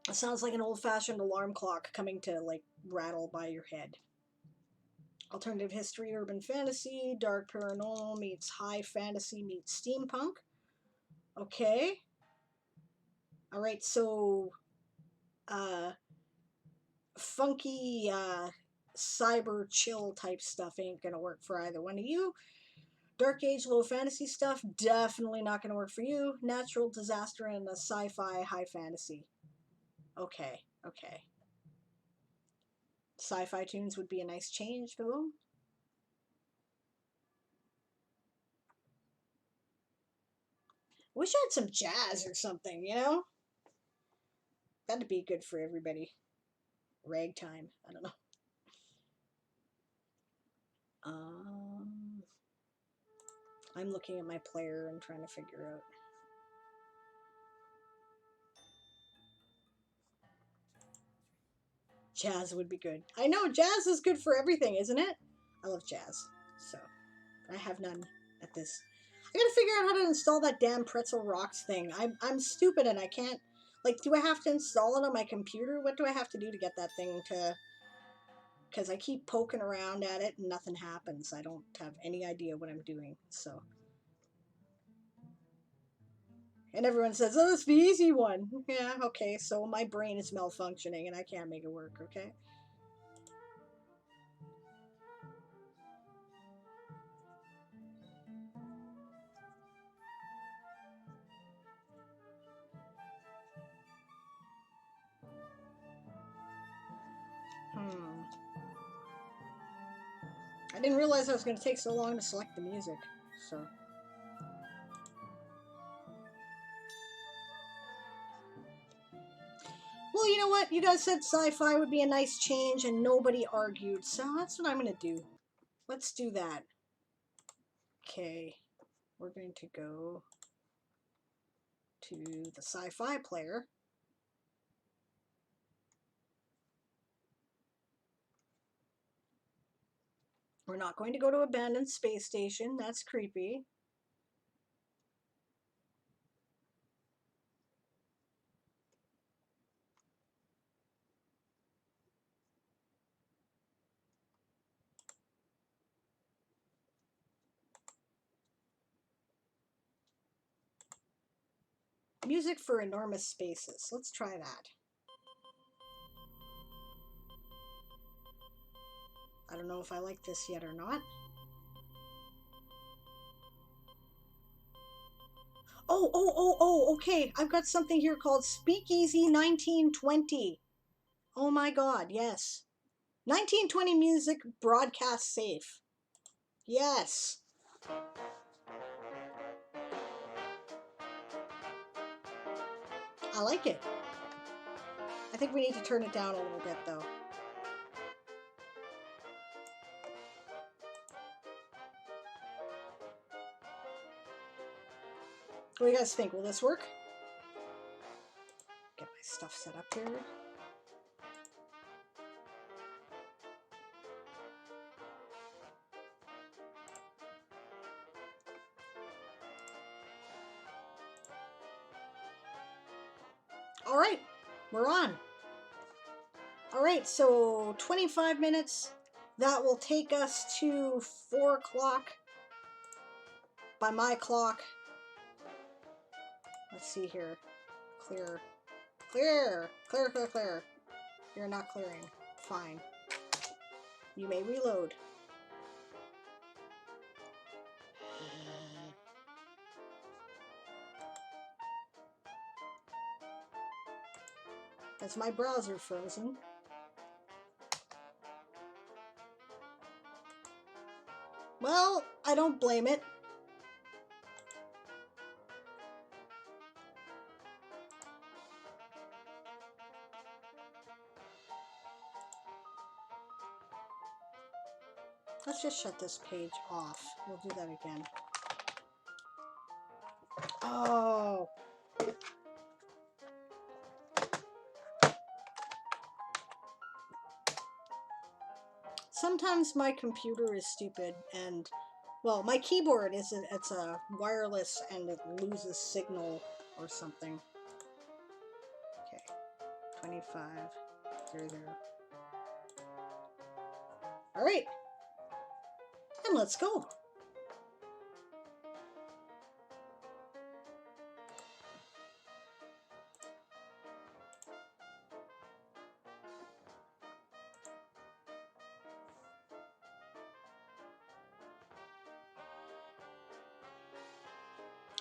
It sounds like an old-fashioned alarm clock coming to like rattle by your head. Alternative history, urban fantasy, dark paranormal meets high fantasy meets steampunk. Okay. All right, so funky cyber chill type stuff ain't gonna work for either one of you. Dark age low fantasy stuff definitely not gonna work for you. Natural disaster and a sci-fi high fantasy. Okay, okay. Sci-fi tunes would be a nice change, though. Wish I had some jazz or something, you know? That'd be good for everybody. Ragtime. I don't know. Um, I'm looking at my player and trying to figure out. Jazz would be good. I know, jazz is good for everything, isn't it? I love jazz, so I have none at this. I gotta figure out how to install that damn Pretzel Rocks thing. I'm stupid and I can't. Like, do I have to install it on my computer? What do I have to do to get that thing to? Because I keep poking around at it and nothing happens. I don't have any idea what I'm doing. So, and everyone says, "Oh, it's the easy one." Yeah, okay. So my brain is malfunctioning and I can't make it work. Okay. Hmm. I didn't realize I was going to take so long to select the music. So. Well, you know what? You guys said sci-fi would be a nice change and nobody argued. So that's what I'm going to do. Let's do that. Okay. We're going to go to the sci-fi player. We're not going to go to abandoned space station. That's creepy. Music for enormous spaces. Let's try that. I don't know if I like this yet or not. Oh, okay. I've got something here called Speakeasy 1920. Oh my god, yes. 1920 music broadcast safe. Yes. I like it. I think we need to turn it down a little bit though. What do you guys think? Will this work? Get my stuff set up here. All right, we're on. All right, so 25 minutes. That will take us to 4 o'clock by my clock. Let's see here. Clear. Clear! Clear, clear, clear. You're not clearing. Fine. You may reload. That's my browser frozen. Well, I don't blame it. Let's just shut this page off. We'll do that again. Oh. Sometimes my computer is stupid and, well, my keyboard isn't, it's a wireless and it loses signal or something. Okay, 25, there. All right, and let's go.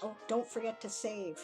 Oh, don't forget to save.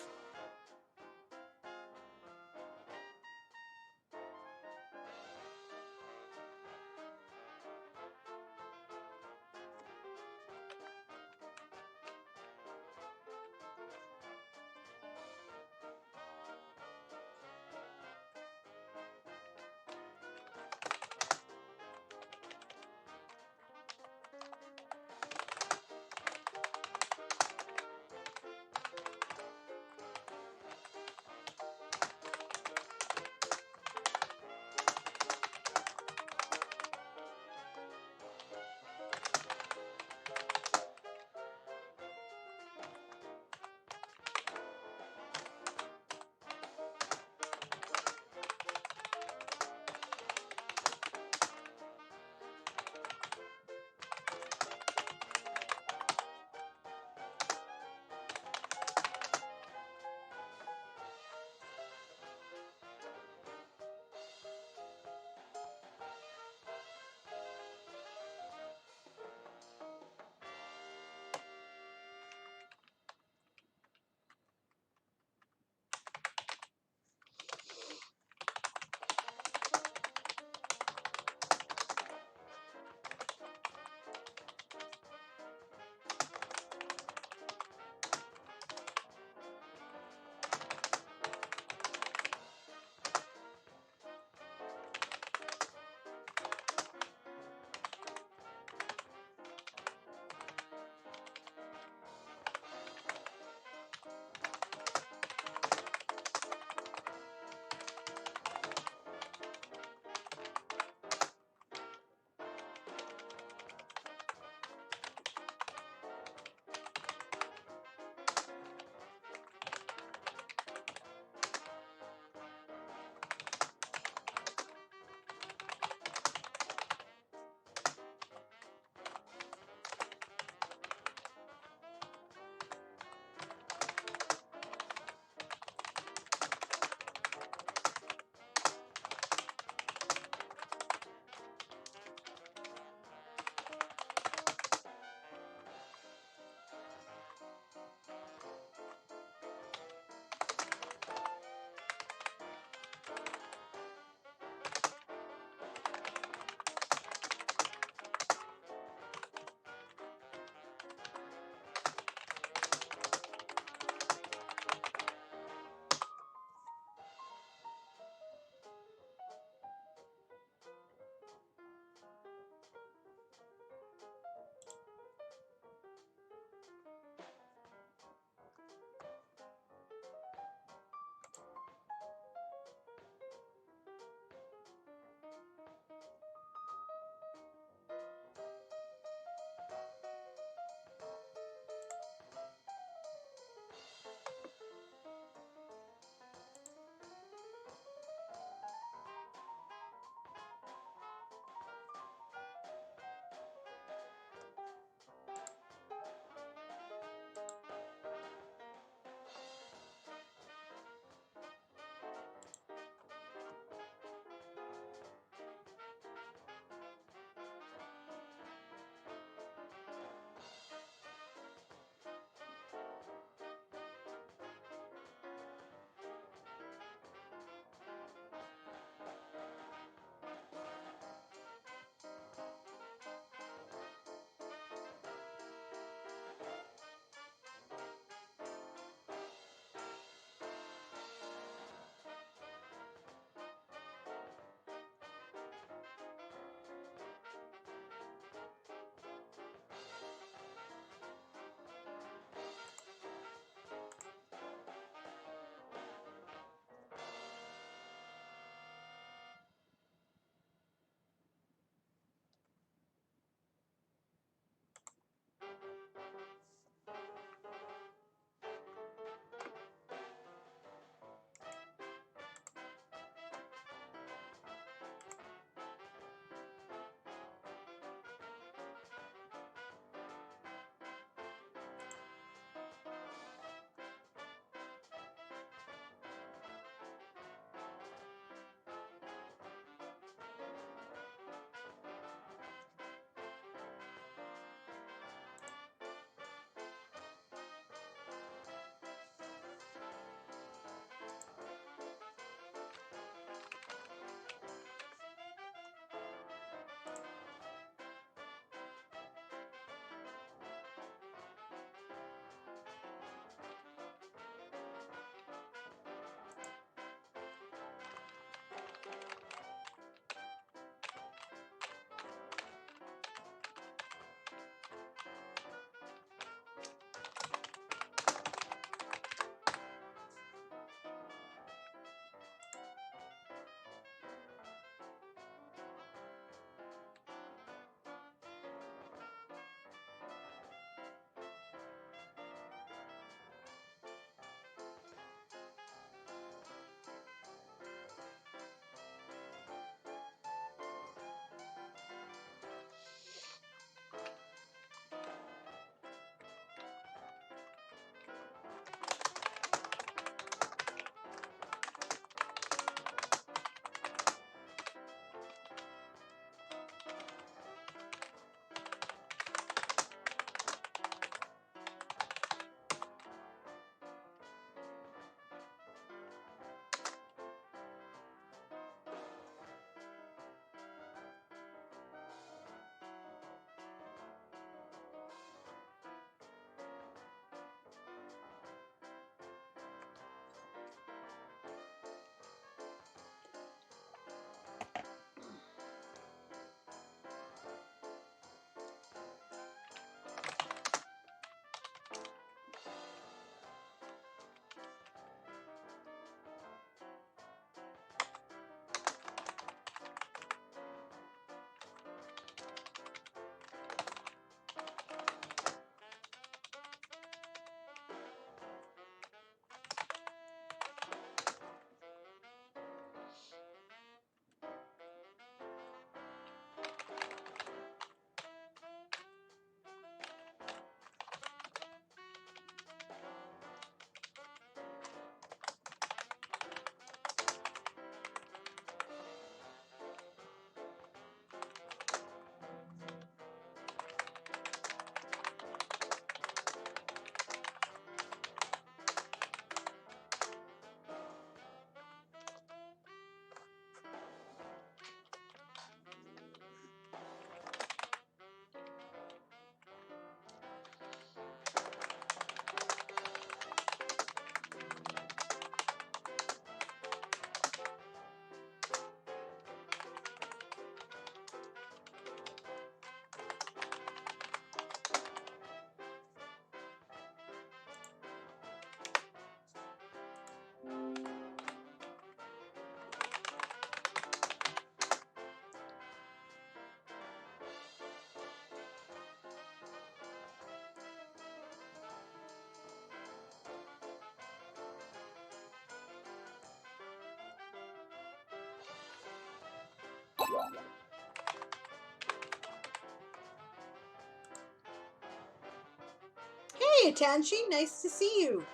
Hey, Tanchi, nice to see you.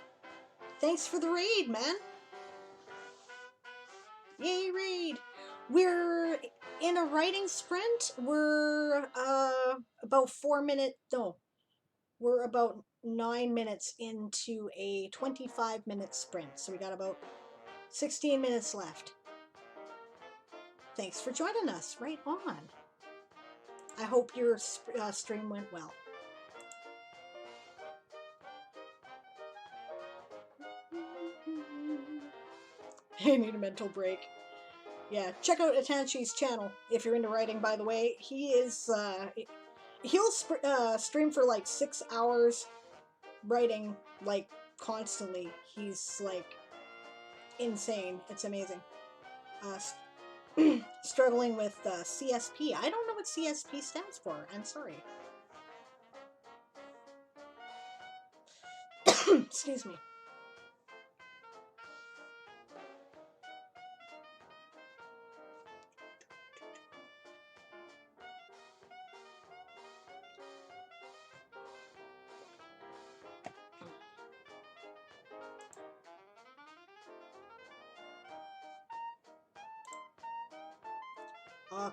Thanks for the raid, man. Yay, raid. We're in a writing sprint. We're about 4 minutes. No, we're about 9 minutes into a 25-minute sprint. So we got about 16 minutes left. Thanks for joining us. Right on. I hope your stream went well. I need a mental break. Yeah, check out Atanshi's channel if you're into writing, by the way. He is, he'll stream for like 6 hours writing, like, constantly. He's, like, insane. It's amazing. Struggling with CSP. I don't know what CSP stands for. I'm sorry. Excuse me.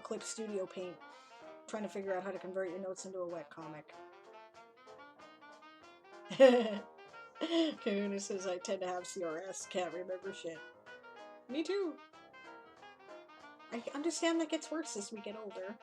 Clip Studio Paint. Trying to figure out how to convert your notes into a wet comic. Kahuna says I tend to have CRS. Can't remember shit. Me too. I understand that gets worse as we get older.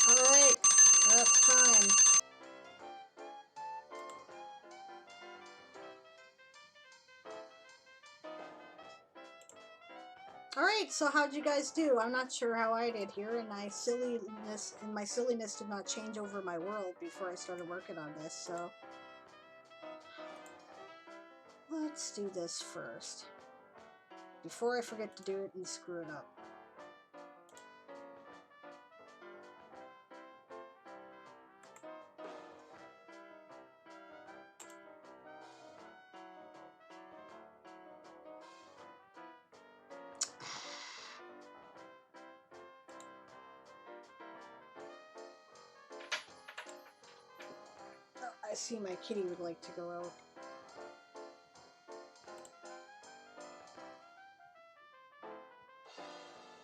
All right, that's time. All right, so how'd you guys do? I'm not sure how I did here, and my silliness did not change over my world before I started working on this. So let's do this first before I forget to do it and screw it up. I see my kitty would like to go out.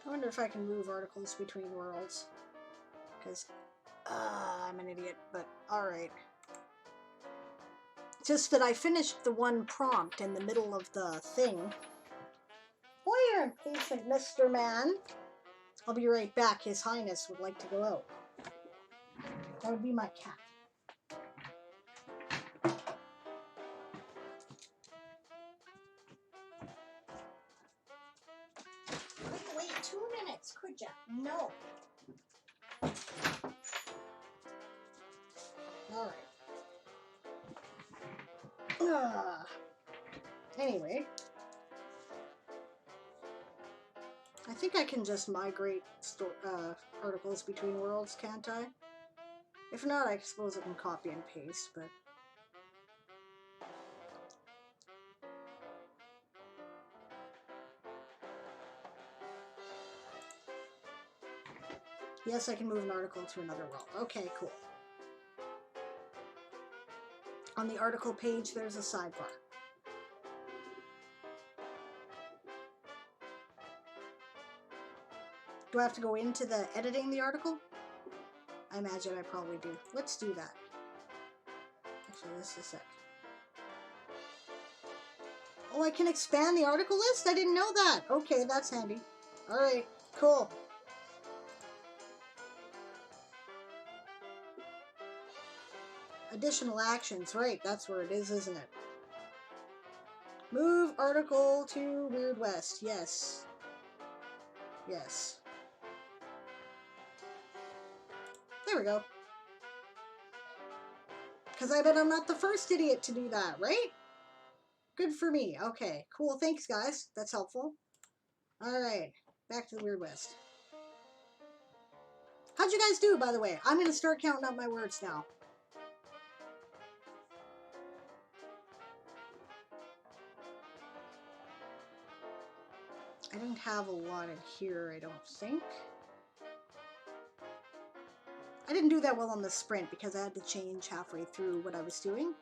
I wonder if I can move articles between worlds. Because I'm an idiot, but alright. Just that I finished the one prompt in the middle of the thing. Boy, you're impatient, Mr. Man. I'll be right back. His Highness would like to go out. That would be my cat. Wait 2 minutes, could ya? No. Alright. Anyway, I think I can just migrate articles between worlds, can't I? If not, I suppose I can copy and paste, but... Yes, I can move an article to another world. Okay, cool. On the article page, there's a sidebar. Do I have to go into the editing the article? I imagine I probably do. Let's do that. Actually, just a sec. Oh, I can expand the article list? I didn't know that. Okay, that's handy. Alright, cool. Additional actions. Right, that's where it is, isn't it? Move article to Weird West. Yes. Yes. There we go. Because I bet I'm not the first idiot to do that, right? Good for me. Okay, cool. Thanks, guys. That's helpful. Alright, back to the Weird West. How'd you guys do, by the way? I'm going to start counting up my words now. I don't have a lot in here, I don't think. I didn't do that well on the sprint because I had to change halfway through what I was doing.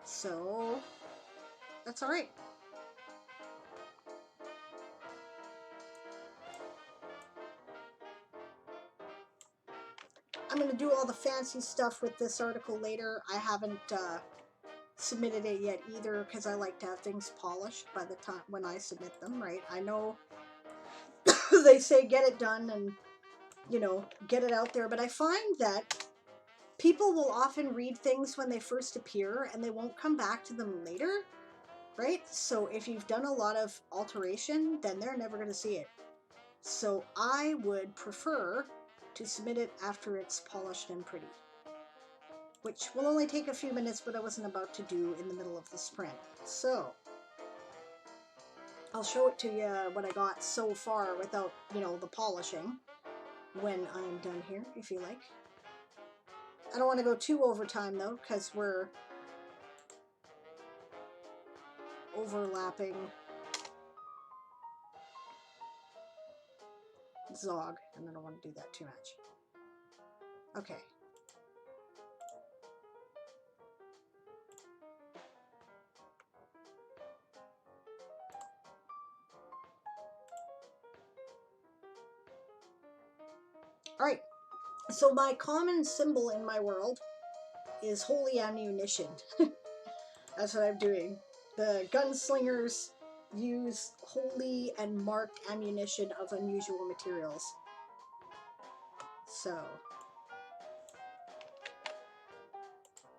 So, that's alright. I'm going to do all the fancy stuff with this article later. I haven't submitted it yet either because I like to have things polished by the time when I submit them, right? I know they say get it done and, you know, get it out there, but I find that people will often read things when they first appear and they won't come back to them later, right? So if you've done a lot of alteration, then they're never going to see it. So I would prefer to submit it after it's polished and pretty, which will only take a few minutes, but I wasn't about to do in the middle of the sprint. So I'll show it to you what I got so far without, you know, the polishing when I'm done here, if you like. I don't want to go too overtime though, because we're overlapping Zog, and I don't want to do that too much. Okay. Alright, so my common symbol in my world is holy ammunition. That's what I'm doing. The gunslingers use holy and marked ammunition of unusual materials. So,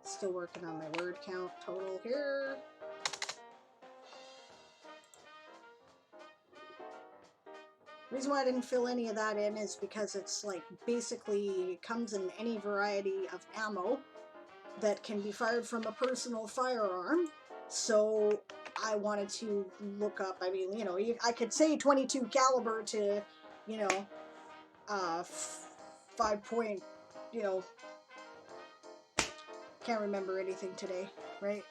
still working on my word count total here. The reason why I didn't fill any of that in is because it's like basically comes in any variety of ammo that can be fired from a personal firearm. So I wanted to look up, I mean, you know, I could say 22 caliber to, you know, 5 point, you know, can't remember anything today, right?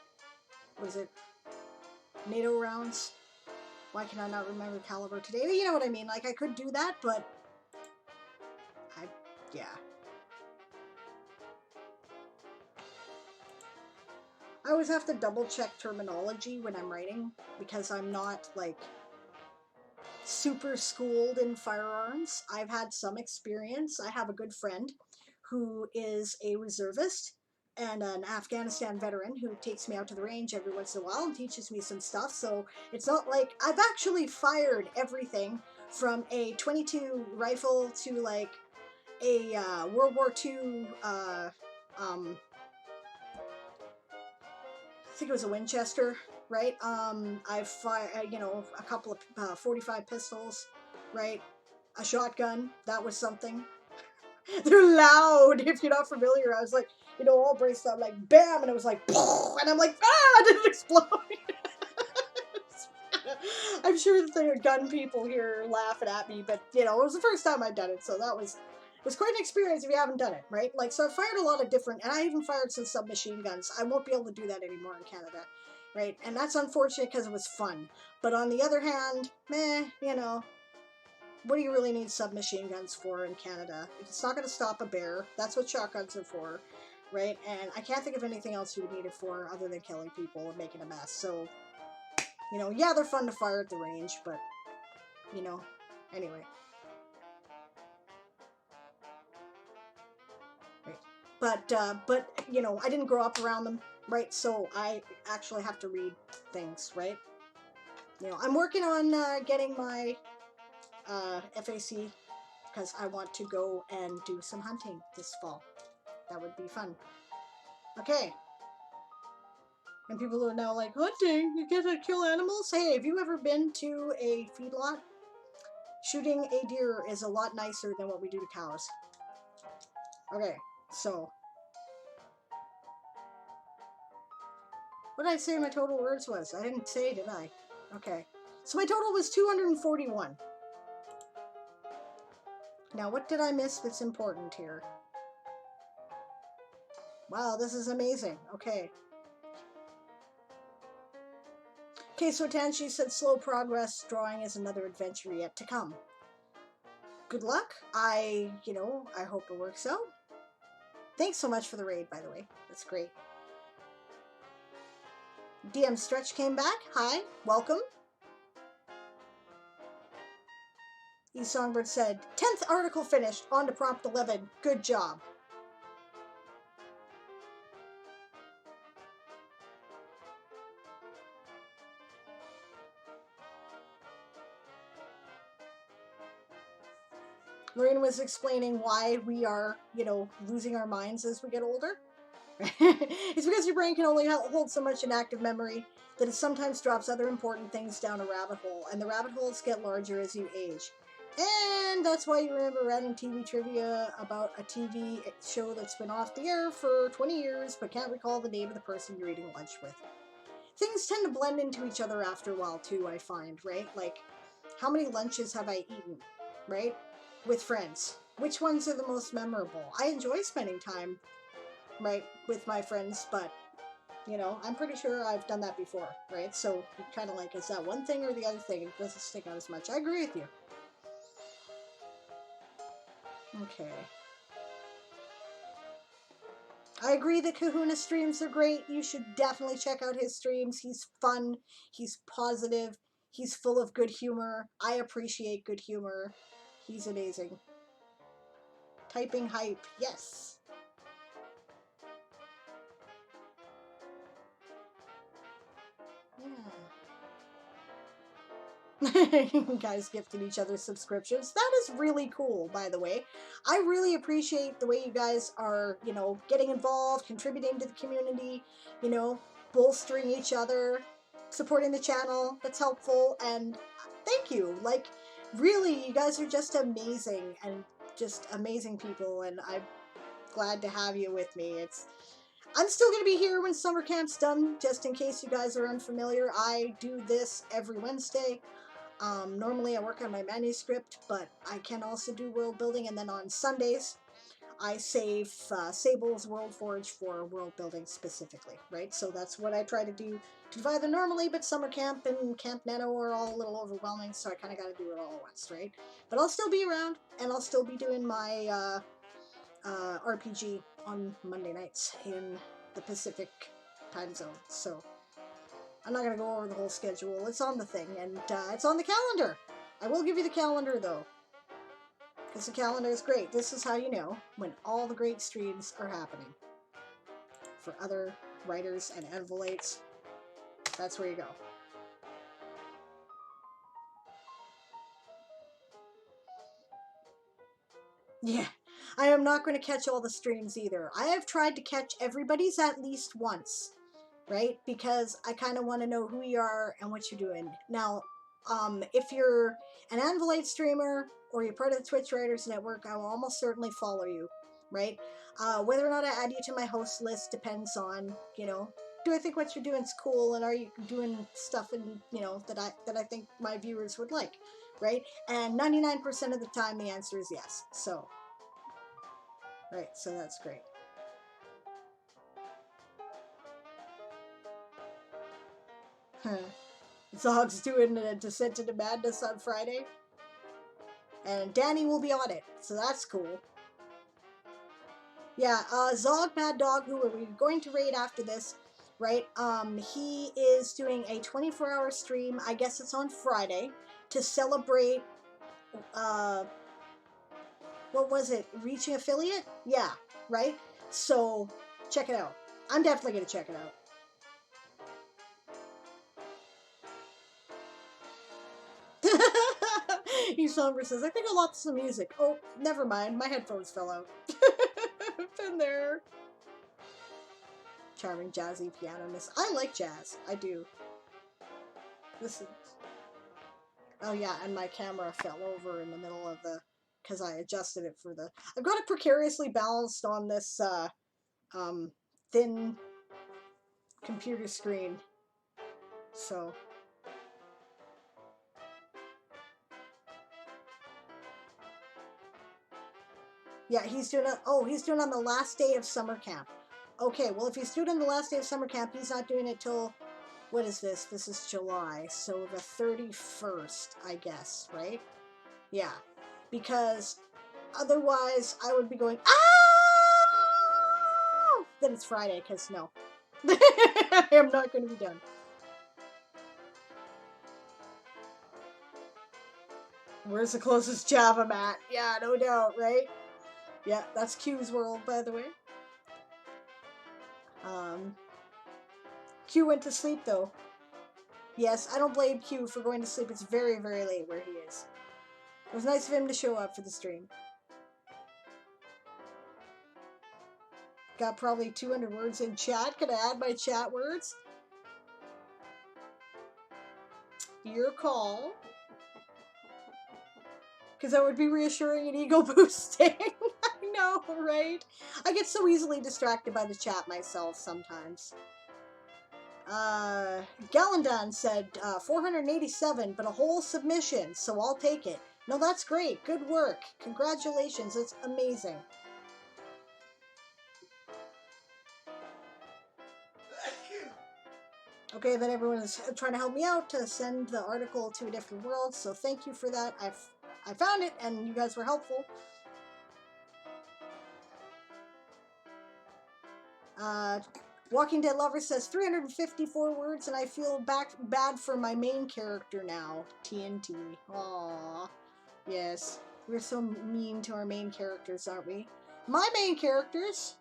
Was it NATO rounds? Why can I not remember caliber today? You know what I mean? Like, I could do that, but yeah. I always have to double check terminology when I'm writing because I'm not, like, super schooled in firearms. I've had some experience. I have a good friend who is a reservist and an Afghanistan veteran who takes me out to the range every once in a while and teaches me some stuff. So it's not like I've actually fired everything from a .22 rifle to like a World War II, I think it was a Winchester, right? I've fired, you know, a couple of .45 pistols, right? A shotgun, that was something. They're loud. If you're not familiar, I was like, all braced up, like bam, and it was like, and I'm like, did it explode? I'm sure that the gun people here are laughing at me, but it was the first time I'd done it, so it was quite an experience if you haven't done it, right? Like, so I've fired a lot of different, and I even fired some submachine guns. I won't be able to do that anymore in Canada, right? And that's unfortunate because it was fun. But on the other hand, what do you really need submachine guns for in Canada? It's not going to stop a bear. That's what shotguns are for, right? And I can't think of anything else you would need it for other than killing people and making a mess. So, yeah, they're fun to fire at the range, but, anyway. Right. But, I didn't grow up around them, right? So I actually have to read things, right? I'm working on getting my FAC because I want to go and do some hunting this fall. That would be fun. Okay. And people are now like, hunting? You get to kill animals? Hey, have you ever been to a feedlot? Shooting a deer is a lot nicer than what we do to cows. Okay, so. What did I say my total words was? I didn't say, did I? Okay. So my total was 241. Now, what did I miss that's important here? Wow, this is amazing. Okay. Okay, so Tanshi said slow progress. Drawing is another adventure yet to come. Good luck. I hope it works out. Thanks so much for the raid, by the way. That's great. DM Stretch came back. Hi, welcome. E Songbird said, 10th article finished. On to prompt 11. Good job. Lorraine was explaining why we are, losing our minds as we get older. It's because your brain can only hold so much in active memory that it sometimes drops other important things down a rabbit hole, and the rabbit holes get larger as you age. And that's why you remember writing TV trivia about a TV show that's been off the air for 20 years but can't recall the name of the person you're eating lunch with. Things tend to blend into each other after a while too, I find, right? Like, how many lunches have I eaten, right? With friends. Which ones are the most memorable? I enjoy spending time, right, with my friends, but, I'm pretty sure I've done that before, right? So, you're kind of like, is that one thing or the other thing? It doesn't stick out as much. I agree with you. Okay. I agree that Kahuna streams are great. You should definitely check out his streams. He's fun. He's positive. He's full of good humor. I appreciate good humor. He's amazing. Typing hype. Yes. Yeah. Guys gifting each other subscriptions. That is really cool, by the way. I really appreciate the way you guys are, getting involved, contributing to the community, bolstering each other, supporting the channel. That's helpful, and thank you. Like, really, you guys are just amazing, and just amazing people, and I'm glad to have you with me. I'm still going to be here when summer camp's done, just in case you guys are unfamiliar. I do this every Wednesday. Normally I work on my manuscript, but I can also do world building, and then on Sundays I save Sable's World Forge for world building specifically, right? So that's what I try to do to divide them normally, but summer camp and Camp Nano are all a little overwhelming, so I kind of got to do it all at once, right? But I'll still be around, and I'll still be doing my RPG on Monday nights in the Pacific time zone, so I'm not going to go over the whole schedule. It's on the thing, and it's on the calendar. I will give you the calendar, though, because the calendar is great. This is how you know when all the great streams are happening. For other writers and envolates, that's where you go. Yeah, I am not going to catch all the streams either. I have tried to catch everybody's at least once, right? Because I kind of want to know who you are and what you're doing. Now, if you're an Anvilite streamer or you're part of the Twitch Writers Network, I will almost certainly follow you, right? Whether or not I add you to my host list depends on, you know, do I think what you're doing is cool, and are you doing stuff and you know that I think my viewers would like, right? And 99% of the time the answer is yes. So, right, so that's great. Zog's doing a Descent into Madness on Friday, and Danny will be on it, so that's cool. Yeah, Zog Mad Dog, who we're going to raid after this, right? He is doing a 24-hour stream. I guess it's on Friday to celebrate. What was it? Reaching affiliate? Yeah, right. So check it out. I'm definitely gonna check it out. He somber says, I think I lost some music. Oh, never mind. My headphones fell out. Been there. Charming jazzy piano miss. I like jazz. I do. Listen. Oh yeah, and my camera fell over in the middle of the, because I adjusted it for the. I've got it precariously balanced on this thin computer screen. So. Yeah, he's doing he's doing on the last day of summer camp. Okay, well if he's doing on the last day of summer camp, he's not doing it till, what is this? This is July, so the 31st, I guess, right? Yeah, because otherwise I would be going, ah! Then it's Friday, because no. I am not going to be done. Where's the closest Java mat? Yeah, no doubt, right? Yeah, that's Q's world, by the way. Q went to sleep, though. Yes, I don't blame Q for going to sleep. It's very, very late where he is. It was nice of him to show up for the stream. Got probably 200 words in chat. Can I add my chat words? Your call. Because that would be reassuring and ego boosting. I know, right? I get so easily distracted by the chat myself sometimes. Gallandan said 487, but a whole submission, so I'll take it. No, that's great. Good work. Congratulations. It's amazing. Okay, then everyone is trying to help me out to send the article to a different world, so thank you for that. I found it, and you guys were helpful. Walking Dead Lover says 354 words, and I feel bad for my main character now. TNT. Aww. Yes. We're so mean to our main characters, aren't we? My main characters?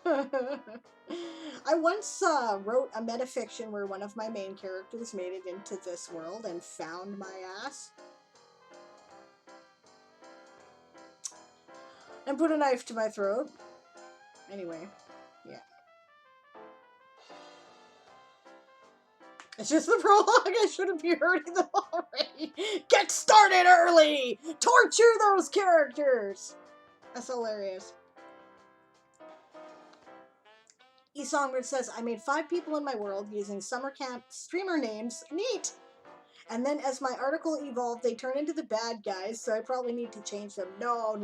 I once wrote a metafiction where one of my main characters made it into this world and found my ass. And put a knife to my throat. Anyway, yeah. It's just the prologue. I shouldn't be hurting them already. Get started early! Torture those characters! That's hilarious. eSongbird says, I made 5 people in my world using summer camp streamer names. Neat! And then as my article evolved, they turn into the bad guys, so I probably need to change them. No.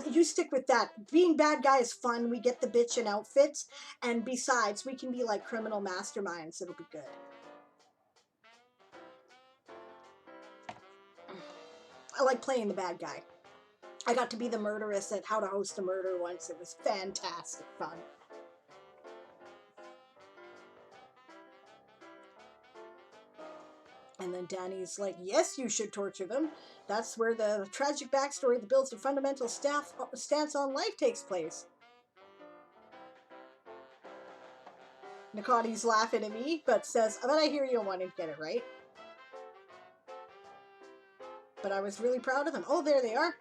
You stick with that. Being bad guy is fun. We get the bitch in outfits. And besides, we can be like criminal masterminds. It'll be good. I like playing the bad guy. I got to be the murderess at How to Host a Murder once. It was fantastic fun. And then Danny's like, yes, you should torture them. That's where the tragic backstory that builds a fundamental stance on life takes place. Nicoti's laughing at me, but says, I bet I hear you wanting to get it right. But I was really proud of them. Oh, there they are.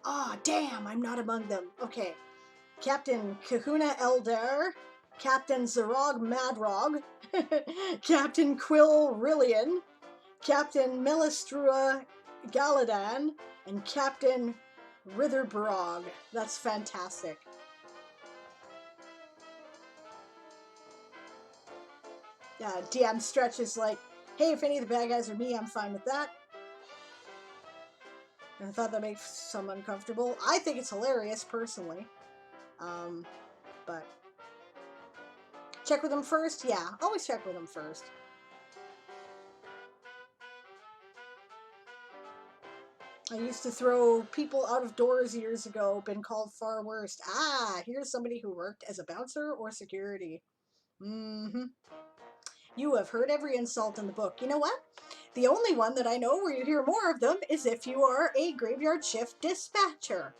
Ah, oh, damn, I'm not among them. Okay. Captain Kahuna Eldar, Captain Zarog Madrog, Captain Quill Rillian, Captain Melistrua Galadan and Captain Ritherbrog. That's fantastic. Yeah, DM Stretch is like, hey, if any of the bad guys are me, I'm fine with that. And I thought that makes some uncomfortable. I think it's hilarious, personally. But check with them first? Yeah, always check with them first. I used to throw people out of doors years ago, been called far worse. Ah, here's somebody who worked as a bouncer or security. Mm-hmm. You have heard every insult in the book. You know what? The only one that I know where you hear more of them is if you are a graveyard shift dispatcher.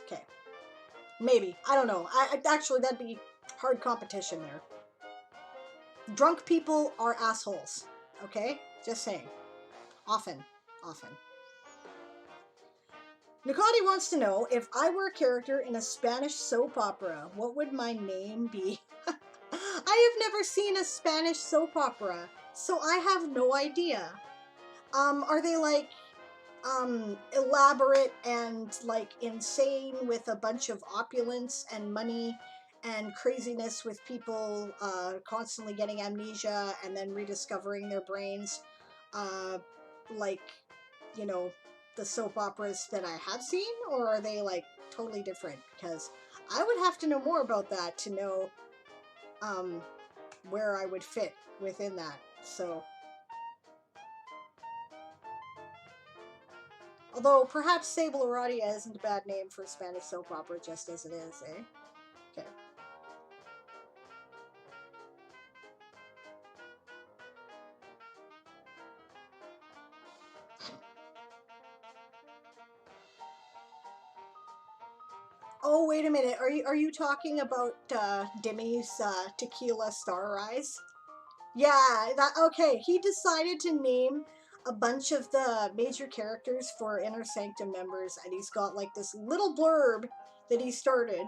Okay. Maybe. I don't know. Actually, that'd be hard competition there. Drunk people are assholes. Okay? Just saying. Often. Nicoti wants to know, if I were a character in a Spanish soap opera, what would my name be? I have never seen a Spanish soap opera, so I have no idea. Are they like elaborate and like insane with a bunch of opulence and money and craziness with people constantly getting amnesia and then rediscovering their brains, like, you know, the soap operas that I have seen? Or are they like totally different? Because I would have to know more about that to know where I would fit within that. So, although perhaps Sable Aradia isn't a bad name for a Spanish soap opera, just as it is, eh? Okay. Oh, wait a minute. Are you talking about Demi's Tequila Star Rise? Yeah, that okay. He decided to name a bunch of the major characters for Inner Sanctum members, and he's got like this little blurb that he started,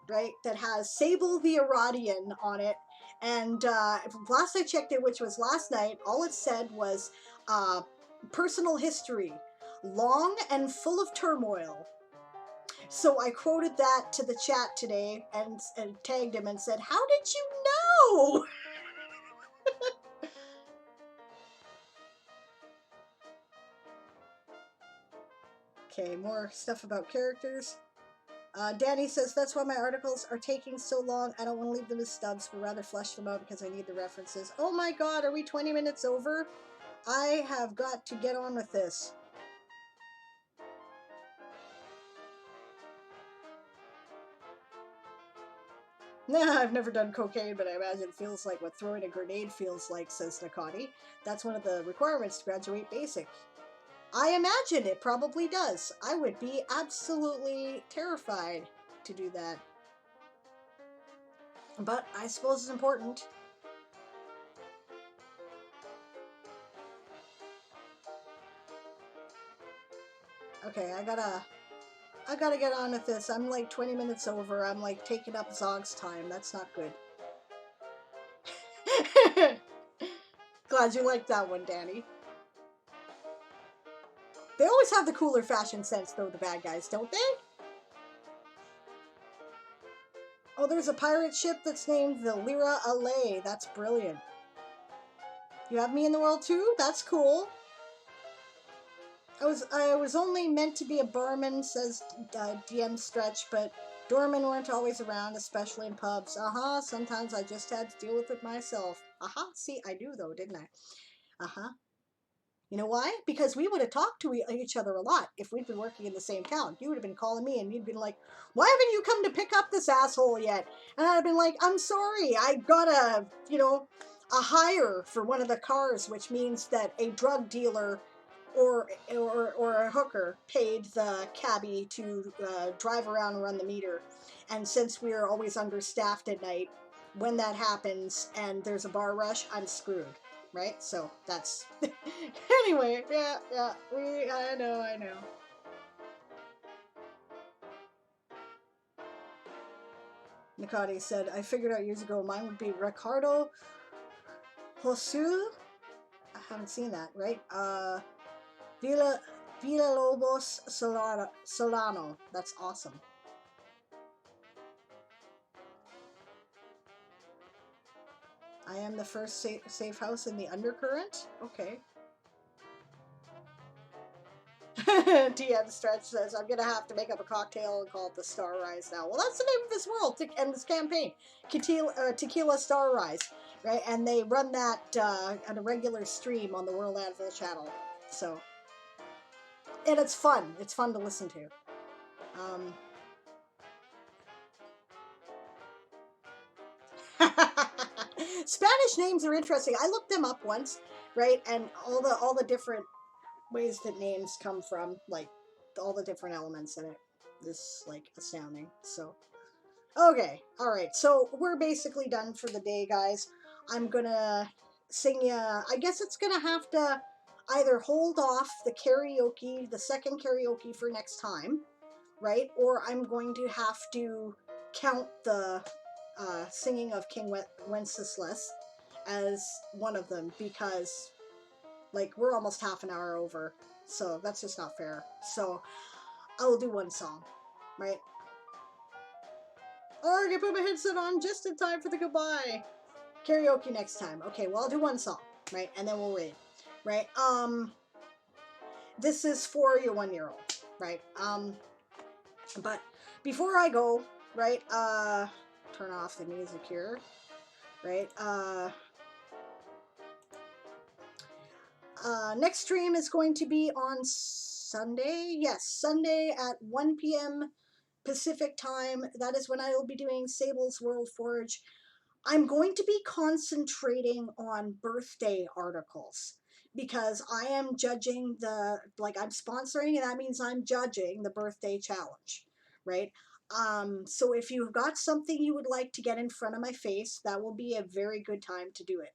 right? That has Sable the Iradian on it. And last I checked it, which was last night, all it said was personal history, long and full of turmoil. So I quoted that to the chat today and tagged him and said, "How did you know?" Okay, more stuff about characters. Danny says, that's why my articles are taking so long. I don't want to leave them as stubs, but rather flesh them out because I need the references. Oh my god, are we 20 minutes over? I have got to get on with this. Nah, I've never done cocaine, but I imagine it feels like what throwing a grenade feels like, says Nakati. That's one of the requirements to graduate basic. I imagine it probably does. I would be absolutely terrified to do that. But I suppose it's important. Okay, I gotta get on with this. I'm like 20 minutes over. I'm like taking up Zog's time. That's not good. Glad you liked that one, Danny. They always have the cooler fashion sense, though, the bad guys, don't they? Oh, there's a pirate ship that's named the Lyra Allay. That's brilliant. You have me in the world too? That's cool. I was only meant to be a barman, says DM Stretch, but doormen weren't always around, especially in pubs. Sometimes I just had to deal with it myself. See, I do though, didn't I? You know why? Because we would have talked to each other a lot if we'd been working in the same town. You would have been calling me and you'd been like, why haven't you come to pick up this asshole yet? And I'd have been like, I'm sorry, I got a hire for one of the cars, which means that a drug dealer or a hooker paid the cabbie to drive around and run the meter. And since we're always understaffed at night, when that happens and there's a bar rush, I'm screwed. Right? So that's anyway, yeah, I know. Nakati said, I figured out years ago mine would be Ricardo Josul. I haven't seen that, right? Villa Villalobos Solano. That's awesome. I am the first safe house in the undercurrent. Okay. TM Stretch says, I'm gonna have to make up a cocktail and call it the Star Rise now. Well, that's the name of this world and this campaign, Tequila Star Rise, right? And they run that on a regular stream on the World Advil channel. So, and it's fun. It's fun to listen to. Spanish names are interesting. I looked them up once, right? And all the different ways that names come from, like all the different elements in it, is like astounding. So, okay, all right. So we're basically done for the day, guys. I'm gonna sing ya. I guess it's gonna have to either hold off the karaoke, the second karaoke for next time, right? Or I'm going to have to count the singing of King Wenceslas as one of them because, like, we're almost half an hour over, so that's just not fair. So I will do one song, right? Or I can put my headset on just in time for the goodbye. Karaoke next time. Okay, well, I'll do one song, right? And then we'll read, right? This is for your 1-year-old, right? But before I go, right, turn off the music here, right? Next stream is going to be on Sunday. Yes, Sunday at 1 p.m. Pacific time. That is when I will be doing Sable's World Forge. I'm going to be concentrating on birthday articles because I am judging I'm sponsoring, and that means I'm judging the birthday challenge, right? So if you've got something you would like to get in front of my face, that will be a very good time to do it,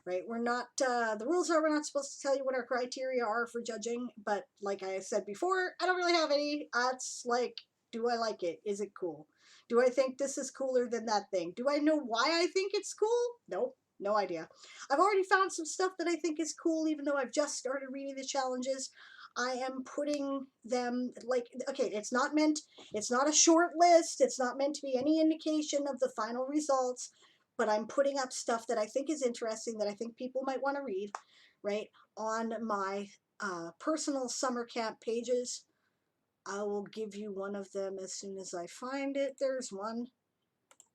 right? We're not, the rules are we're not supposed to tell you what our criteria are for judging, but like I said before, I don't really have any. It's like, do I like it? Is it cool? Do I think this is cooler than that thing? Do I know why I think it's cool? Nope, no idea. I've already found some stuff that I think is cool, even though I've just started reading the challenges. I am putting them, like, okay, it's not a short list, it's not meant to be any indication of the final results, but I'm putting up stuff that I think is interesting, that I think people might want to read, right, on my personal summer camp pages. I will give you one of them as soon as I find it. There's one.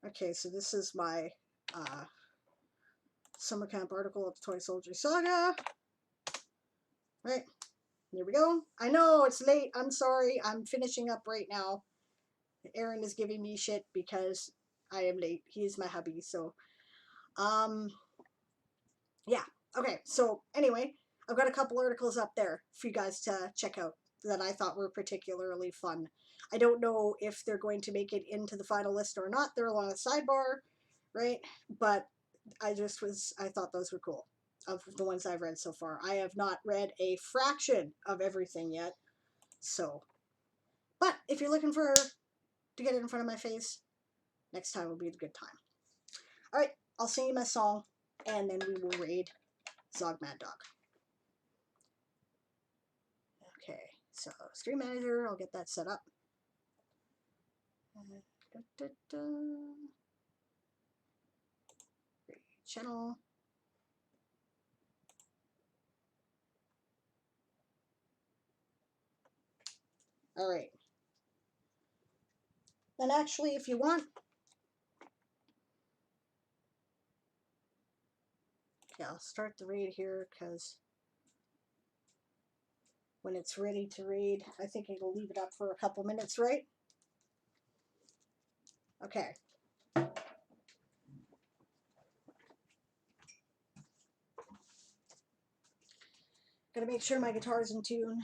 Okay, so this is my summer camp article of the Toy Soldier Saga. Right, here we go. I know it's late. I'm sorry. I'm finishing up right now. Aaron is giving me shit because I am late. He is my hubby, so yeah. Okay, so anyway, I've got a couple articles up there for you guys to check out that I thought were particularly fun. I don't know if they're going to make it into the final list or not. They're along the sidebar, right? But I thought those were cool, of the ones I've read so far. I have not read a fraction of everything yet, so. But if you're looking to get it in front of my face, next time will be a good time. All right, I'll sing you my song, and then we will raid Zog Mad Dog. Okay, so Stream Manager, I'll get that set up. Channel. All right. And actually, if you want, okay, I'll start the raid here because when it's ready to raid, I think it'll leave it up for a couple minutes, right? Okay. Gotta make sure my guitar's in tune.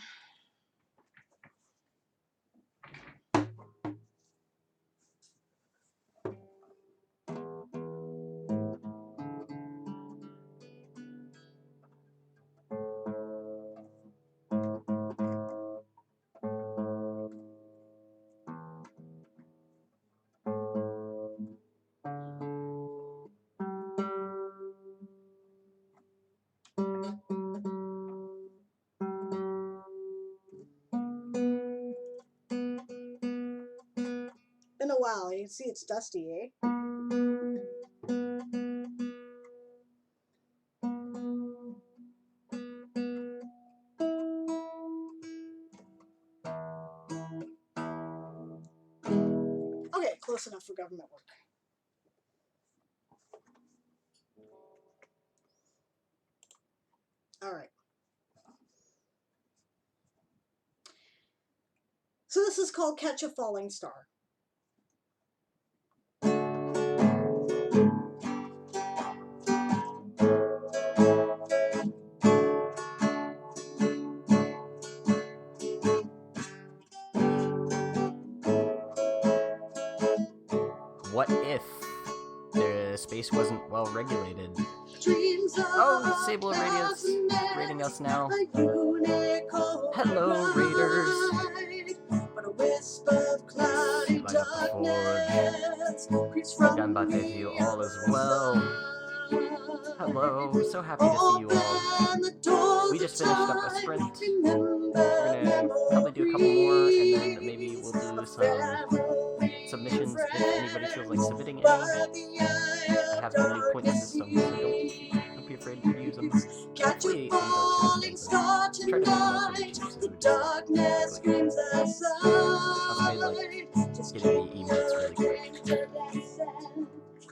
been a while. You see, it's dusty, eh? Okay, close enough for government work. All right. So this is called Catch a Falling Star. What if the space wasn't well regulated? Oh, Sable Radio's rating us now. Hello, Raiders. But a wisp of cloudy Light up the forge. creeps from Ganbatte to you all as well. Hello, so happy to see you all. We just finished up a sprint. We're gonna probably do a couple more, and then maybe we'll do some submissions if anybody feels like submitting any. I have the new point system, so don't be afraid to use them. Hopefully things aren't too expensive. Try to make them all pretty cheap so we just getting the emotes really quick.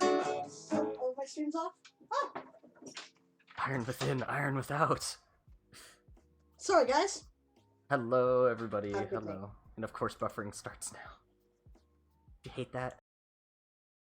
Oh, my stream's off? Oh! Iron within, iron without. Sorry, guys. Hello, everybody. Have a good Hello. night. And of course, buffering starts now. Do you hate that?